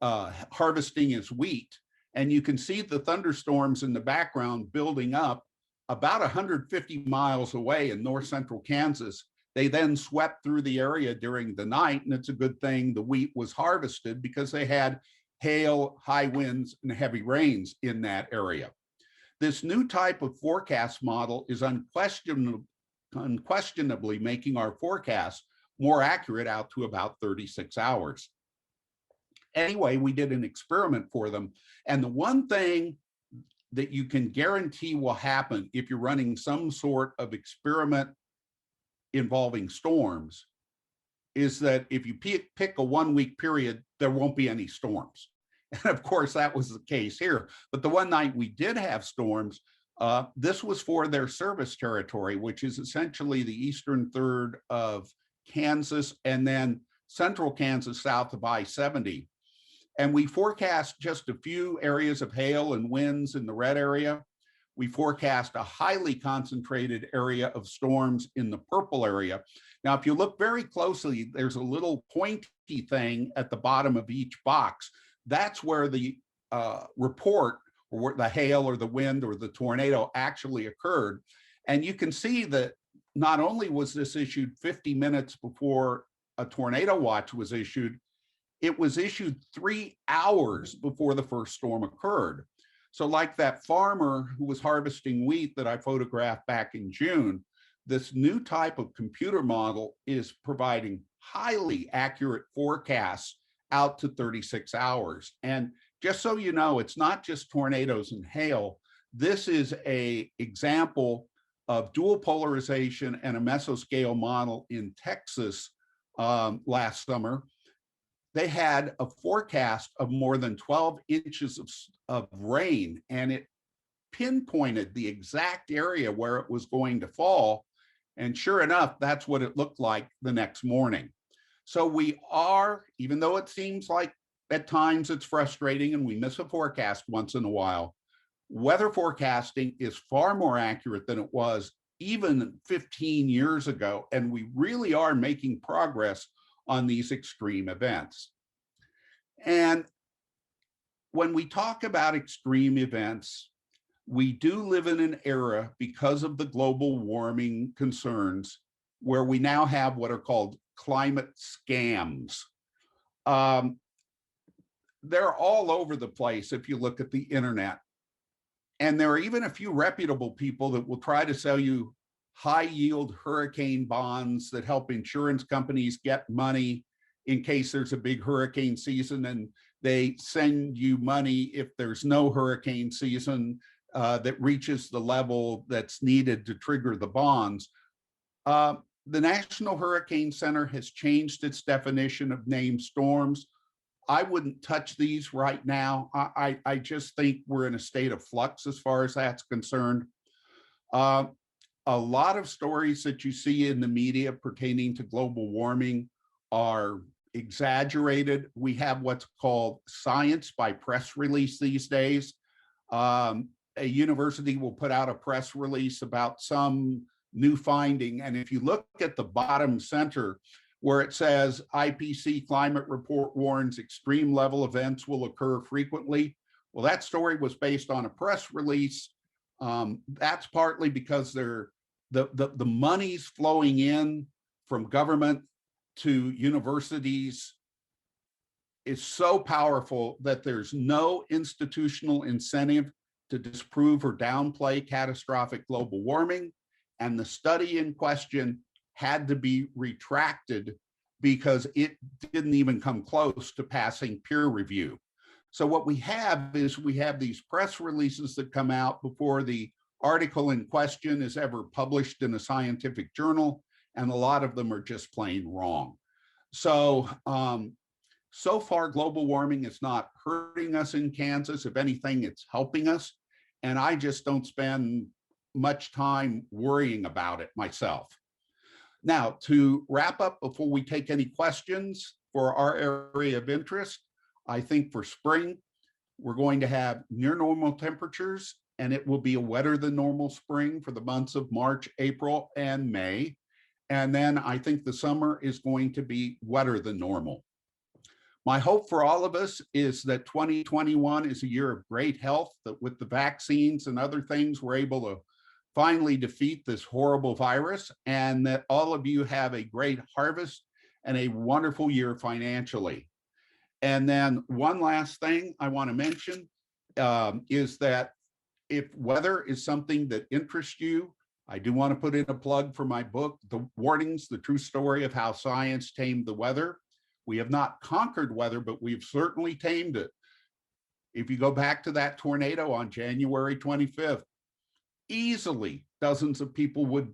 harvesting his wheat. And you can see the thunderstorms in the background building up about 150 miles away in north central Kansas. They then swept through the area during the night, and it's a good thing the wheat was harvested because they had hail, high winds, and heavy rains in that area. This new type of forecast model is unquestionably making our forecasts more accurate out to about 36 hours. Anyway, we did an experiment for them. And the one thing that you can guarantee will happen if you're running some sort of experiment involving storms is that if you pick a 1 week period, there won't be any storms. And of course, that was the case here. But the one night we did have storms, this was for their service territory, which is essentially the eastern third of Kansas and then central Kansas south of I-70. And we forecast just a few areas of hail and winds in the red area. We forecast a highly concentrated area of storms in the purple area. Now, if you look very closely, there's a little pointy thing at the bottom of each box. That's where the report, or where the hail or the wind or the tornado actually occurred. And you can see that not only was this issued 50 minutes before a tornado watch was issued, it was issued 3 hours before the first storm occurred. So like that farmer who was harvesting wheat that I photographed back in June, this new type of computer model is providing highly accurate forecasts out to 36 hours. And just so you know, it's not just tornadoes and hail. This is an example of dual polarization and a mesoscale model in Texas last summer. They had a forecast of more than 12 inches of rain, and it pinpointed the exact area where it was going to fall. And sure enough, that's what it looked like the next morning. So we are, even though it seems like at times it's frustrating and we miss a forecast once in a while, weather forecasting is far more accurate than it was even 15 years ago. And we really are making progress on these extreme events. And when we talk about extreme events, we do live in an era, because of the global warming concerns, where we now have what are called climate scams. They're all over the place if you look at the internet. And there are even a few reputable people that will try to sell you high yield hurricane bonds that help insurance companies get money in case there's a big hurricane season, and they send you money if there's no hurricane season that reaches the level that's needed to trigger the bonds. The National Hurricane Center has changed its definition of named storms. I wouldn't touch these right now. I just think we're in a state of flux as far as that's concerned. A lot of stories that you see in the media pertaining to global warming are exaggerated. We have what's called science by press release these days. A university will put out a press release about some new finding, and if you look at the bottom center where it says IPC climate report warns extreme level events will occur frequently, well, that story was based on a press release. That's partly because the money's flowing in from government to universities is so powerful that there's no institutional incentive to disprove or downplay catastrophic global warming. And the study in question had to be retracted because it didn't even come close to passing peer review. So what we have is we have these press releases that come out before the article in question is ever published in a scientific journal, and a lot of them are just plain wrong. So, so far, global warming is not hurting us in Kansas. If anything, it's helping us. And I just don't spend much time worrying about it myself. Now, to wrap up before we take any questions for our area of interest, I think for spring, we're going to have near normal temperatures, and it will be a wetter than normal spring for the months of March, April, and May. And then I think the summer is going to be wetter than normal. My hope for all of us is that 2021 is a year of great health, that with the vaccines and other things, we're able to finally defeat this horrible virus, and that all of you have a great harvest and a wonderful year financially. And then one last thing I want to mention is that if weather is something that interests you, I do want to put in a plug for my book, The Warnings, The True Story of How Science Tamed the Weather. We have not conquered weather, but we've certainly tamed it. If you go back to that tornado on January 25th, easily dozens of people would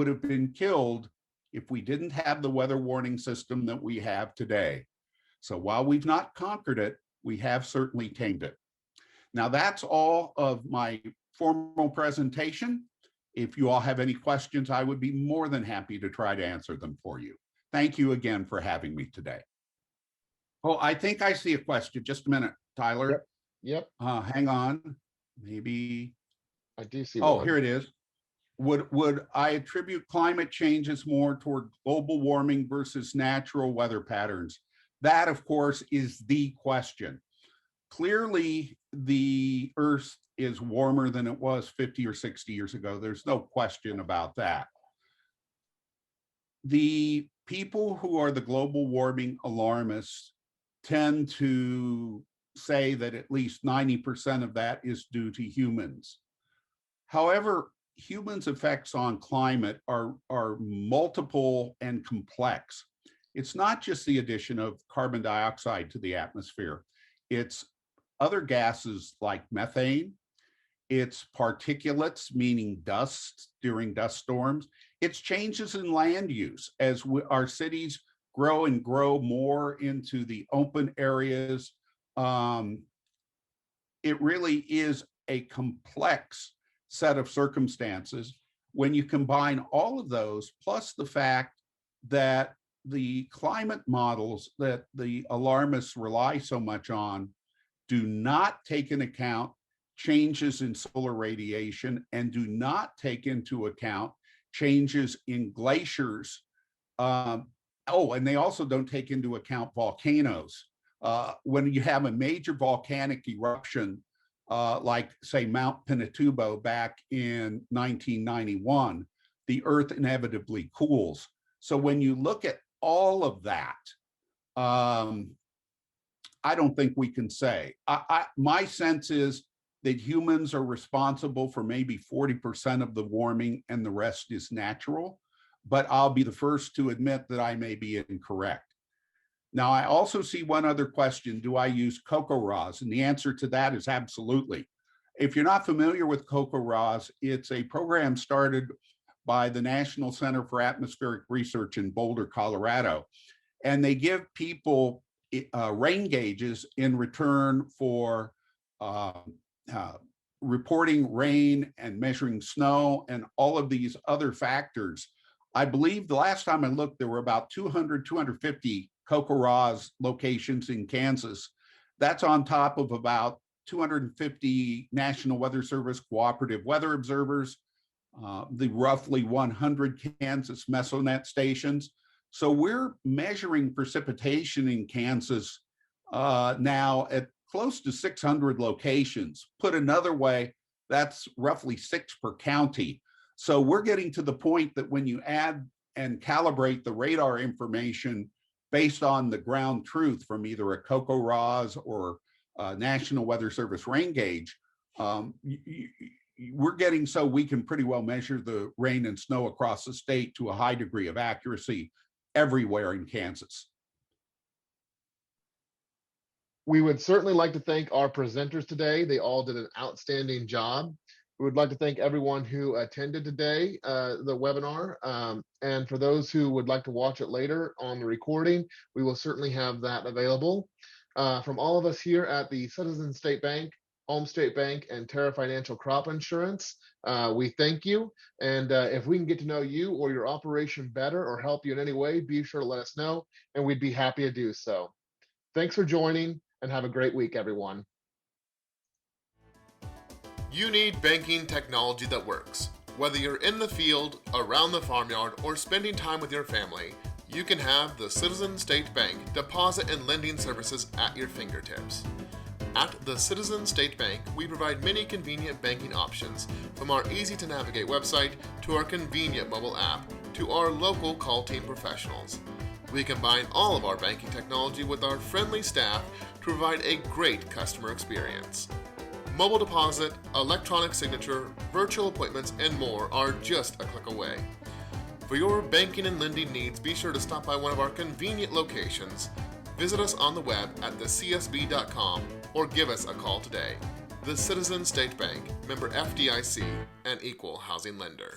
have been killed if we didn't have the weather warning system that we have today. So while we've not conquered it, we have certainly tamed it. Now that's all of my formal presentation. If you all have any questions, I would be more than happy to try to answer them for you. Thank you again for having me today. Oh, I think I see a question. Just a minute, Tyler. Yep, Hang on. Maybe. I do see Oh, one. here it is. Would I attribute climate changes more toward global warming versus natural weather patterns? That, of course, is the question. Clearly, the Earth is warmer than it was 50 or 60 years ago. There's no question about that. The people who are the global warming alarmists tend to say that at least 90% of that is due to humans. However, humans' effects on climate are multiple and complex. It's not just the addition of carbon dioxide to the atmosphere. It's other gases like methane. It's particulates, meaning dust during dust storms. It's changes in land use as our cities grow and grow more into the open areas. It really is a complex set of circumstances. When you combine all of those, plus the fact that the climate models that the alarmists rely so much on do not take into account changes in solar radiation and do not take into account changes in glaciers. And they also don't take into account volcanoes. When you have a major volcanic eruption, like say Mount Pinatubo back in 1991, the earth inevitably cools. So when you look at all of that, I don't think we can say. My sense is that humans are responsible for maybe 40% of the warming and the rest is natural, but I'll be the first to admit that I may be incorrect. Now, I also see one other question: do I use CocoRaHS? And the answer to that is absolutely. If you're not familiar with CocoRaHS, it's a program started by the National Center for Atmospheric Research in Boulder, Colorado. And they give people rain gauges in return for reporting rain and measuring snow and all of these other factors. I believe the last time I looked, there were about 200, 250 CocoRaHS locations in Kansas. That's on top of about 250 National Weather Service cooperative weather observers, the roughly 100 Kansas Mesonet stations. So we're measuring precipitation in Kansas now at close to 600 locations. Put another way, that's roughly 6 per county. So we're getting to the point that when you add and calibrate the radar information based on the ground truth from either a CocoRaHS or National Weather Service rain gauge, we're getting so we can pretty well measure the rain and snow across the state to a high degree of accuracy everywhere in Kansas. We would certainly like to thank our presenters today. They all did an outstanding job. We would like to thank everyone who attended today, the webinar. And for those who would like to watch it later on the recording, we will certainly have that available. From all of us here at the Citizens State Bank, Home State Bank, and Terra Financial Crop Insurance, we thank you. And if we can get to know you or your operation better or help you in any way, be sure to let us know, and we'd be happy to do so. Thanks for joining, and have a great week, everyone. You need banking technology that works. Whether you're in the field, around the farmyard, or spending time with your family, you can have the Citizens State Bank deposit and lending services at your fingertips. At the Citizens State Bank, we provide many convenient banking options, from our easy-to-navigate website to our convenient mobile app to our local call team professionals. We combine all of our banking technology with our friendly staff to provide a great customer experience. Mobile deposit, electronic signature, virtual appointments, and more are just a click away. For your banking and lending needs, be sure to stop by one of our convenient locations, visit us on the web at thecsb.com, or give us a call today. The Citizens State Bank, member FDIC, an equal housing lender.